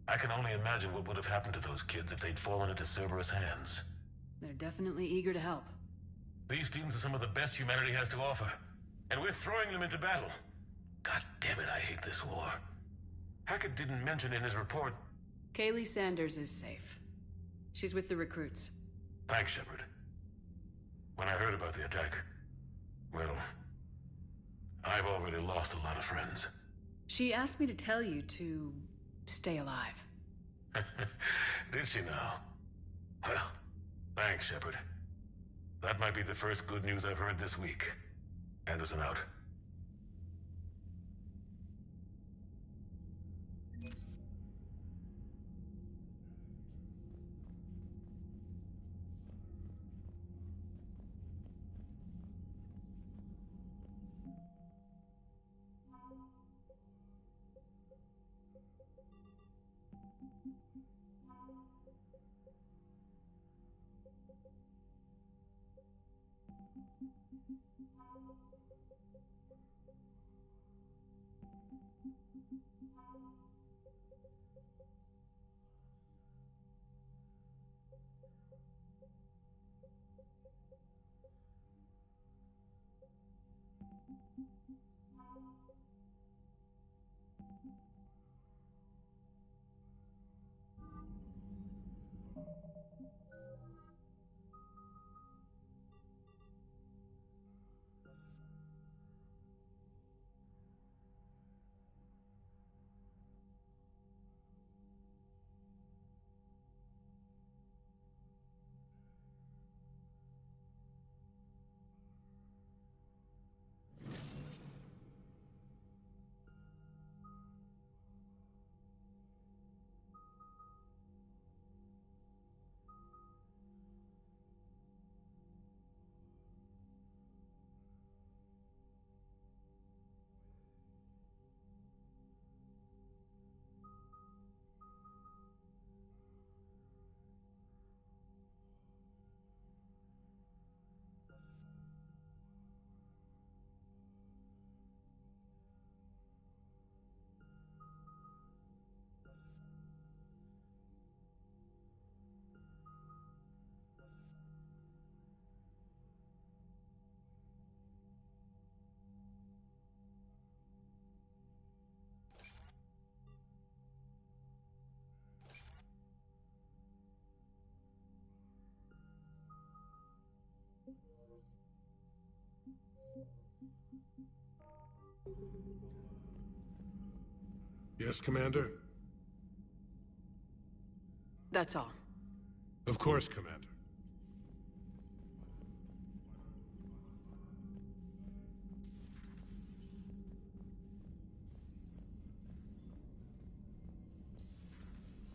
I can only imagine what would have happened to those kids if they'd fallen into Cerberus' hands. They're definitely eager to help. These students are some of the best humanity has to offer, and we're throwing them into battle. God damn it, I hate this war. Hackett didn't mention in his report... Kaylee Sanders is safe. She's with the recruits. Thanks, Shepard. When I heard about the attack, well, I've already lost a lot of friends. She asked me to tell you to stay alive. Did she now? Well, thanks, Shepard. That might be the first good news I've heard this week. Anderson out. Yes, Commander? That's all. Of course, Commander.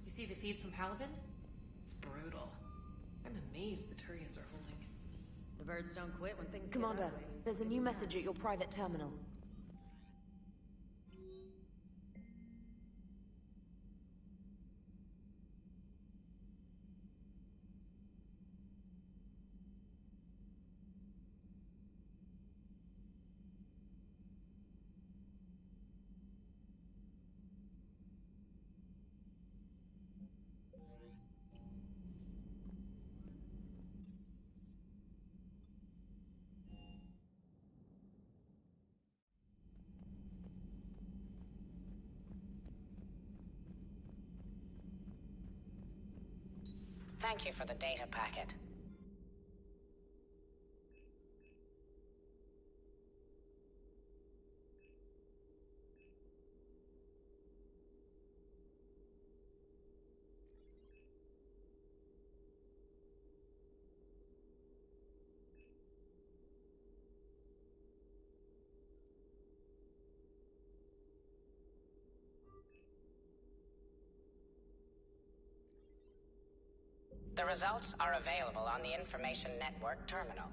You see the feeds from Paladin? It's brutal. I'm amazed the Turians are holding. The birds don't quit when things Commander, get ugly. there's a new message at your private terminal. Thank you for the data packet. The results are available on the Information Network terminal.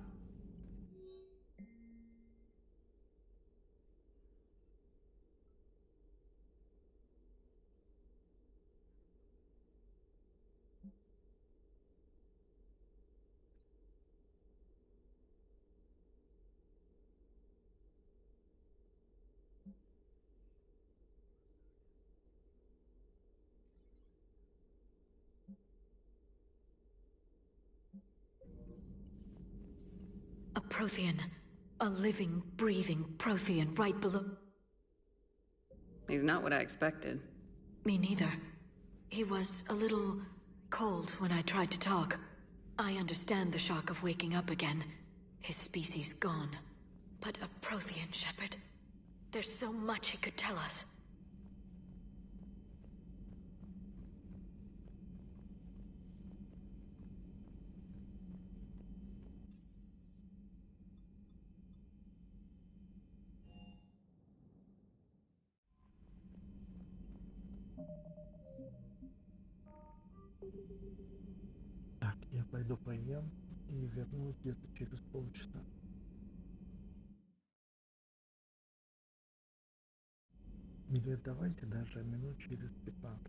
A Prothean. A living, breathing Prothean right below... He's not what I expected. Me neither. He was a little cold when I tried to talk. I understand the shock of waking up again. His species gone. But a Prothean, Shepard. There's so much he could tell us. Так, я пойду поем и вернусь где-то через полчаса. Или давайте даже минут через 15.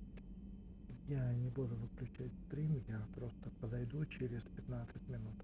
Я не буду выключать стрим, я просто подойду через 15 минут.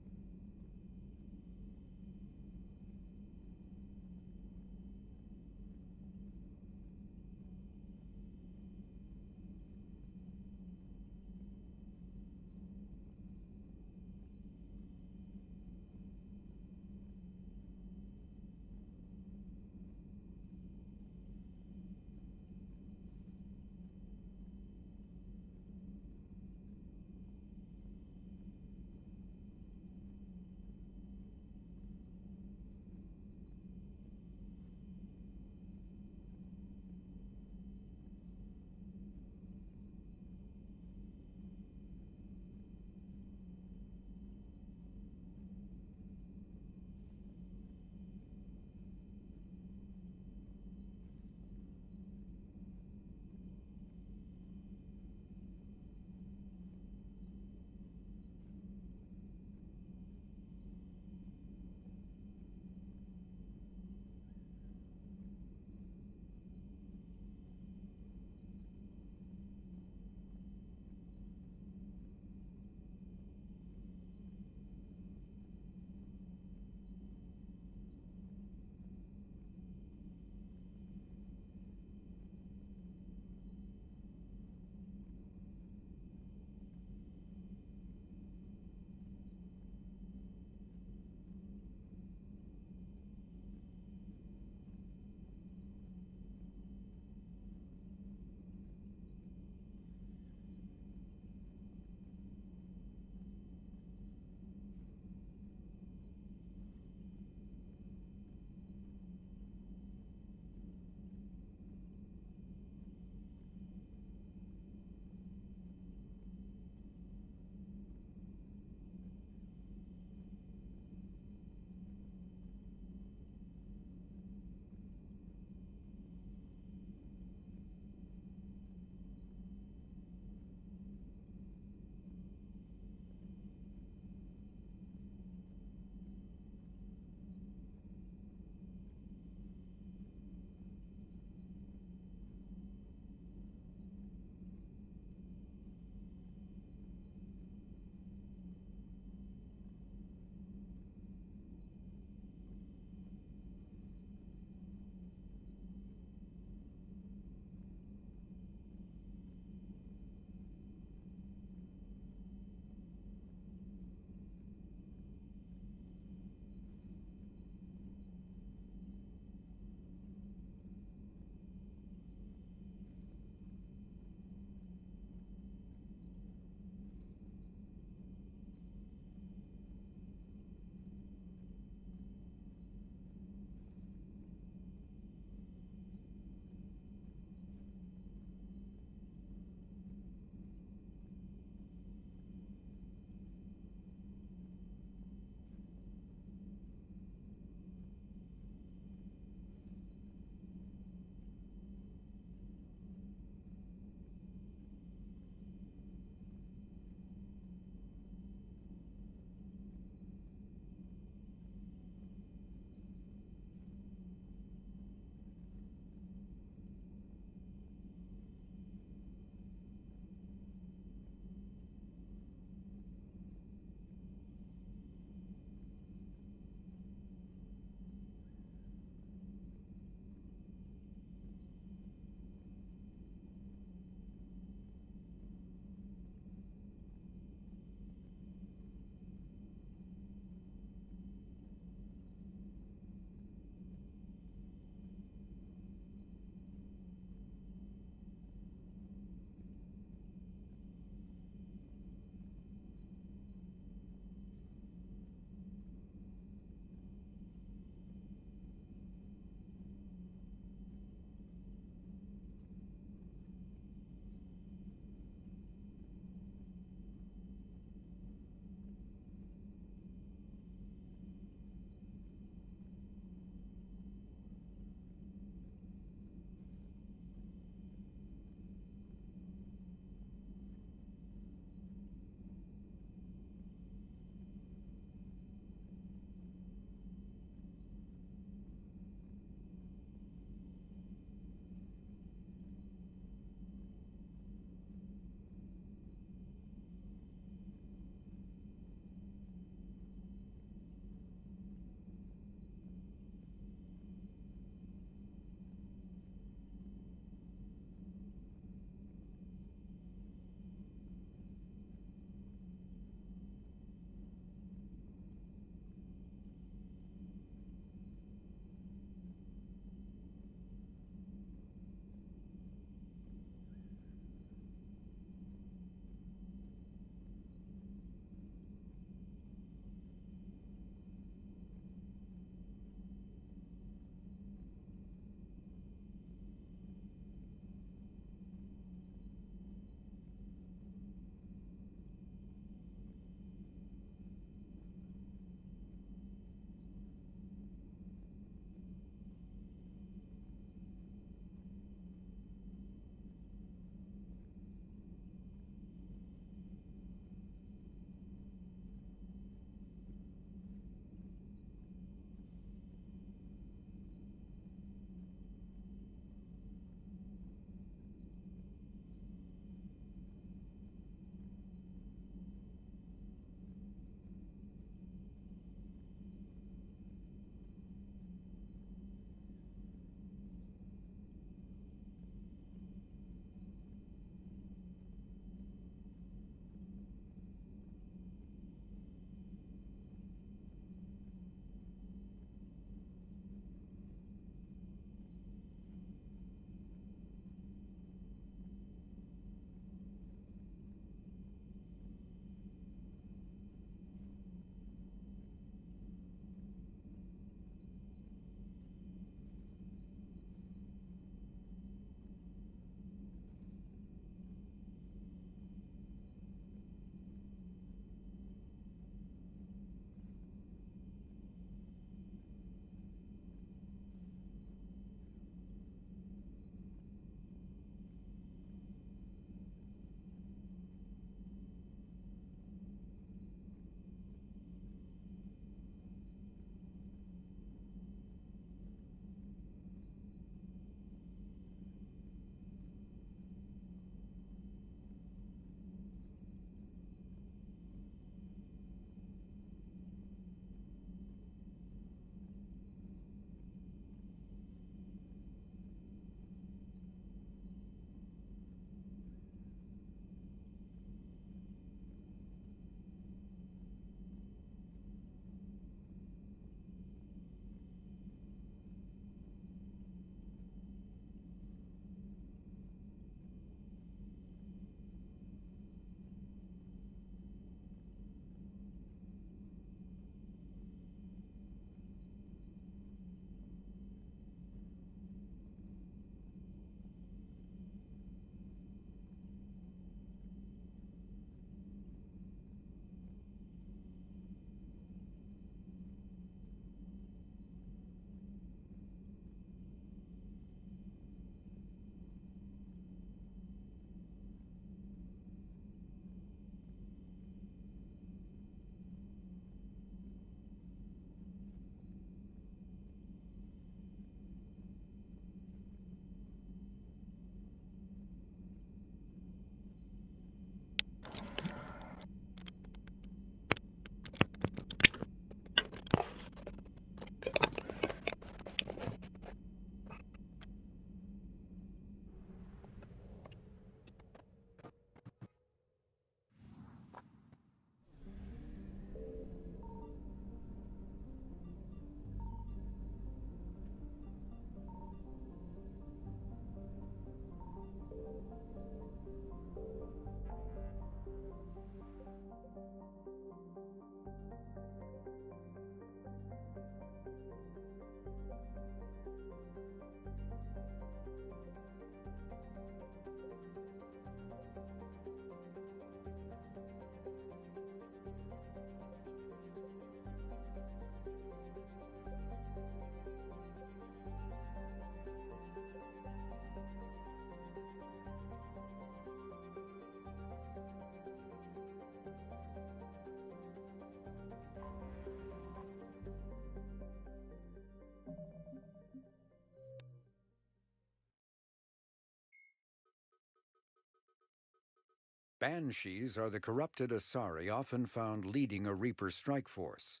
Banshees are the corrupted Asari often found leading a Reaper strike force.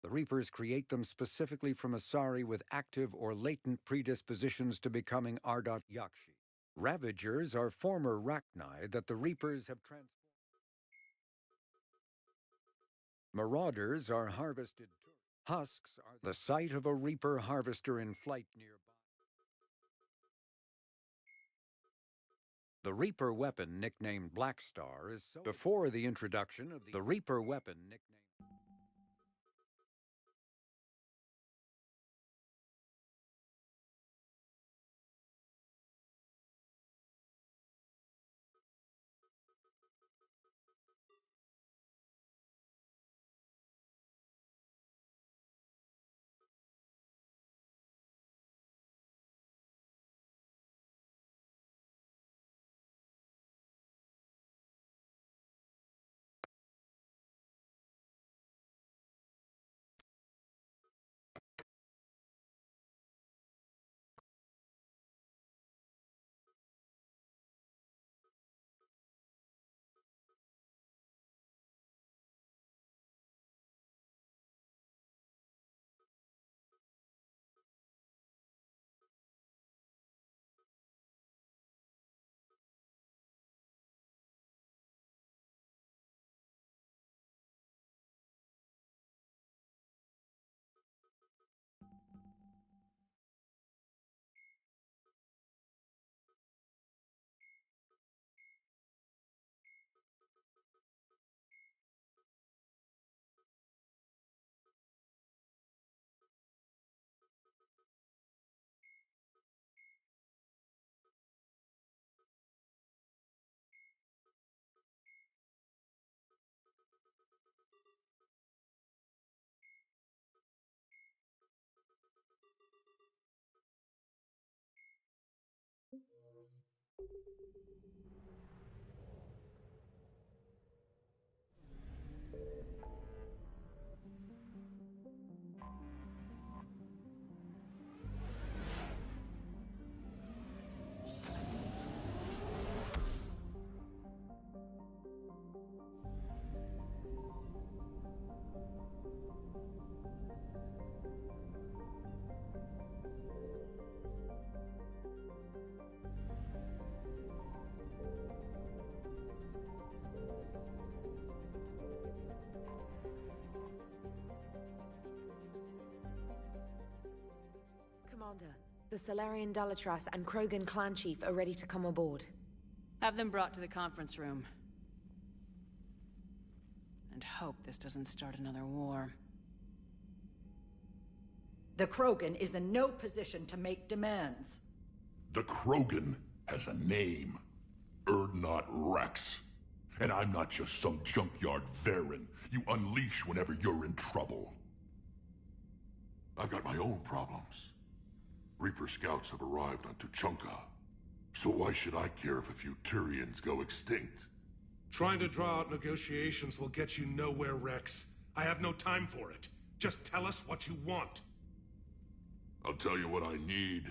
The Reapers create them specifically from Asari with active or latent predispositions to becoming Ardot Yakshi. Ravagers are former Rachni that the Reapers have transformed. Marauders are harvested. Husks are the site of a Reaper harvester in flight nearby. The Reaper weapon, nicknamed Black Star, is so before the introduction of the Reaper weapon nicknamed. Commander, the Solarian Dalatras and Krogan clan chief are ready to come aboard. Have them brought to the conference room. And hope this doesn't start another war. The Krogan is in no position to make demands. The Krogan has a name. Urdnot Rex. And I'm not just some junkyard Varen you unleash whenever you're in trouble. I've got my own problems. Reaper scouts have arrived on Tuchanka. So why should I care if a few Turians go extinct? Trying to draw out negotiations will get you nowhere, Rex. I have no time for it. Just tell us what you want. I'll tell you what I need.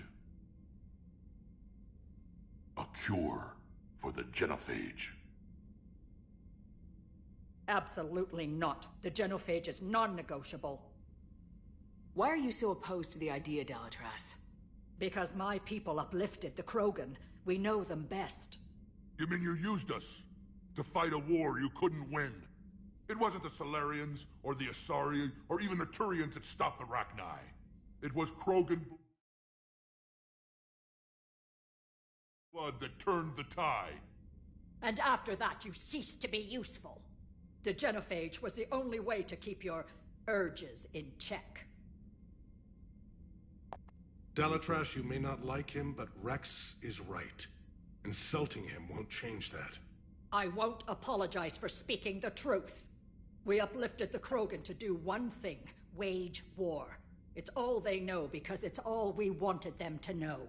A cure for the genophage. Absolutely not. The genophage is non-negotiable. Why are you so opposed to the idea, Dalatras? Because my people uplifted the Krogan. We know them best. You mean you used us to fight a war you couldn't win? It wasn't the Solarians, or the Asari, or even the Turians that stopped the Rachni. It was Krogan blood that turned the tide. And after that, you ceased to be useful. The genophage was the only way to keep your urges in check. Dalatras, you may not like him, but Rex is right. Insulting him won't change that. I won't apologize for speaking the truth. We uplifted the Krogan to do one thing: wage war. It's all they know because it's all we wanted them to know.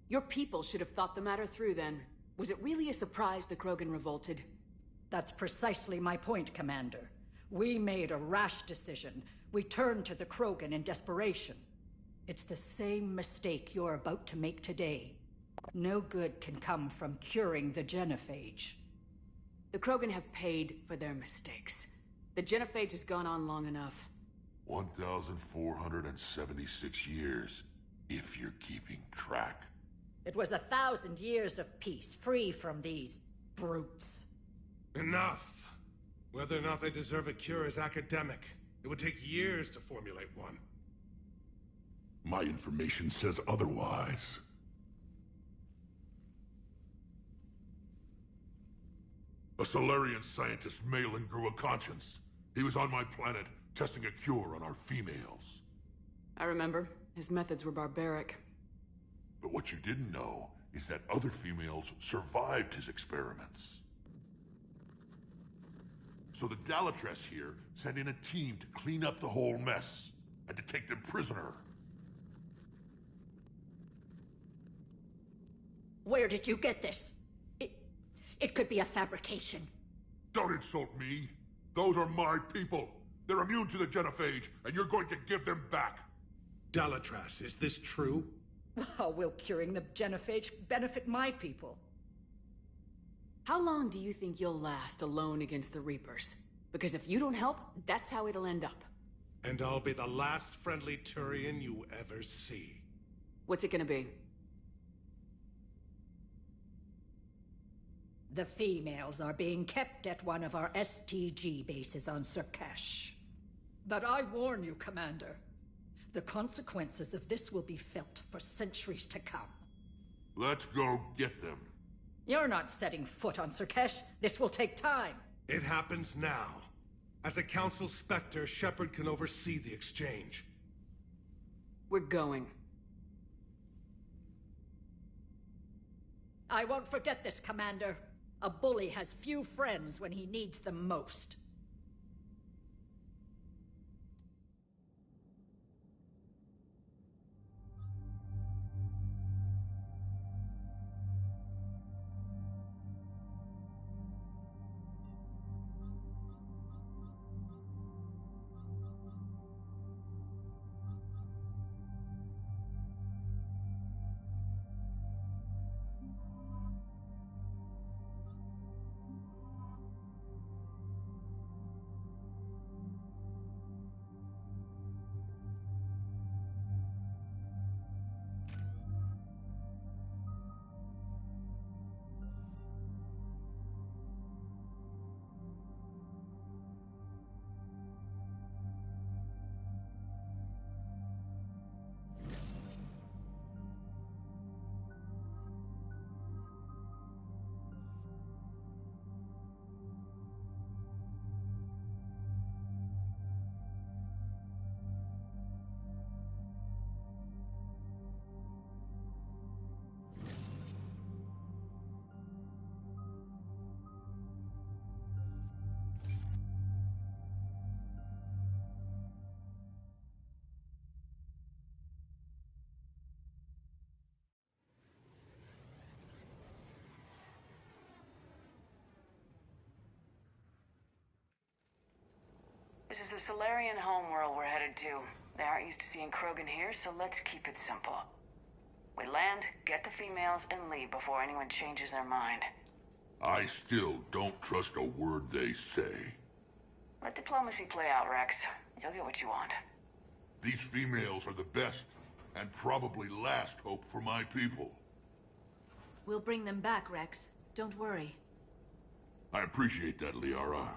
Your people should have thought the matter through then. Was it really a surprise the Krogan revolted? That's precisely my point, Commander. We made a rash decision. We turned to the Krogan in desperation. It's the same mistake you're about to make today. No good can come from curing the genophage. The Krogan have paid for their mistakes. The genophage has gone on long enough. 1,476 years, if you're keeping track. It was 1,000 years of peace, free from these brutes. Enough! Whether or not they deserve a cure is academic. It would take years to formulate one. My information says otherwise. A Solarian scientist, Malin, grew a conscience. He was on my planet, testing a cure on our females. I remember. His methods were barbaric. But what you didn't know is that other females survived his experiments. So the Dalatress here sent in a team to clean up the whole mess, and to take them prisoner. Where did you get this? It could be a fabrication. Don't insult me. Those are my people. They're immune to the genophage, and you're going to give them back. Dalatrass, is this true? How will curing the genophage benefit my people? How long do you think you'll last alone against the Reapers? Because if you don't help, that's how it'll end up. And I'll be the last friendly Turian you ever see. What's it gonna be? The females are being kept at one of our STG bases on Surkash. But I warn you, Commander. The consequences of this will be felt for centuries to come. Let's go get them. You're not setting foot on Surkash. This will take time. It happens now. As a Council Spectre, Shepard can oversee the exchange. We're going. I won't forget this, Commander. A bully has few friends when he needs them most. This is the Solarian homeworld we're headed to. They aren't used to seeing Krogan here, so let's keep it simple. We land, get the females, and leave before anyone changes their mind. I still don't trust a word they say. Let diplomacy play out, Rex. You'll get what you want. These females are the best, and probably last hope for my people. We'll bring them back, Rex. Don't worry. I appreciate that, Liara.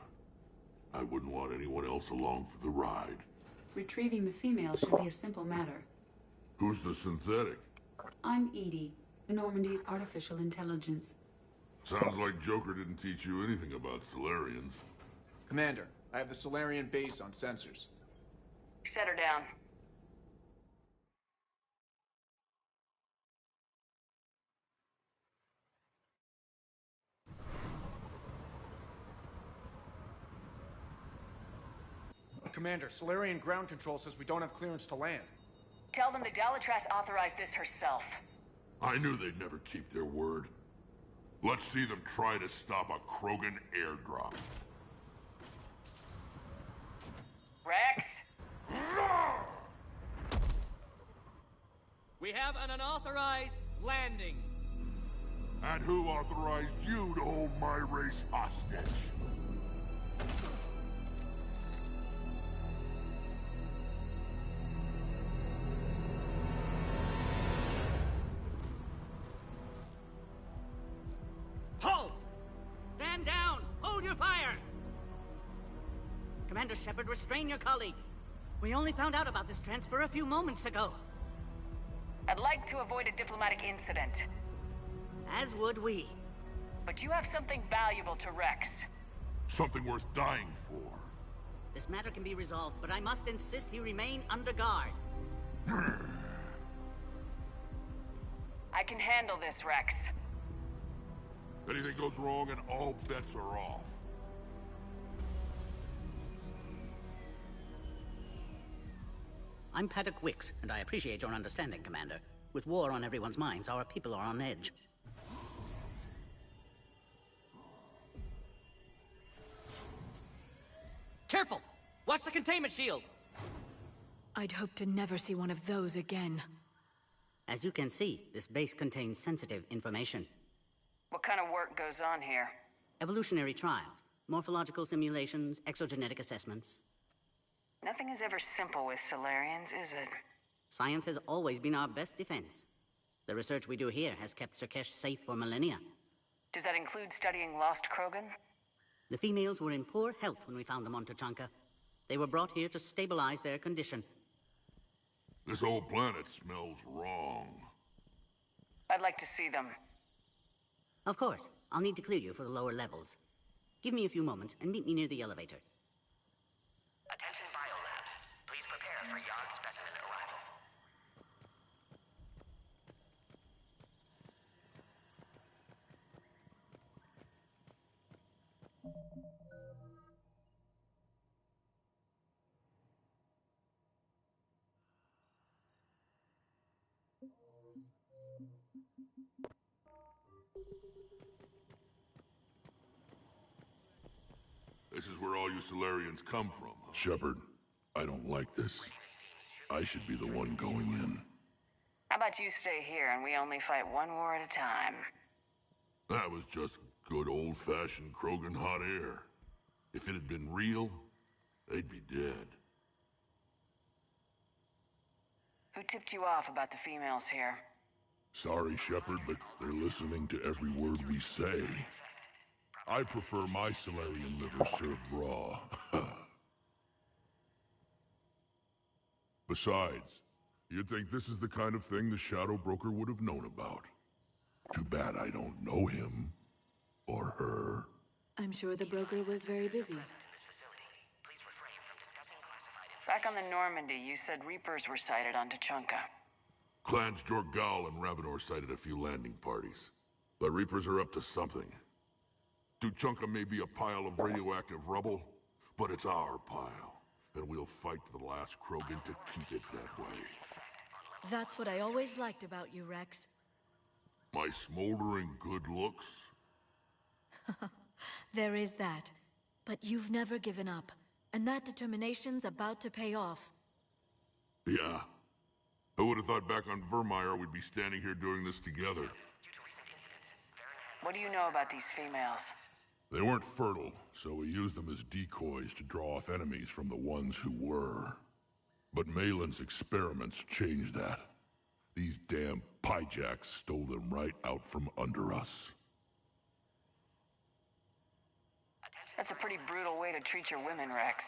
I wouldn't want anyone else along for the ride. Retrieving the female should be a simple matter. Who's the synthetic? I'm Edie, the Normandy's artificial intelligence. Sounds like Joker didn't teach you anything about Solarians. Commander, I have the Solarian base on sensors. Set her down. Commander, Solarian ground control says we don't have clearance to land. Tell them the Dalatrass authorized this herself. I knew they'd never keep their word. Let's see them try to stop a Krogan airdrop. Rex? We have an unauthorized landing. And who authorized you to hold my race hostage? Halt! Stand down! Hold your fire! Commander Shepard, restrain your colleague. We only found out about this transfer a few moments ago. I'd like to avoid a diplomatic incident. As would we. But you have something valuable to Rex. Something worth dying for. This matter can be resolved, but I must insist he remain under guard. I can handle this, Rex. If anything goes wrong and all bets are off. I'm Paddock Wicks, and I appreciate your understanding, Commander. With war on everyone's minds, our people are on edge. Careful! Watch the containment shield! I'd hoped to never see one of those again. As you can see, this base contains sensitive information. What kind of work goes on here? Evolutionary trials, morphological simulations, exogenetic assessments. Nothing is ever simple with Solarians, is it? Science has always been our best defense. The research we do here has kept Surkesh safe for millennia. Does that include studying lost Krogan? The females were in poor health when we found them on Tuchanka. They were brought here to stabilize their condition. This whole planet smells wrong. I'd like to see them. Of course. I'll need to clear you for the lower levels. Give me a few moments and meet me near the elevator. Attention biolabs. Please prepare for yon specimen arrival. This is where all you Solarians come from. Shepard, I don't like this. I should be the one going in. How about you stay here and we only fight one war at a time? That was just good old-fashioned Krogan hot air. If it had been real, they'd be dead. Who tipped you off about the females here? Sorry, Shepard, but they're listening to every word we say. I prefer my Solarian liver served raw. Besides, you'd think this is the kind of thing the Shadow Broker would have known about. Too bad I don't know him. Or her. I'm sure the broker was very busy. Back on the Normandy, you said Reapers were sighted on Tuchanka. Clans Jorgal and Ravenor sighted a few landing parties. The Reapers are up to something. Tuchanka may be a pile of radioactive rubble, but it's our pile. And we'll fight to the last Krogan to keep it that way. That's what I always liked about you, Rex. My smoldering good looks? There is that. But you've never given up. And that determination's about to pay off. Yeah. I would have thought back on Vermeer we'd be standing here doing this together. What do you know about these females? They weren't fertile, so we used them as decoys to draw off enemies from the ones who were. But Malin's experiments changed that. These damn pyjacks stole them right out from under us. That's a pretty brutal way to treat your women, Rex.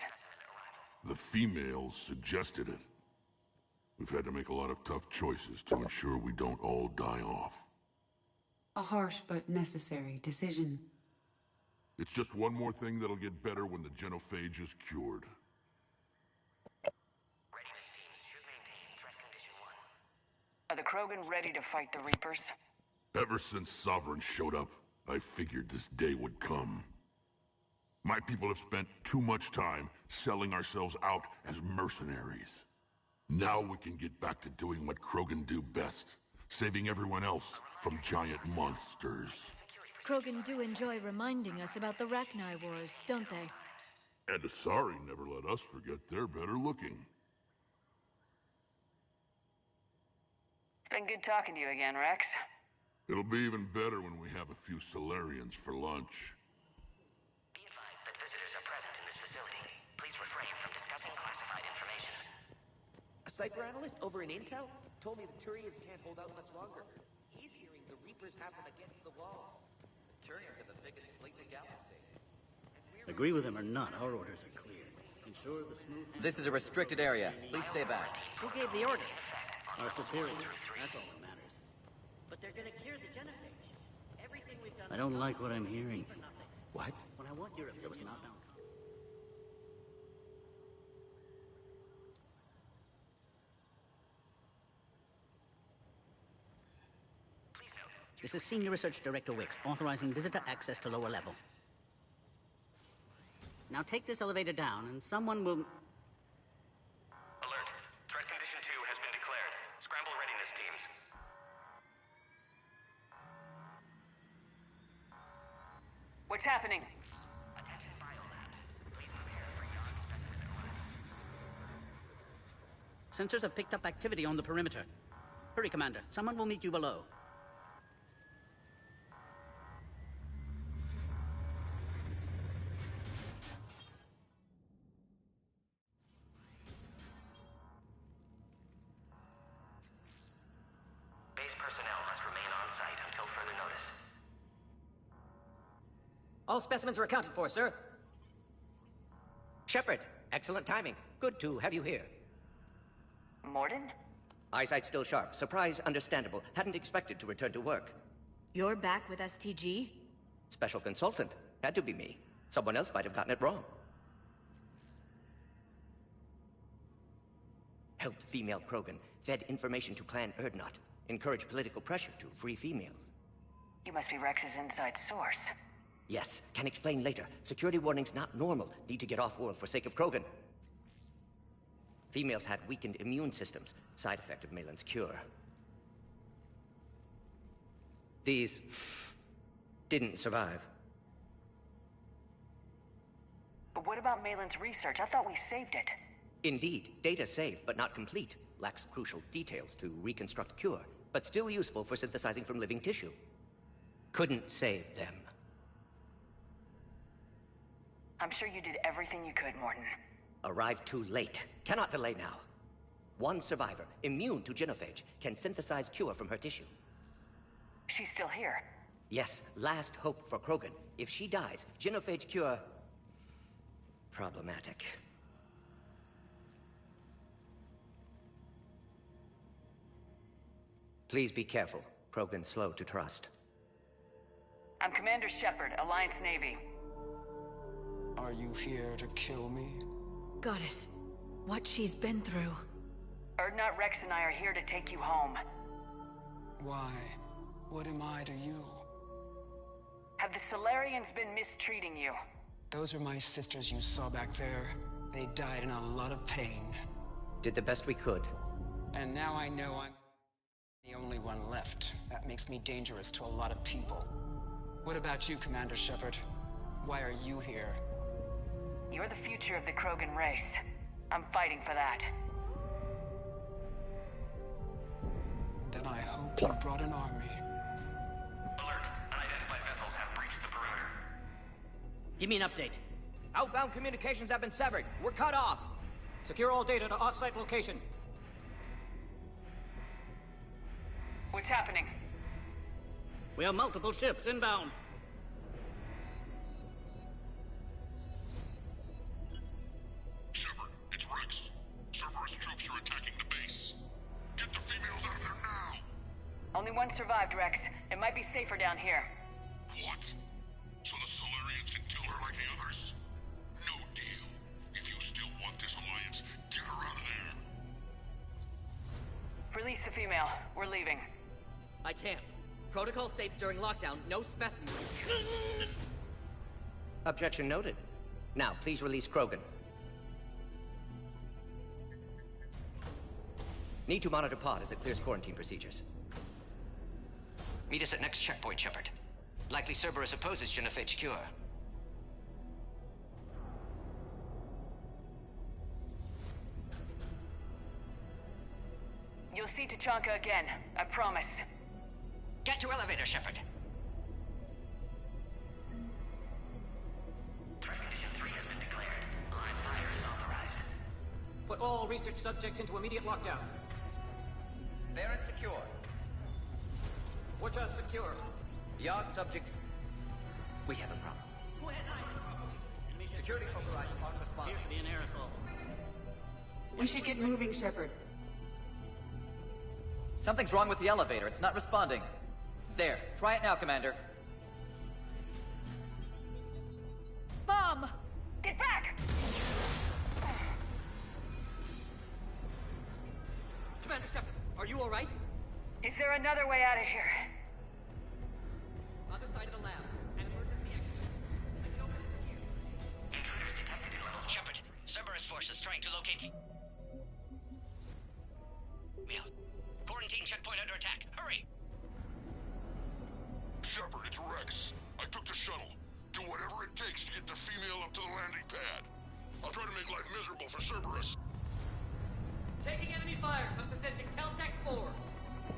The females suggested it. We've had to make a lot of tough choices to ensure we don't all die off. A harsh but necessary decision. It's just one more thing that'll get better when the genophage is cured. Are the Krogan ready to fight the Reapers? Ever since Sovereign showed up, I figured this day would come. My people have spent too much time selling ourselves out as mercenaries. Now we can get back to doing what Krogan do best. saving everyone else from giant monsters. Krogan do enjoy reminding us about the Rachni Wars, don't they? And Asari never let us forget they're better looking. It's been good talking to you again, Rex. It'll be even better when we have a few Solarians for lunch. Be advised that visitors are present in this facility. Please refrain from discussing classified information. A cipher analyst over in Intel told me the Turians can't hold out much longer. He's hearing the Reapers have them against the wall. The Turians are the biggest fleet in the galaxy. Agree with him or not, our orders are clear. Ensure the smooth... This is a restricted area. Please stay back. Who gave the order? Our superiors. That's all that matters. But they're gonna cure the genophage. Everything we've done... I don't like what I'm hearing. What? When I want your... There was not now. This is Senior Research Director Wicks, authorizing visitor access to lower level. Now take this elevator down, and someone will... Alert. Threat condition 2 has been declared. Scramble readiness teams. What's happening? Attention biolabs. Please prepare for Yarn specimen. Sensors have picked up activity on the perimeter. Hurry, Commander. Someone will meet you below. Base personnel must remain on site until further notice. All specimens are accounted for, sir. Shepard, excellent timing. Good to have you here. Morden? Eyesight still sharp. Surprise understandable. Hadn't expected to return to work. You're back with STG? Special consultant. Had to be me. Someone else might have gotten it wrong. Helped female Krogan. Fed information to Clan Erdnot. Encouraged political pressure to free females. You must be Rex's inside source. Yes, can explain later. Security warnings not normal. Need to get off-world for sake of Krogan. Females had weakened immune systems. Side effect of Malin's cure. These... didn't survive. But what about Malin's research? I thought we saved it. Indeed, data saved, but not complete. Lacks crucial details to reconstruct cure, but still useful for synthesizing from living tissue. Couldn't save them. I'm sure you did everything you could, Morden. Arrived too late. Cannot delay now. One survivor, immune to genophage, can synthesize cure from her tissue. She's still here. Yes, last hope for Krogan. If she dies, genophage cure... problematic. Please be careful. Krogan's slow to trust. I'm Commander Shepard, Alliance Navy. Are you here to kill me? Goddess, what she's been through. Erdnot, Rex, and I are here to take you home. Why? What am I to you? Have the Solarians been mistreating you? Those are my sisters you saw back there. They died in a lot of pain. Did the best we could. And now I know I'm the only one left. That makes me dangerous to a lot of people. What about you, Commander Shepard? Why are you here? You're the future of the Krogan race. I'm fighting for that. Then I hope you brought an army. Alert. Unidentified vessels have breached the perimeter. Give me an update. Outbound communications have been severed. We're cut off. Secure all data to off-site location. What's happening? We have multiple ships inbound. Shepard, it's Rex. Cerberus troops are attacking the base. Get the females out of there now! Only one survived, Rex. It might be safer down here. What? So the Solarians can kill her like the others? No deal. If you still want this alliance, get her out of there. Release the female. We're leaving. I can't. Protocol states during lockdown, no specimens. Objection noted. Now, please release Krogan. Need to monitor pod as it clears quarantine procedures. Meet us at next checkpoint, Shepard. Likely Cerberus opposes Jennifer HQ. You'll see Tachanka again, I promise. Get to elevator, Shepard. Threat condition 3 has been declared. Live fire is authorized. Put all research subjects into immediate lockdown. Barren secure. Watcher secure. Yard subjects. We have a problem. Security override aren't responding. Appears to be an aerosol. We should get moving, Shepard. Something's wrong with the elevator. It's not responding. There. Try it now, Commander. Bomb! Get back! Commander Shepard, are you alright? Is there another way out of here? Other side of the lab. An emergency exit. I can open it here. Intruders detected in level 4. Shepard, Cerberus forces trying to locate... Meal. Quarantine checkpoint under attack. Hurry! Shepard, it's Rex. I took the shuttle. Do whatever it takes to get the female up to the landing pad. I'll try to make life miserable for Cerberus. Taking enemy fire. Come position. Telsec 4.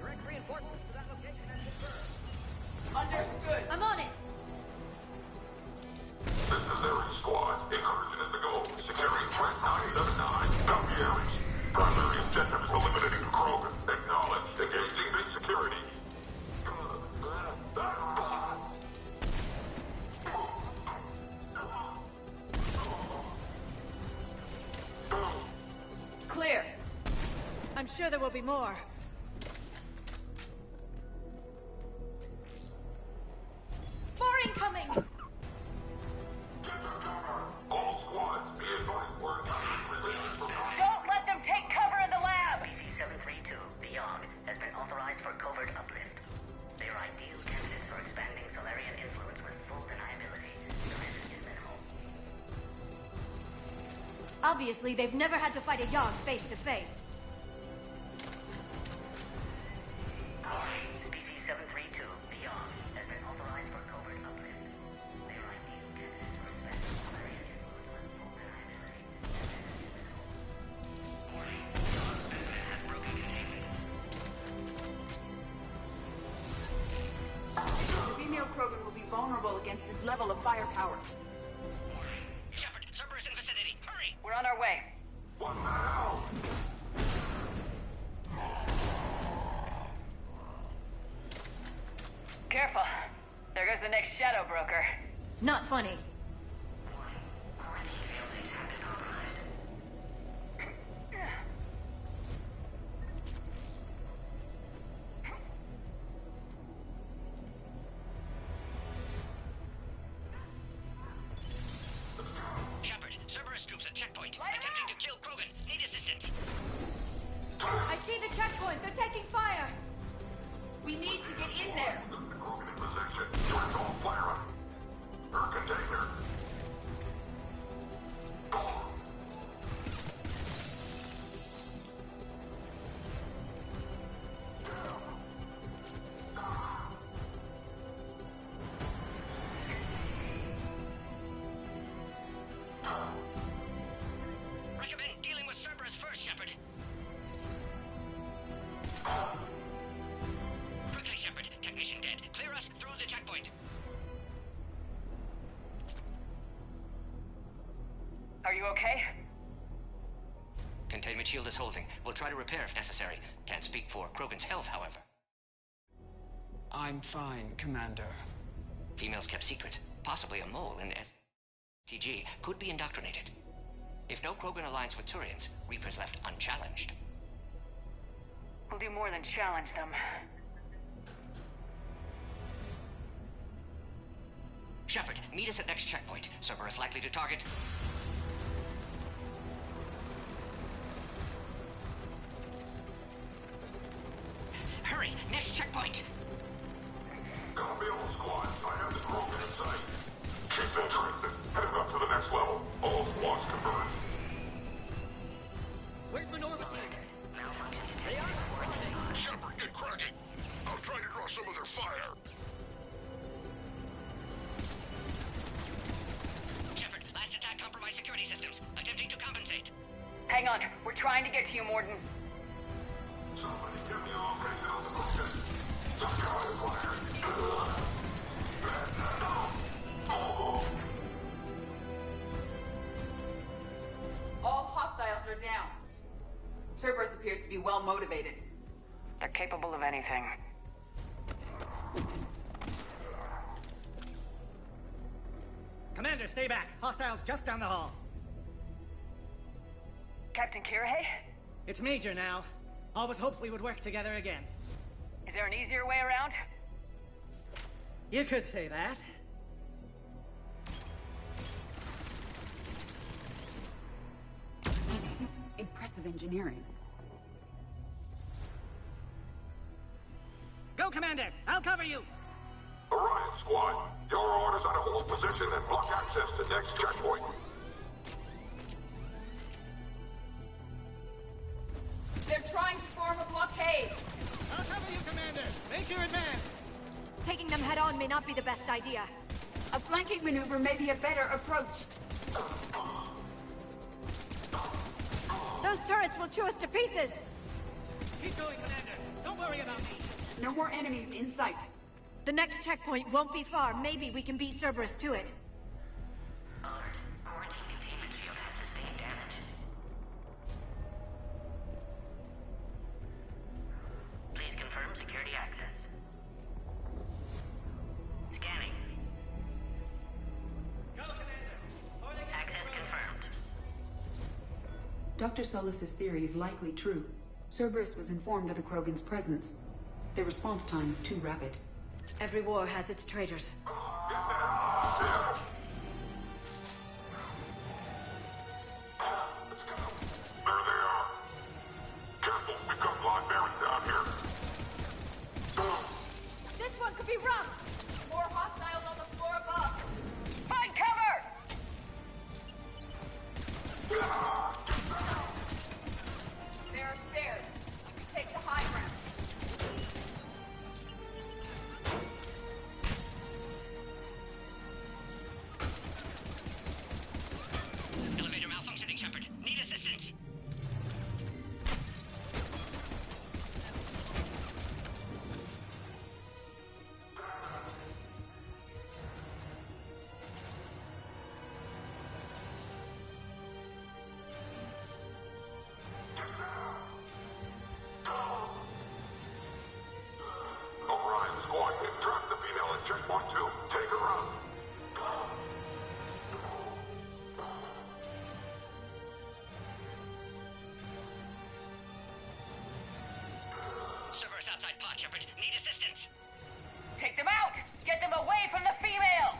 Direct reinforcements to that location has confirmed. Understood. I'm on it. This is Ares Squad. Incursion is the goal. Securing Threat 979. Copy Ares. Primary objective is eliminating Krogan. Acknowledge. Engaging base security. Clear. I'm sure there will be more. More incoming! All squads, be advised we're not receiving from... Don't let them take cover in the lab! Species 732, Beyond, has been authorized for covert uplift. They are ideal candidates for expanding Solarian influence with full deniability. The risk is minimal. Obviously, they've never had to fight a Yogg face to face. Species 732, Beyond, has been authorized for covert uplift. They are ideal candidates for expanding Solarian influence with full deniability. Warning, Beyond specimen has broken containment. The female Krogan will be vulnerable against this level of firepower. Shepard, Cerberus in vicinity. Hurry! We're on our way. What the hell? Careful. There goes the next shadow broker. Not funny. Shepard, Cerberus troops at checkpoint. Attempting to kill Krogan. Need assistance. I see the checkpoint. They're taking fire. We need to get in there. The Krogan in position. Direct all fire. Her container. Recommend dealing with Cerberus first, Shepard. Quickly, Shepard. Technician dead. Clear us through the checkpoint. Are you okay? Containment shield is holding. We'll try to repair if necessary. Can't speak for Krogan's health, however. I'm fine, Commander. Females kept secret. Possibly a mole in STG could be indoctrinated. If no Krogan aligns with Turians, Reapers left unchallenged. We'll do more than challenge them. Shepard, meet us at next checkpoint. Cerberus likely to target... Hurry! Next checkpoint! Copy all squads. I have the Krogan in sight. She's interested. Heading up to the next level. All squads converge. Where's Minorva team? Shepard, get cracking. I'll try to draw some of their fire. trying to get to you, Morden. Somebody give me all kinds of motion. Some kind of fire. All hostiles are down. Cerberus appears to be well motivated. They're capable of anything. Commander, stay back. Hostiles just down the hall. Captain Kirihei? It's Major now. Always hoped we would work together again. Is there an easier way around? You could say that. Impressive engineering. Go, Commander! I'll cover you! Orion Squad, your orders are to hold position and block access to next checkpoint. They're trying to form a blockade! I'll cover you, Commander! Make your advance! Taking them head on may not be the best idea. A flanking maneuver may be a better approach. Those turrets will chew us to pieces! Keep going, Commander! Don't worry about me! No more enemies in sight. The next checkpoint won't be far. Maybe we can beat Cerberus to it. Alert. Quarantine containment shield has sustained damage. Please confirm security access. Scanning. Go, Commander! Access confirmed. Dr. Solus's theory is likely true. Cerberus was informed of the Krogan's presence. Their response time is too rapid. Every war has its traitors. Let's go. There they are. Careful, we've got blind berries down here. This one could be rough! More hostiles on the floor above. Find cover! There are stairs. You can take the high ground. Elevator malfunctioning, Shepard. Need assistance. Orion Squad, they've trapped the female at checkpoint 2. Take her out. Cerberus outside pod, Shepard. Need assistance. Take them out! Get them away from the female!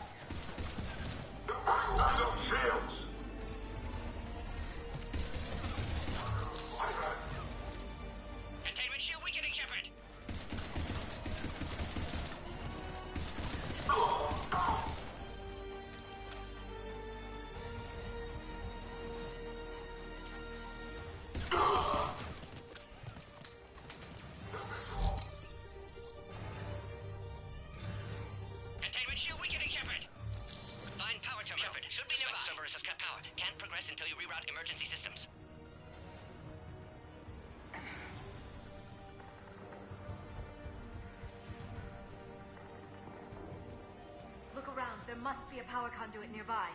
Those shields. Containment shield weakening, Shepard. Containment shield weakening, Shepard. Find power terminal. Shepard, should be nearby. Cerberus has cut power. Can't progress until you reroute emergency systems. Look around. There must be a power conduit nearby.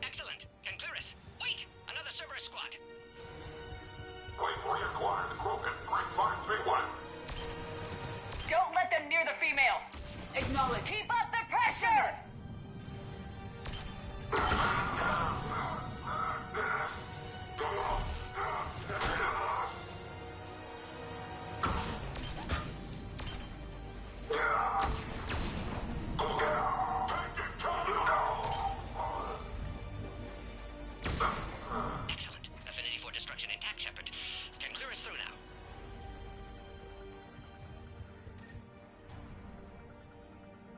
Excellent. Can clear us. Wait! Another Cerberus squad. Wait for your acquired Krogan. 3531. Don't let them near the female! Acknowledge. Keep up the pressure!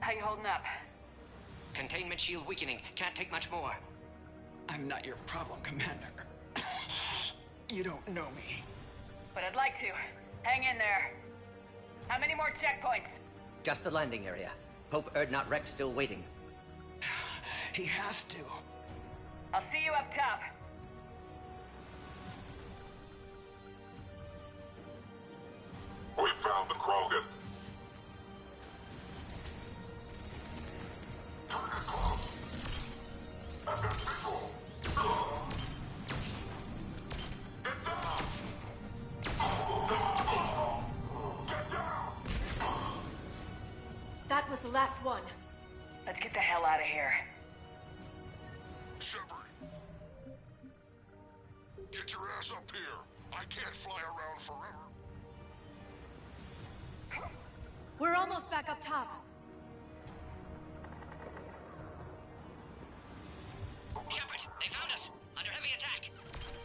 How you holding up? Containment shield weakening. Can't take much more. I'm not your problem, Commander. You don't know me. But I'd like to. Hang in there. How many more checkpoints? Just the landing area. Hope Erdnot Rex still waiting. He has to. I'll see you up top. We found the Krogan. Target close. I've got visual. Get down! Get down! That was the last one. Let's get the hell out of here. Shepard! Get your ass up here. I can't fly around forever. We're almost back up top. Shepard, they found us. Under heavy attack.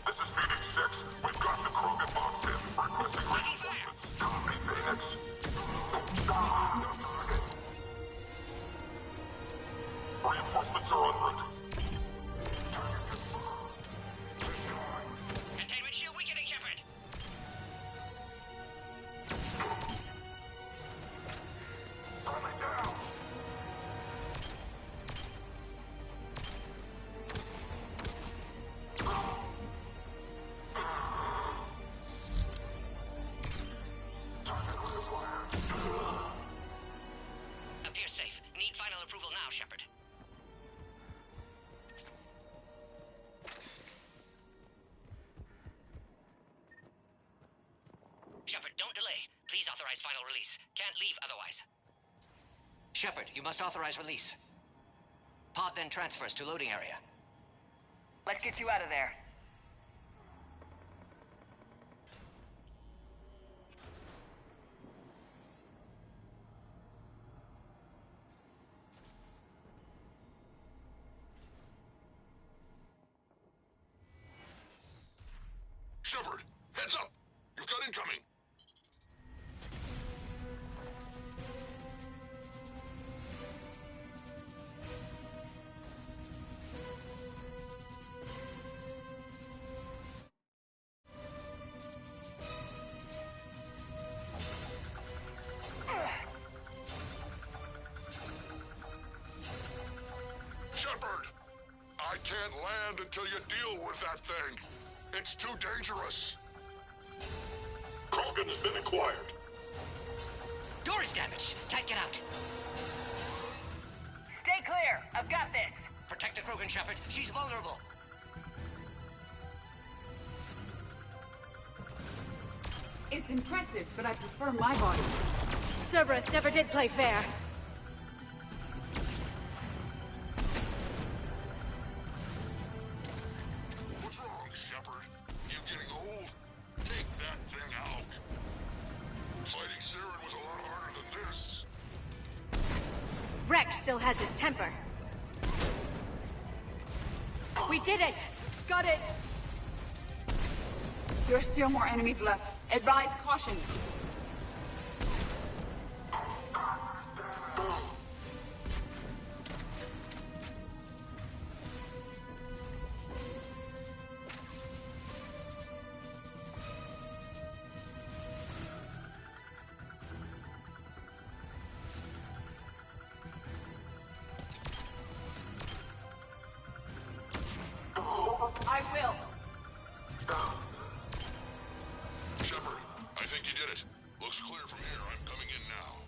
This is Phoenix 6. We've got the Krogan box in. Requesting reinforcements. Copy, Phoenix. Reinforcements are en route. Containment shield weakening, Shepard. Coming down. Appears safe. Need final approval now, Shepard. Shepard, don't delay. Please authorize final release. Can't leave otherwise. Shepard, you must authorize release. Pod then transfers to loading area. Let's get you out of there. Shepard, heads up! You've got incoming! Shepard! I can't land until you deal with that thing. It's too dangerous. Krogan has been acquired. Door's damaged. Can't get out. Stay clear. I've got this. Protect the Krogan, Shepard. She's vulnerable. It's impressive, but I prefer my body. Cerberus never did play fair. What's wrong, Shepard? You getting old? Take that thing out. Fighting Saren was a lot harder than this. Rex still has his temper. We did it! Got it! There are still more enemies left. Advise caution. I will. Shepard, I think you did it. Looks clear from here. I'm coming in now.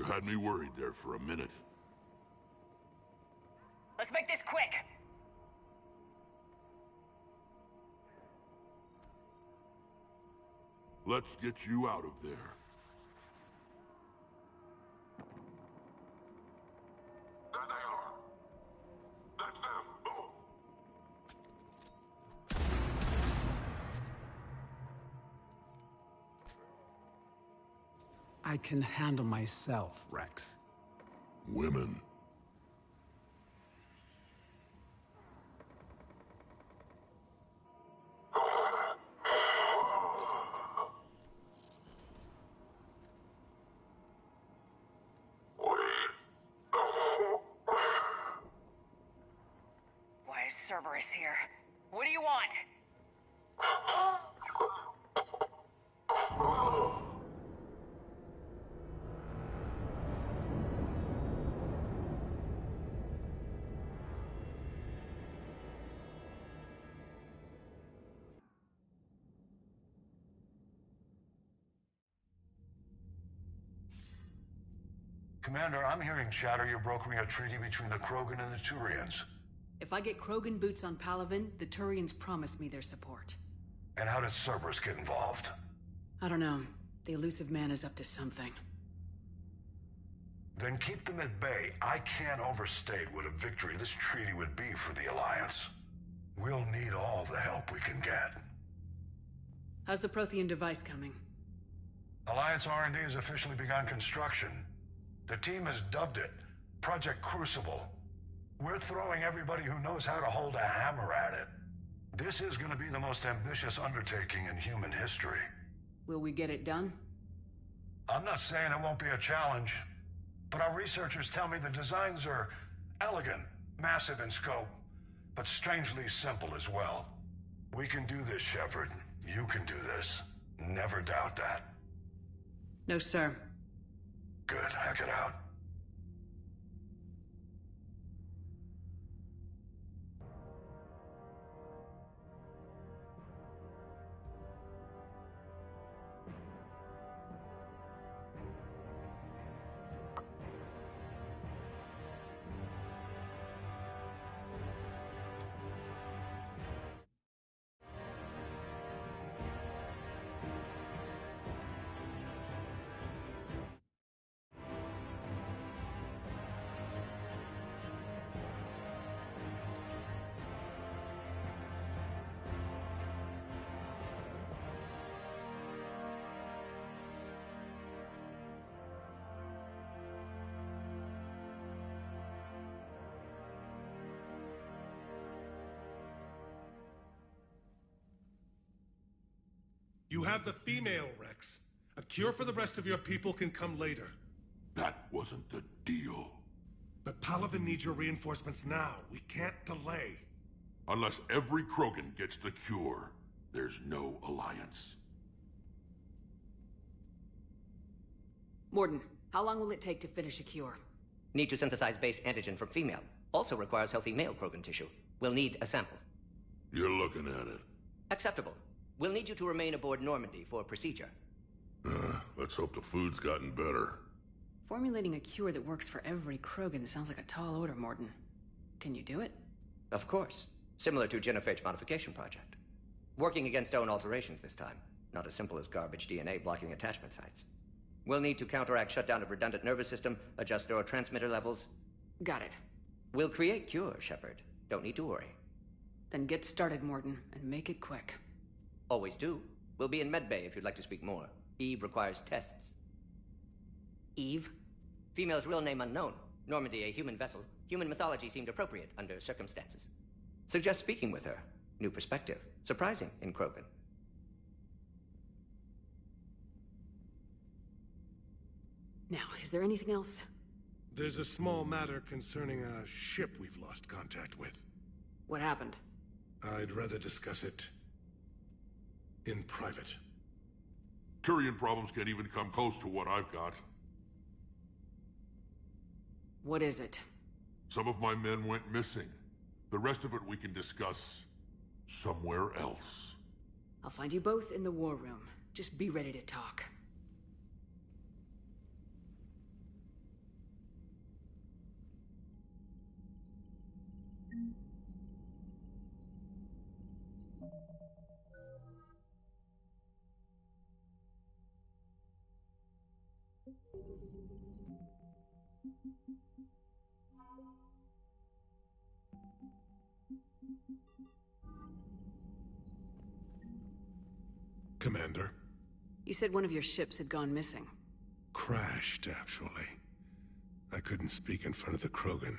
You had me worried there for a minute. Let's make this quick. Let's get you out of there. There they are. That's them, both. I can handle myself, Rex. Women. Why is Cerberus here? What do you want? Commander, I'm hearing chatter you're brokering a treaty between the Krogan and the Turians. If I get Krogan boots on Palaven, the Turians promise me their support. And how does Cerberus get involved? I don't know. The elusive man is up to something. Then keep them at bay. I can't overstate what a victory this treaty would be for the Alliance. We'll need all the help we can get. How's the Prothean device coming? Alliance R&D has officially begun construction. The team has dubbed it Project Crucible. We're throwing everybody who knows how to hold a hammer at it. This is going to be the most ambitious undertaking in human history. Will we get it done? I'm not saying it won't be a challenge, but our researchers tell me the designs are elegant, massive in scope, but strangely simple as well. We can do this, Shepard. You can do this. Never doubt that. No, sir. Good. Hack it out. You have the female, Rex. A cure for the rest of your people can come later. That wasn't the deal. But Palaven needs your reinforcements now. We can't delay. Unless every Krogan gets the cure, there's no alliance. Morden, how long will it take to finish a cure? Need to synthesize base antigen from female. Also requires healthy male Krogan tissue. We'll need a sample. You're looking at it. Acceptable. We'll need you to remain aboard Normandy for procedure. Let's hope the food's gotten better. Formulating a cure that works for every Krogan sounds like a tall order, Morden. Can you do it? Of course. Similar to Genophage Modification Project. Working against own alterations this time. Not as simple as garbage DNA blocking attachment sites. We'll need to counteract shutdown of redundant nervous system, adjust neurotransmitter levels. Got it. We'll create cure, Shepard. Don't need to worry. Then get started, Morden, and make it quick. Always do. We'll be in medbay if you'd like to speak more. Eve requires tests. Eve? Female's real name unknown. Normandy a human vessel. Human mythology seemed appropriate under circumstances. Suggest speaking with her. New perspective. Surprising in Krogan. Now, is there anything else? There's a small matter concerning a ship we've lost contact with. What happened? I'd rather discuss it in private. Turian problems can't even come close to what I've got. What is it? Some of my men went missing. The rest of it we can discuss somewhere else. I'll find you both in the war room. Just be ready to talk. Commander? You said one of your ships had gone missing. Crashed, actually. I couldn't speak in front of the Krogan.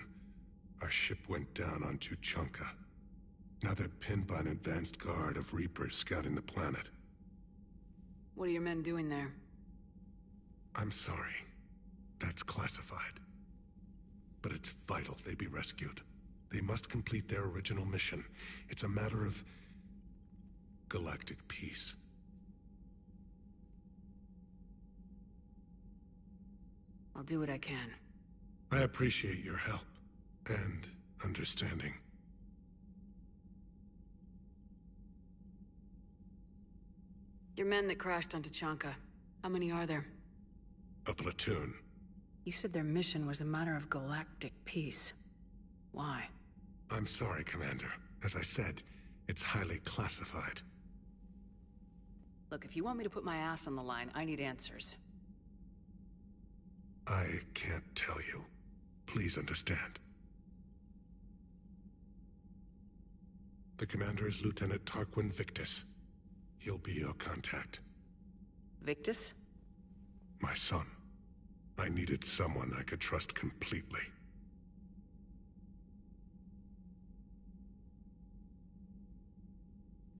Our ship went down on Tuchanka. Now they're pinned by an advanced guard of Reapers scouting the planet. What are your men doing there? I'm sorry. That's classified. But it's vital they be rescued. They must complete their original mission. It's a matter of galactic peace. I'll do what I can. I appreciate your help and understanding. Your men that crashed on Tuchanka, how many are there? A platoon. You said their mission was a matter of galactic peace. Why? I'm sorry, Commander. As I said, it's highly classified. Look, if you want me to put my ass on the line, I need answers. I can't tell you. Please understand. The commander is Lieutenant Tarquin Victus. He'll be your contact. Victus? My son. I needed someone I could trust completely.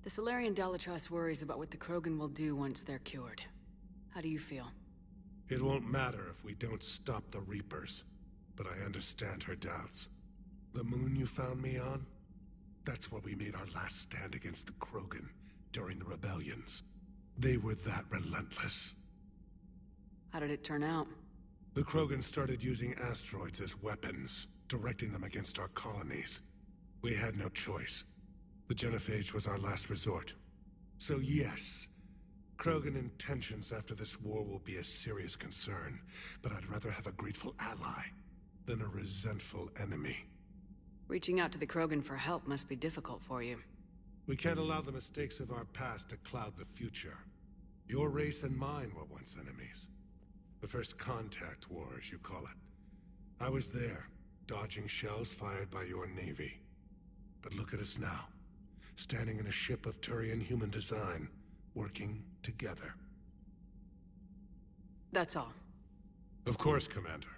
The Solarian Dalatrass worries about what the Krogan will do once they're cured. How do you feel? It won't matter if we don't stop the Reapers, but I understand her doubts. The moon you found me on? That's where we made our last stand against the Krogan during the rebellions. They were that relentless. How did it turn out? The Krogan started using asteroids as weapons, directing them against our colonies. We had no choice. The genophage was our last resort. So yes, Krogan intentions after this war will be a serious concern, but I'd rather have a grateful ally than a resentful enemy. Reaching out to the Krogan for help must be difficult for you. We can't allow the mistakes of our past to cloud the future. Your race and mine were once enemies. The first contact war, as you call it. I was there, dodging shells fired by your navy. But look at us now, standing in a ship of Turian human design, working together. That's all. Of course, Commander.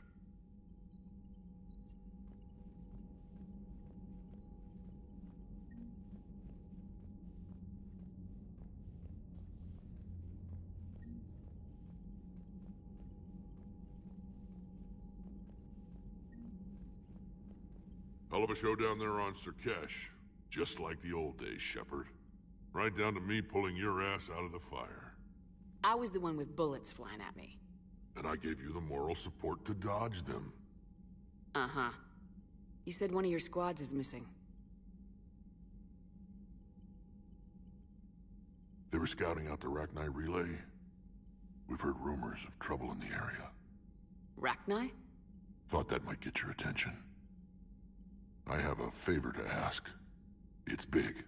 Hell of a show down there on Surkesh. Just like the old days, Shepard. Right down to me pulling your ass out of the fire. I was the one with bullets flying at me. And I gave you the moral support to dodge them. Uh-huh. You said one of your squads is missing. They were scouting out the Rachni relay. We've heard rumors of trouble in the area. Rachni? Thought that might get your attention. I have a favor to ask. It's big.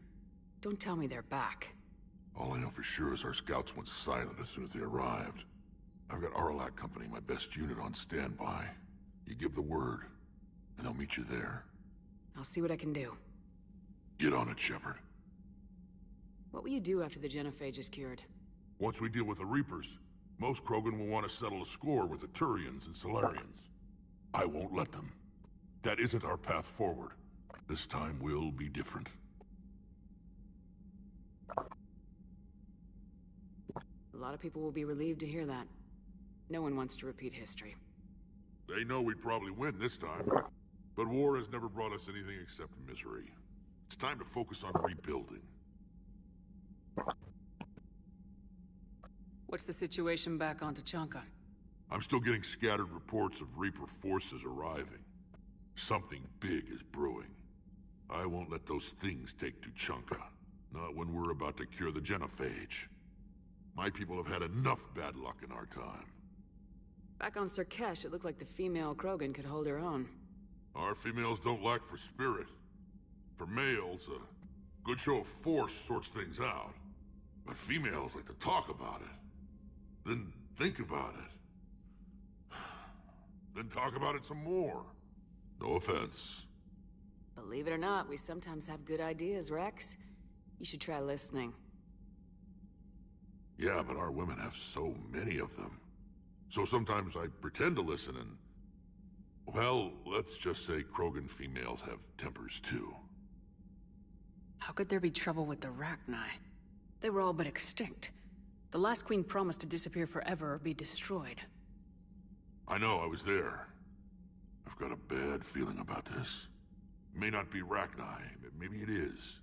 Don't tell me they're back. All I know for sure is our scouts went silent as soon as they arrived. I've got Aralac Company, my best unit, on standby. You give the word, and they'll meet you there. I'll see what I can do. Get on it, Shepard. What will you do after the genophage is cured? Once we deal with the Reapers, most Krogan will want to settle a score with the Turians and Solarians. I won't let them. That isn't our path forward. This time will be different. A lot of people will be relieved to hear that. No one wants to repeat history. They know we'd probably win this time. But war has never brought us anything except misery. It's time to focus on rebuilding. What's the situation back on Tuchanka? I'm still getting scattered reports of Reaper forces arriving. Something big is brewing. I won't let those things take Tuchanka. Not when we're about to cure the genophage. My people have had enough bad luck in our time. Back on Surkesh, it looked like the female Krogan could hold her own. Our females don't lack for spirit. For males, a good show of force sorts things out. But females like to talk about it. Then think about it. Then talk about it some more. No offense. Believe it or not, we sometimes have good ideas, Rex. You should try listening. Yeah, but our women have so many of them. So sometimes I pretend to listen and... Well, let's just say Krogan females have tempers too. How could there be trouble with the Rachni? They were all but extinct. The last queen promised to disappear forever or be destroyed. I know, I was there. I've got a bad feeling about this. It may not be Rachni, maybe it is.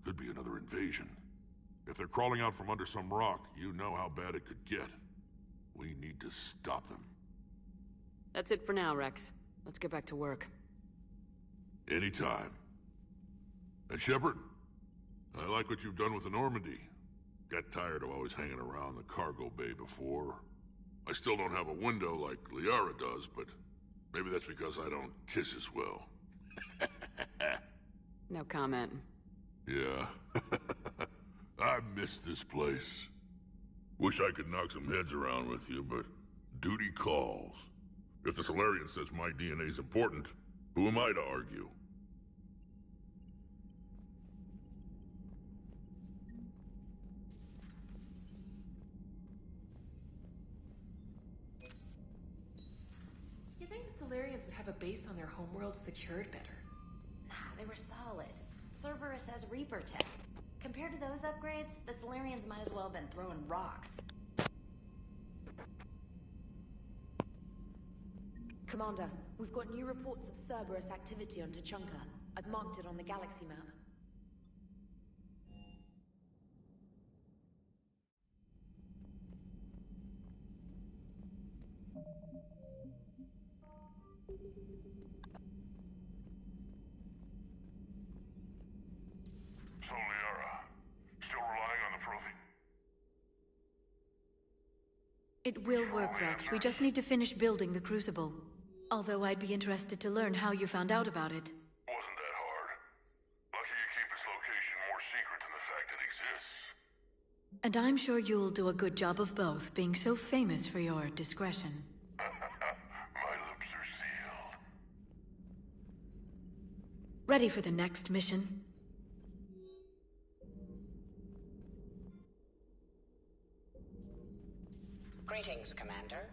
Could be another invasion. If they're crawling out from under some rock, you know how bad it could get. We need to stop them. That's it for now, Rex. Let's get back to work. Anytime. And Shepard, I like what you've done with the Normandy. Got tired of always hanging around the cargo bay before. I still don't have a window like Liara does, but maybe that's because I don't kiss as well. No comment. Yeah. I miss this place. Wish I could knock some heads around with you, but duty calls. If the Solarian says my DNA's important, who am I to argue? You think the Solarians would have a base on their homeworld secured better? Nah, they were solid. Cerberus has Reaper tech. Compared to those upgrades, the Solarians might as well have been throwing rocks. Commander, we've got new reports of Cerberus activity on Tuchanka. I've marked it on the galaxy map. So, Liara, still relying on the Prothean? It will work, Rex. We just need to finish building the Crucible. Although I'd be interested to learn how you found out about it. Wasn't that hard. Lucky you keep its location more secret than the fact it exists. And I'm sure you'll do a good job of both, being so famous for your discretion. My lips are sealed. Ready for the next mission? Greetings, Commander.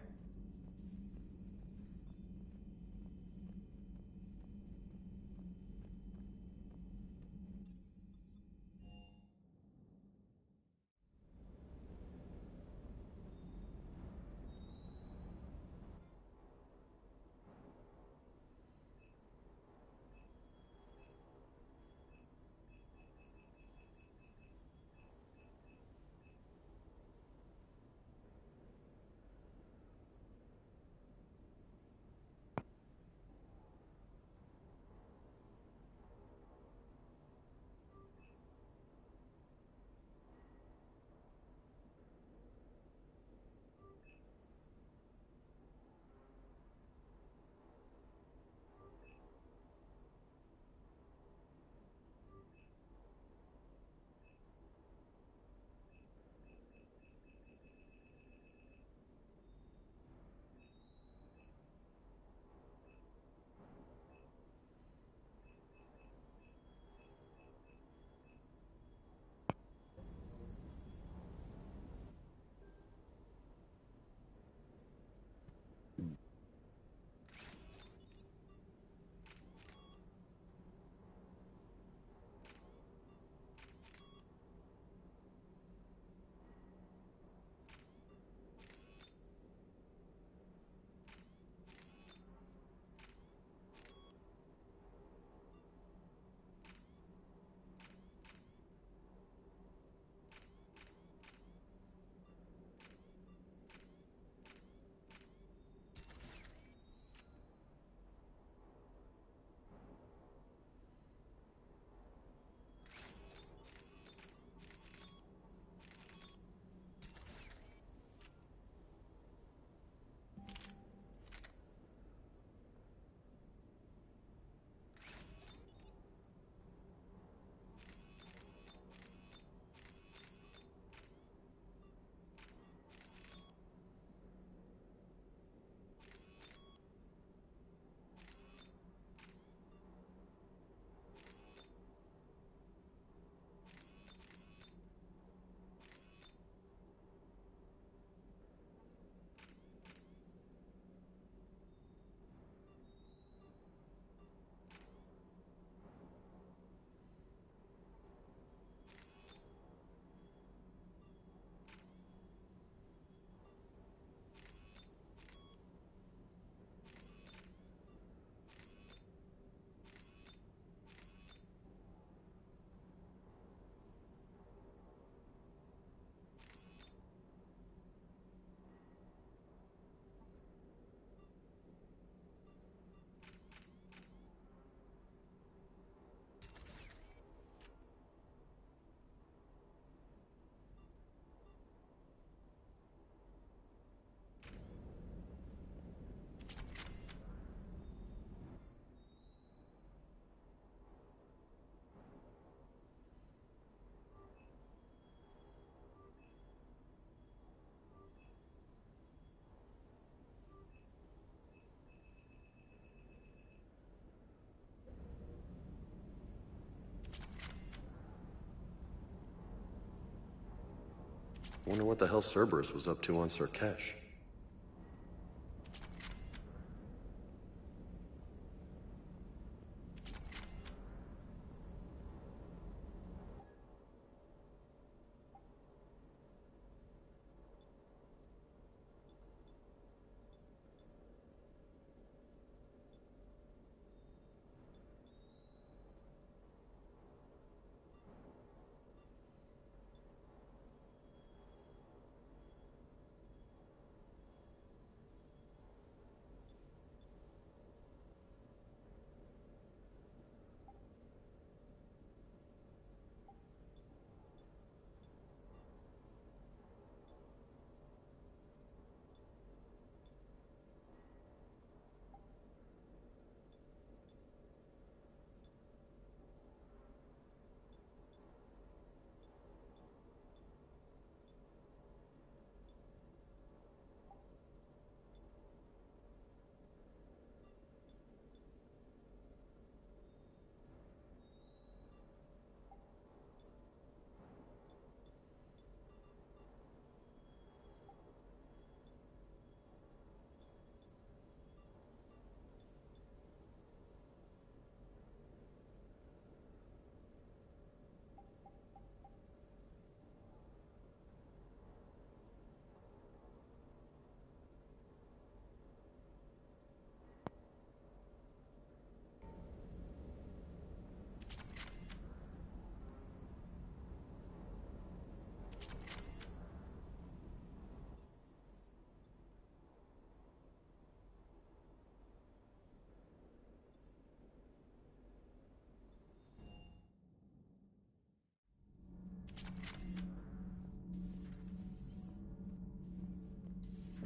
Wonder what the hell Cerberus was up to on Sirkesh.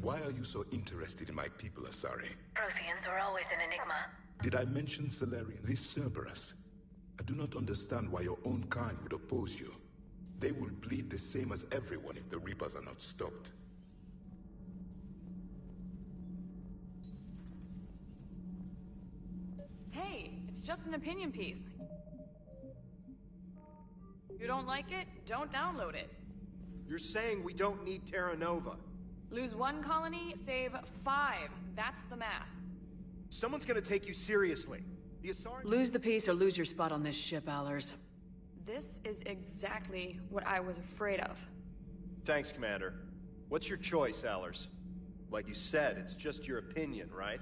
Why are you so interested in my people, Asari? Protheans were always an enigma. Did I mention Salarian? This Cerberus. I do not understand why your own kind would oppose you. They will bleed the same as everyone if the Reapers are not stopped. Hey, it's just an opinion piece. You don't like it? Don't download it. You're saying we don't need Terra Nova. Lose 1 colony, save 5. That's the math. Someone's gonna take you seriously. The Asari— Lose the piece or lose your spot on this ship, Allers. This is exactly what I was afraid of. Thanks, Commander. What's your choice, Allers? Like you said, it's just your opinion, right?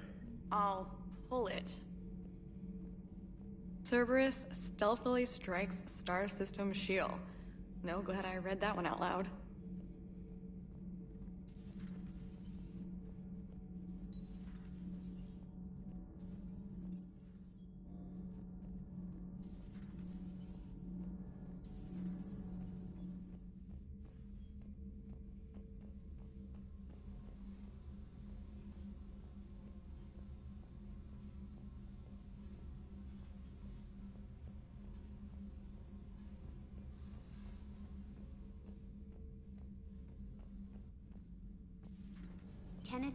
I'll pull it. Cerberus stealthily strikes Star System shield. No, glad I read that one out loud. Kenneth,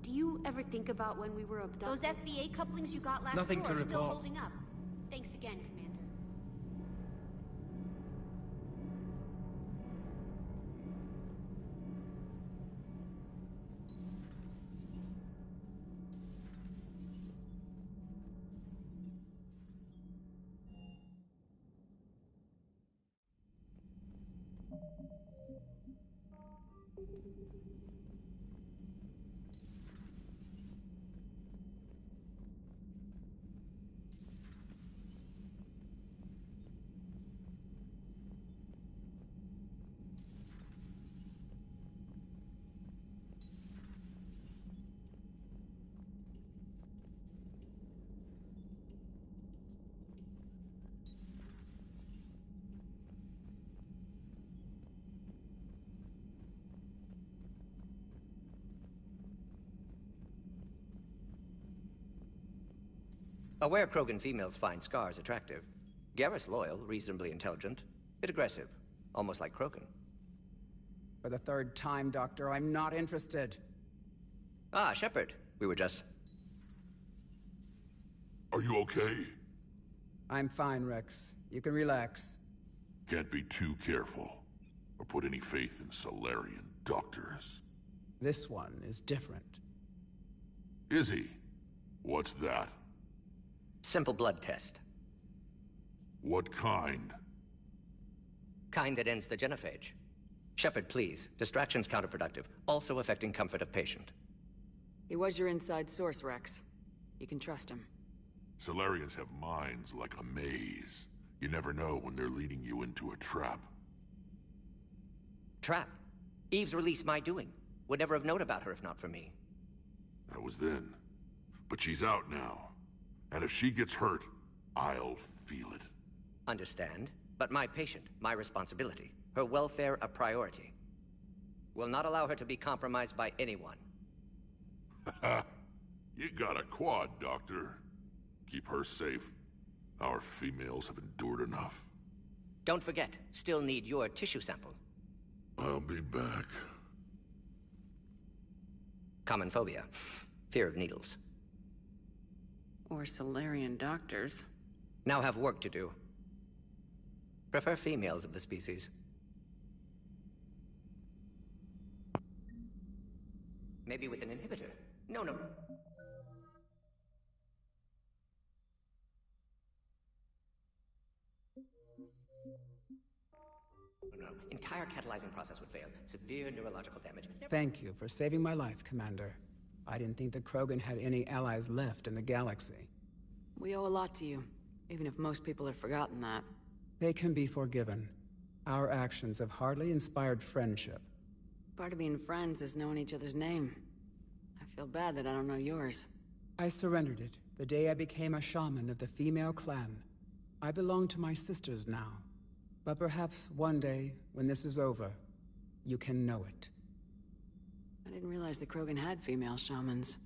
do you ever think about when we were abducted? Those FBA couplings you got last Nothing tour to are still recall. holding up. Thanks again, Commander. Aware Krogan females find scars attractive. Garrus loyal, reasonably intelligent, bit aggressive, almost like Krogan. For the 3rd time, Doctor, I'm not interested. Ah, Shepard. We were just... Are you okay? I'm fine, Rex. You can relax. Can't be too careful. or put any faith in Solarian doctors. This one is different. Is he? What's that? Simple blood test. What kind? Kind that ends the genophage. Shepard, please. Distraction's counterproductive, also affecting comfort of patient. He was your inside source, Rex. You can trust him. Solarians have minds like a maze. You never know when they're leading you into a trap. Trap? Eve's release my doing. Would never have known about her if not for me. That was then. But she's out now. And if she gets hurt, I'll feel it. Understand. But my patient, my responsibility. Her welfare a priority. Will not allow her to be compromised by anyone. You got a quad, Doctor. Keep her safe. Our females have endured enough. Don't forget, still need your tissue sample. I'll be back. Common phobia. Fear of needles. Or Solarian doctors. Now have work to do. Prefer females of the species. Maybe with an inhibitor. No. No. Entire catalyzing process would fail. Severe neurological damage. Thank you for saving my life, Commander. I didn't think the Krogan had any allies left in the galaxy. We owe a lot to you, even if most people have forgotten that. They can be forgiven. Our actions have hardly inspired friendship. Part of being friends is knowing each other's name. I feel bad that I don't know yours. I surrendered it the day I became a shaman of the female clan. I belong to my sisters now. But perhaps one day, when this is over, you can know it. I didn't realize the Krogan had female shamans.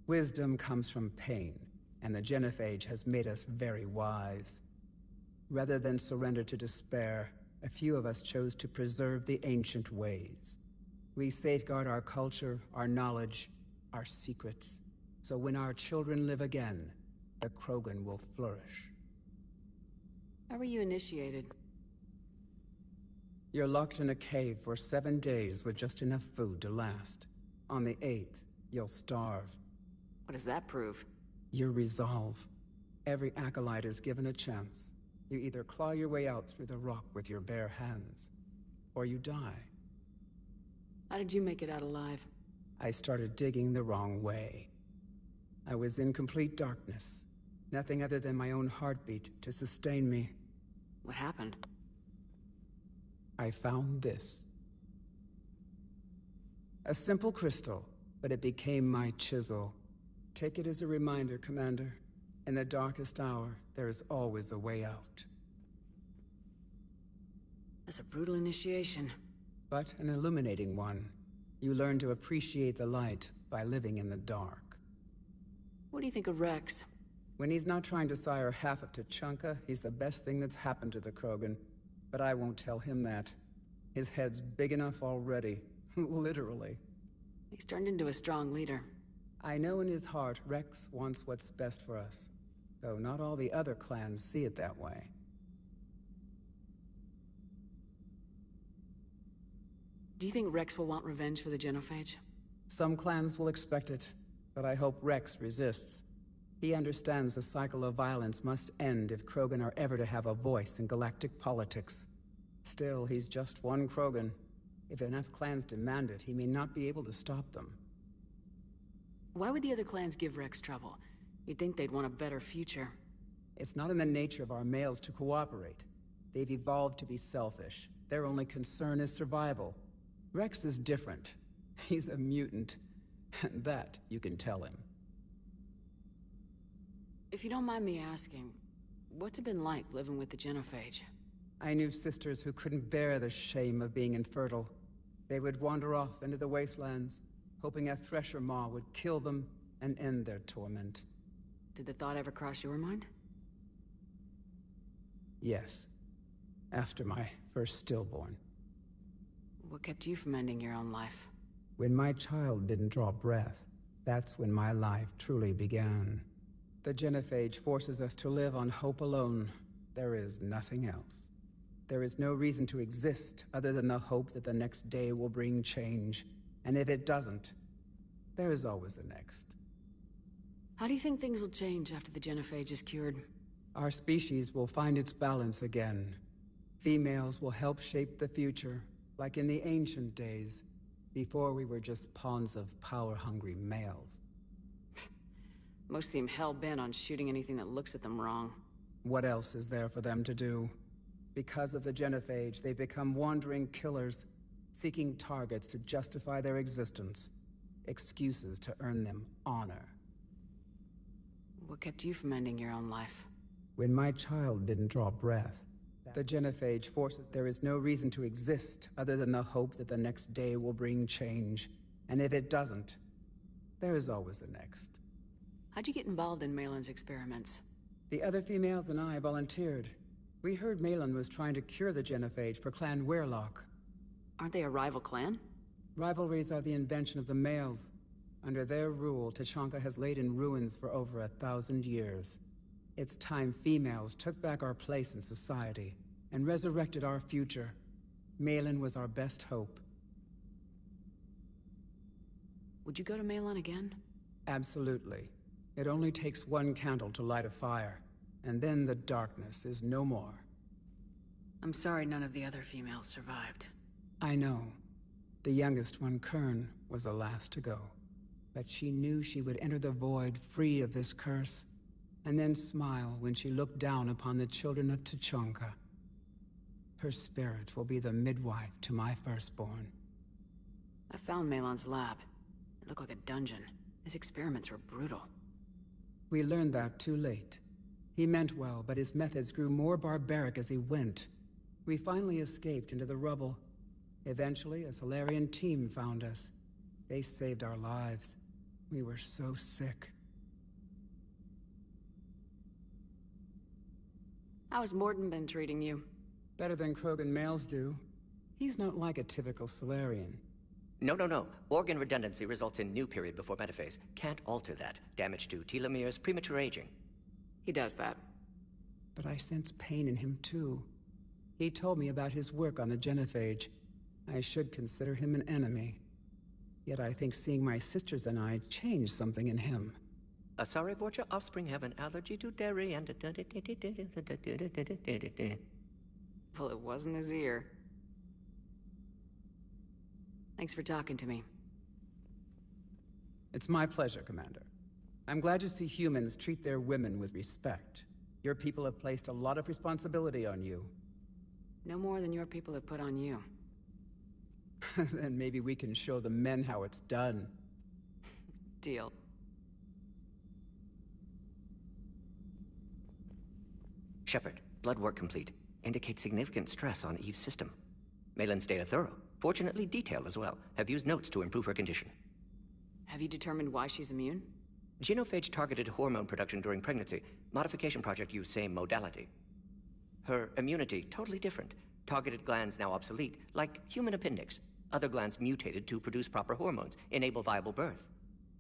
Wisdom comes from pain, and the genophage has made us very wise. Rather than surrender to despair, a few of us chose to preserve the ancient ways. We safeguard our culture, our knowledge, our secrets, so when our children live again, the Krogan will flourish. How were you initiated? You're locked in a cave for 7 days with just enough food to last. On the 8th, you'll starve. What does that prove? Your resolve. Every acolyte is given a chance. You either claw your way out through the rock with your bare hands, or you die. How did you make it out alive? I started digging the wrong way. I was in complete darkness. Nothing other than my own heartbeat to sustain me. What happened? I found this. A simple crystal, but it became my chisel. Take it as a reminder, Commander. In the darkest hour, there is always a way out. That's a brutal initiation. But an illuminating one. You learn to appreciate the light by living in the dark. What do you think of Rex? When he's not trying to sire half of Tuchanka, he's the best thing that's happened to the Krogan. But I won't tell him that. His head's big enough already. Literally. He's turned into a strong leader. I know in his heart Rex wants what's best for us. Though not all the other clans see it that way. Do you think Rex will want revenge for the genophage? Some clans will expect it, but I hope Rex resists. He understands the cycle of violence must end if Krogan are ever to have a voice in galactic politics. Still, he's just one Krogan. If enough clans demand it, he may not be able to stop them. Why would the other clans give Rex trouble? You'd think they'd want a better future. It's not in the nature of our males to cooperate. They've evolved to be selfish. Their only concern is survival. Rex is different. He's a mutant. And that you can tell him. If you don't mind me asking, what's it been like living with the genophage? I knew sisters who couldn't bear the shame of being infertile. They would wander off into the wastelands, hoping a thresher maw would kill them and end their torment. Did the thought ever cross your mind? Yes. After my first stillborn. What kept you from ending your own life? When my child didn't draw breath, that's when my life truly began. The genophage forces us to live on hope alone. There is nothing else. there is no reason to exist other than the hope that the next day will bring change. And if it doesn't, there is always the next. How do you think things will change after the genophage is cured? Our species will find its balance again. Females will help shape the future, like in the ancient days, before we were just pawns of power-hungry males. Most seem hell-bent on shooting anything that looks at them wrong. What else is there for them to do? Because of the genophage, they become wandering killers, seeking targets to justify their existence, excuses to earn them honor. What kept you from ending your own life? When my child didn't draw breath, the genophage forces there is no reason to exist other than the hope that the next day will bring change. And if it doesn't, there is always the next. How'd you get involved in Malin's experiments? The other females and I volunteered. We heard Malin was trying to cure the genophage for Clan Weirlock. Aren't they a rival clan? Rivalries are the invention of the males. Under their rule, Tuchanka has laid in ruins for over 1,000 years. It's time females took back our place in society and resurrected our future. Malin was our best hope. Would you go to Malin again? Absolutely. It only takes one candle to light a fire, and then the darkness is no more. I'm sorry none of the other females survived. I know. The youngest one, Kern, was the last to go. But she knew she would enter the void free of this curse, and then smile when she looked down upon the children of Tuchanka. Her spirit will be the midwife to my firstborn. I found Malin's lab. It looked like a dungeon. His experiments were brutal. We learned that too late. He meant well, but his methods grew more barbaric as he went. We finally escaped into the rubble. Eventually, a Solarian team found us. They saved our lives. We were so sick. How's Morden been treating you? Better than Krogan males do. He's not like a typical Solarian. No. Organ redundancy results in new period before metaphase. Can't alter that. Damage to telomeres, premature aging. He does that. But I sense pain in him too. He told me about his work on the genophage. I should consider him an enemy. Yet I think seeing my sisters and I changed something in him. Sorry, but your offspring have an allergy to dairy and... Well, it wasn't his ear. Thanks for talking to me. It's my pleasure, Commander. I'm glad to see humans treat their women with respect. Your people have placed a lot of responsibility on you. No more than your people have put on you. Then maybe we can show the men how it's done. Deal. Shepard, blood work complete. Indicates significant stress on Eve's system. Malin's data thorough. Fortunately detailed as well. Have used notes to improve her condition. Have you determined why she's immune? Genophage targeted hormone production during pregnancy. Modification project used same modality. Her immunity, totally different. Targeted glands now obsolete, like human appendix. Other glands mutated to produce proper hormones, enable viable birth.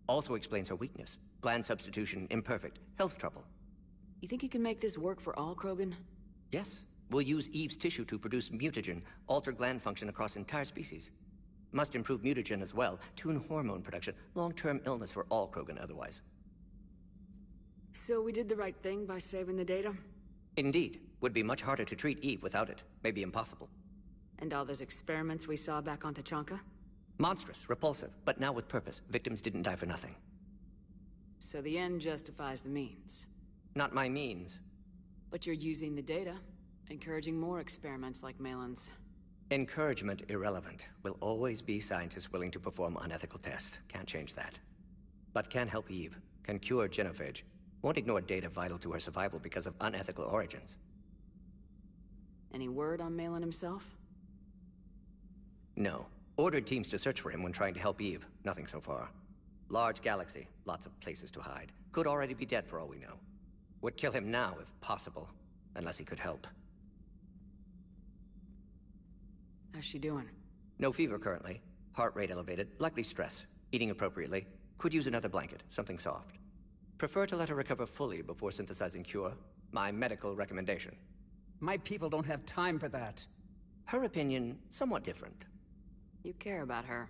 Also explains her weakness. Gland substitution imperfect. Health trouble. You think you can make this work for all Krogan? Yes. We'll use Eve's tissue to produce mutagen, alter gland function across entire species. Must improve mutagen as well, tune hormone production. Long-term illness for all Krogan otherwise. So we did the right thing by saving the data? Indeed. Would be much harder to treat Eve without it. Maybe impossible. And all those experiments we saw back on Tuchanka? Monstrous, repulsive, but now with purpose. Victims didn't die for nothing. So the end justifies the means. Not my means. But you're using the data, encouraging more experiments like Malin's. Encouragement irrelevant. Will always be scientists willing to perform unethical tests. Can't change that. But can help Eve. Can cure genophage. Won't ignore data vital to her survival because of unethical origins. Any word on Malin himself? No. Ordered teams to search for him when trying to help Eve. Nothing so far. Large galaxy. Lots of places to hide. Could already be dead for all we know. Would kill him now if possible. Unless he could help. How's she doing? No fever currently. Heart rate elevated. Likely stress. Eating appropriately. Could use another blanket. Something soft. Prefer to let her recover fully before synthesizing cure. My medical recommendation. My people don't have time for that. Her opinion, somewhat different. You care about her.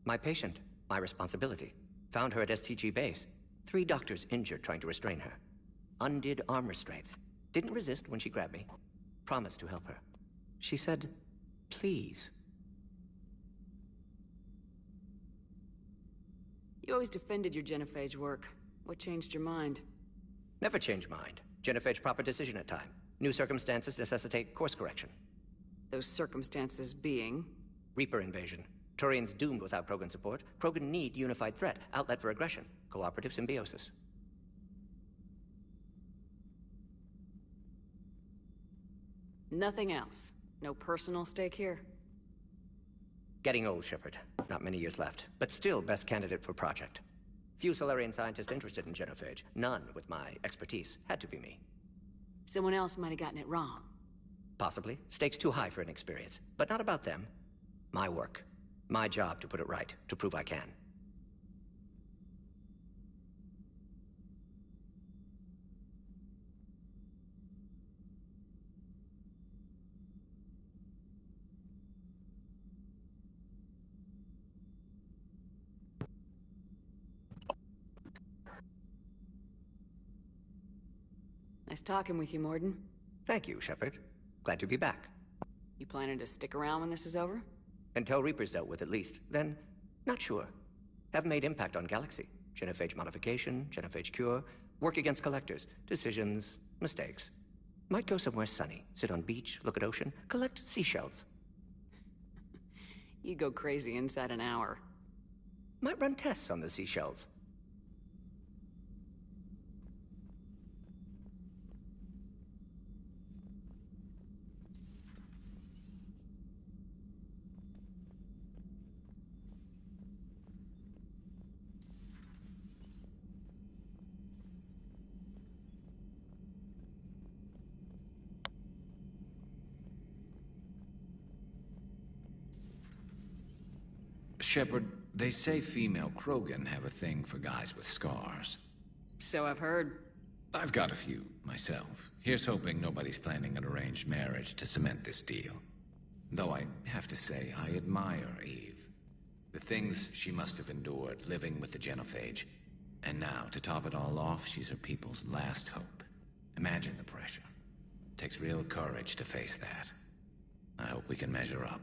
My patient, my responsibility. Found her at STG base. 3 doctors injured trying to restrain her. Undid arm restraints. Didn't resist when she grabbed me. Promised to help her. She said, please. You always defended your genophage work. What changed your mind? Never change mind. Genophage proper decision at time. New circumstances necessitate course correction. Those circumstances being? Reaper invasion. Turians doomed without Krogan support. Krogan need unified threat, outlet for aggression, cooperative symbiosis. Nothing else? No personal stake here? Getting old, Shepard. Not many years left, but still best candidate for project. Few Solarian scientists interested in genophage. None with my expertise. Had to be me. Someone else might have gotten it wrong. Possibly. Stakes too high for inexperience. But not about them. My work. My job to put it right, to prove I can. Nice talking with you, Morden. Thank you, Shepard. Glad to be back. You planning to stick around when this is over? Until Reaper's dealt with, at least. Then, not sure. Have made impact on Galaxy. Genophage modification, genophage cure, work against collectors, decisions, mistakes. Might go somewhere sunny, sit on beach, look at ocean, collect seashells. You go crazy inside an hour. Might run tests on the seashells. Shepard, they say female Krogan have a thing for guys with scars. So I've heard. I've got a few, myself. Here's hoping nobody's planning an arranged marriage to cement this deal. Though I have to say, I admire Eve. The things she must have endured living with the genophage. And now, to top it all off, she's her people's last hope. Imagine the pressure. Takes real courage to face that. I hope we can measure up.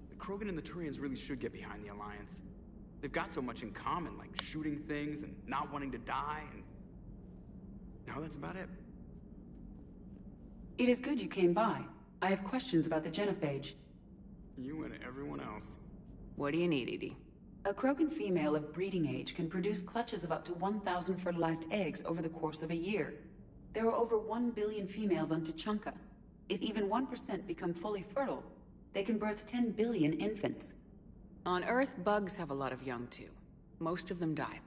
The Krogan and the Turians really should get behind the Alliance. They've got so much in common, like shooting things and not wanting to die, and... No, that's about it. It is good you came by. I have questions about the genophage. You and everyone else. What do you need, Edie? A Krogan female of breeding age can produce clutches of up to 1,000 fertilized eggs over the course of a year. There are over 1 billion females on Tuchanka. If even 1% become fully fertile, they can birth 10 billion infants. On Earth, bugs have a lot of young too. Most of them die.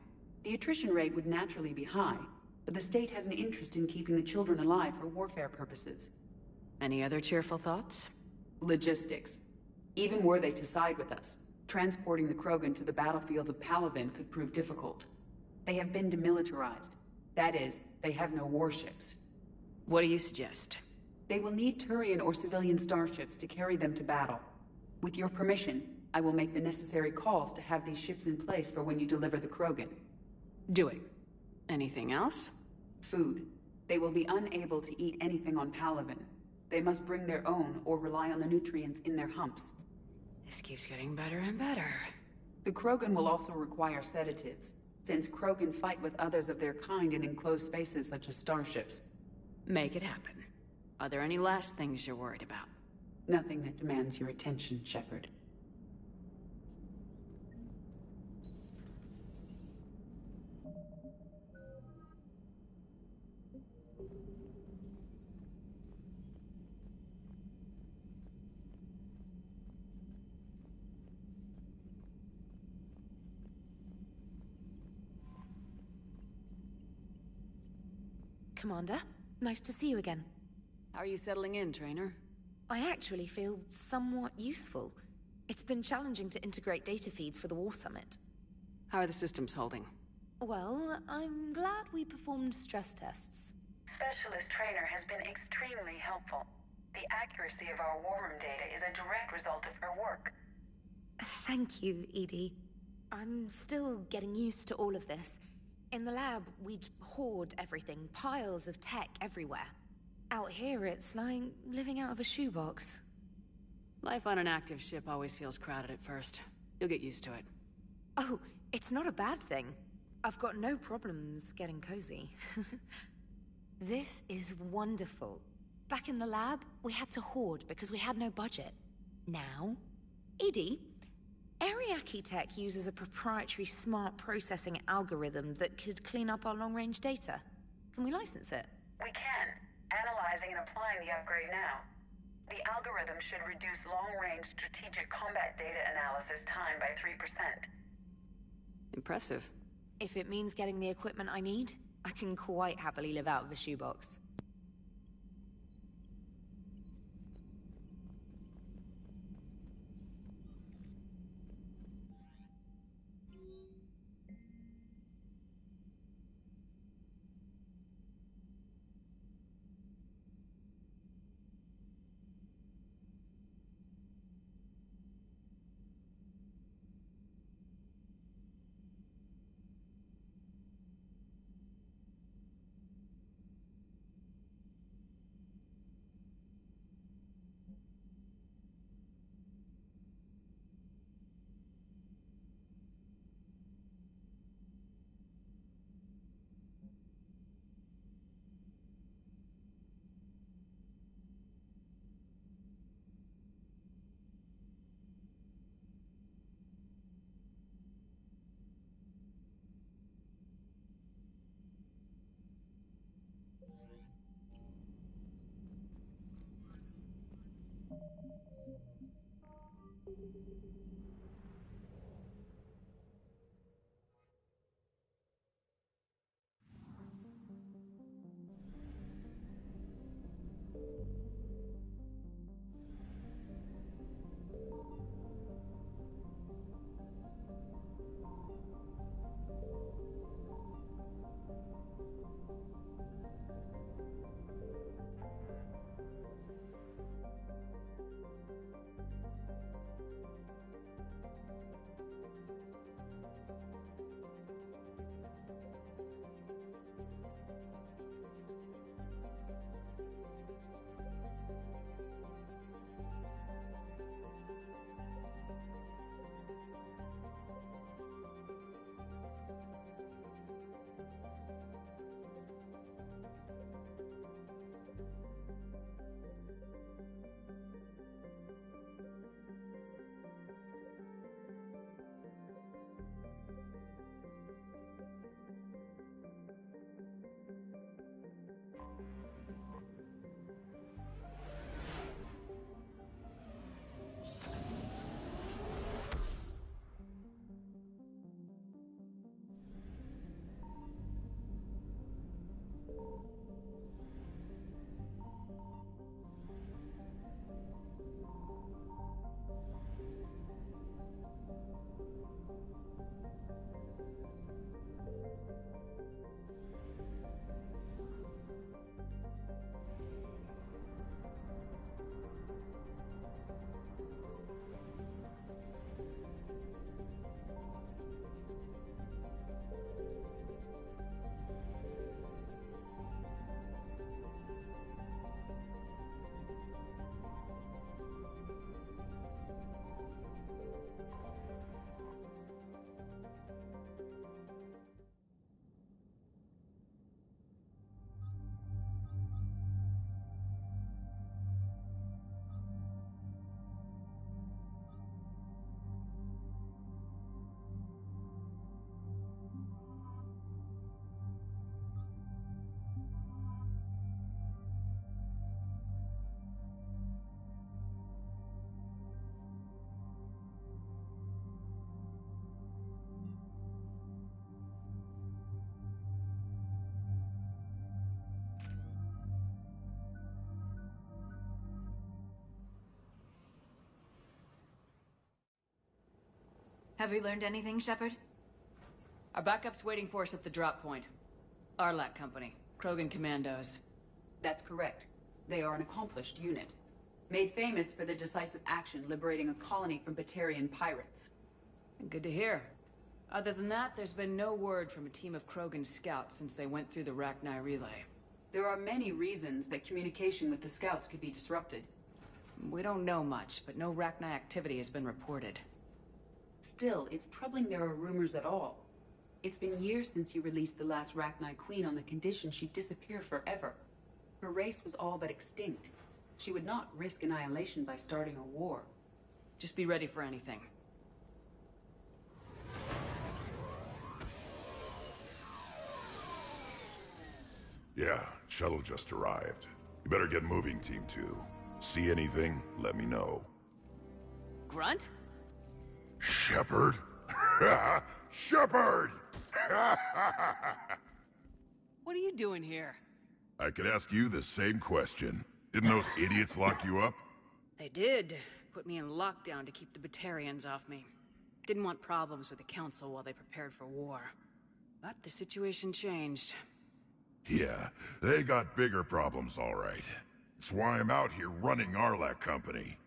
The attrition rate would naturally be high, but the state has an interest in keeping the children alive for warfare purposes. Any other cheerful thoughts? Logistics. Even were they to side with us, transporting the Krogan to the battlefields of Palaven could prove difficult. They have been demilitarized. That is, they have no warships. What do you suggest? They will need Turian or civilian starships to carry them to battle. With your permission, I will make the necessary calls to have these ships in place for when you deliver the Krogan. Do it. Anything else? Food. They will be unable to eat anything on Palaven. They must bring their own or rely on the nutrients in their humps. This keeps getting better and better. The Krogan will also require sedatives, since Krogan fight with others of their kind in enclosed spaces such as starships. Make it happen. Are there any last things you're worried about? Nothing that demands your attention, Shepard. Commander, nice to see you again. How are you settling in, Trainer? I actually feel somewhat useful. It's been challenging to integrate data feeds for the War Summit. How are the systems holding? Well, I'm glad we performed stress tests. Specialist Trainer has been extremely helpful. The accuracy of our war room data is a direct result of her work. Thank you, Edie. I'm still getting used to all of this. In the lab, we'd hoard everything, piles of tech everywhere. Out here, it's like living out of a shoebox. Life on an active ship always feels crowded at first. You'll get used to it. Oh, it's not a bad thing. I've got no problems getting cozy. This is wonderful. Back in the lab, we had to hoard because we had no budget. Now, Edie, Ariake Tech uses a proprietary smart processing algorithm that could clean up our long-range data. Can we license it? We can. Analyzing and applying the upgrade now. The algorithm should reduce long-range strategic combat data analysis time by 3%. Impressive. If it means getting the equipment I need, I can quite happily live out of a shoebox. Have we learned anything, Shepard? Our backup's waiting for us at the drop point. Arlac Company, Krogan Commandos. That's correct. They are an accomplished unit. Made famous for their decisive action liberating a colony from Batarian pirates. Good to hear. Other than that, there's been no word from a team of Krogan scouts since they went through the Rachni relay. There are many reasons that communication with the scouts could be disrupted. We don't know much, but no Rachni activity has been reported. Still, it's troubling there are rumors at all. It's been years since you released the last Rachni Queen on the condition she'd disappear forever. Her race was all but extinct. She would not risk annihilation by starting a war. Just be ready for anything. Yeah, shuttle just arrived. You better get moving, Team 2. See anything, let me know. Grunt? Shepard? Shepard! What are you doing here? I could ask you the same question. Didn't those idiots lock you up? They did. Put me in lockdown to keep the Batarians off me. Didn't want problems with the Council while they prepared for war. But the situation changed. Yeah, they got bigger problems, all right. It's why I'm out here running Arlac Company.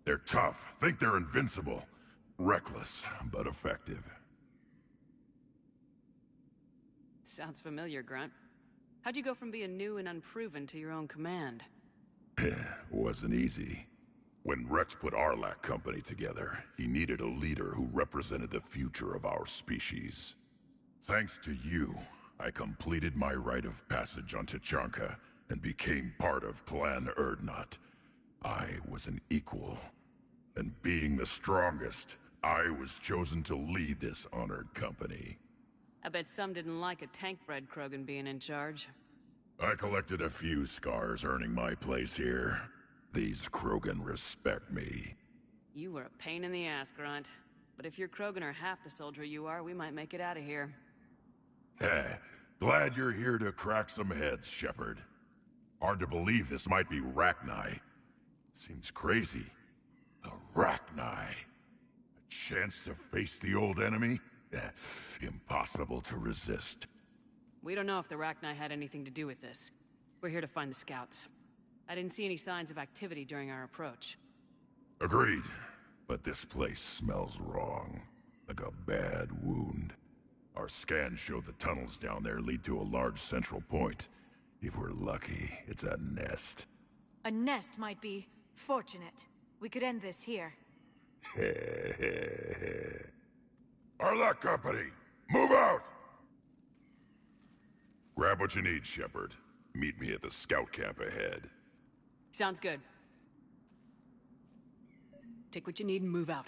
They're tough, think they're invincible. Reckless, but effective. Sounds familiar, Grunt. How'd you go from being new and unproven to your own command? Wasn't easy. When Rex put Arlac Company together, he needed a leader who represented the future of our species. Thanks to you, I completed my rite of passage on Tachanka and became part of Clan Erdnot. I was an equal. And being the strongest, I was chosen to lead this honored company. I bet some didn't like a tank-bred Krogan being in charge. I collected a few scars earning my place here. These Krogan respect me. You were a pain in the ass, Grunt. But if your Krogan are half the soldier you are, we might make it out of here. Glad you're here to crack some heads, Shepard. Hard to believe this might be Rachni. Seems crazy. The Rachni. A chance to face the old enemy? Impossible to resist. We don't know if the Rachni had anything to do with this. We're here to find the scouts. I didn't see any signs of activity during our approach. Agreed. But this place smells wrong. Like a bad wound. Our scans show the tunnels down there lead to a large central point. If we're lucky, it's a nest. A nest might be fortunate. We could end this here. Arlac Company, move out! Grab what you need, Shepard. Meet me at the scout camp ahead. Sounds good. Take what you need and move out.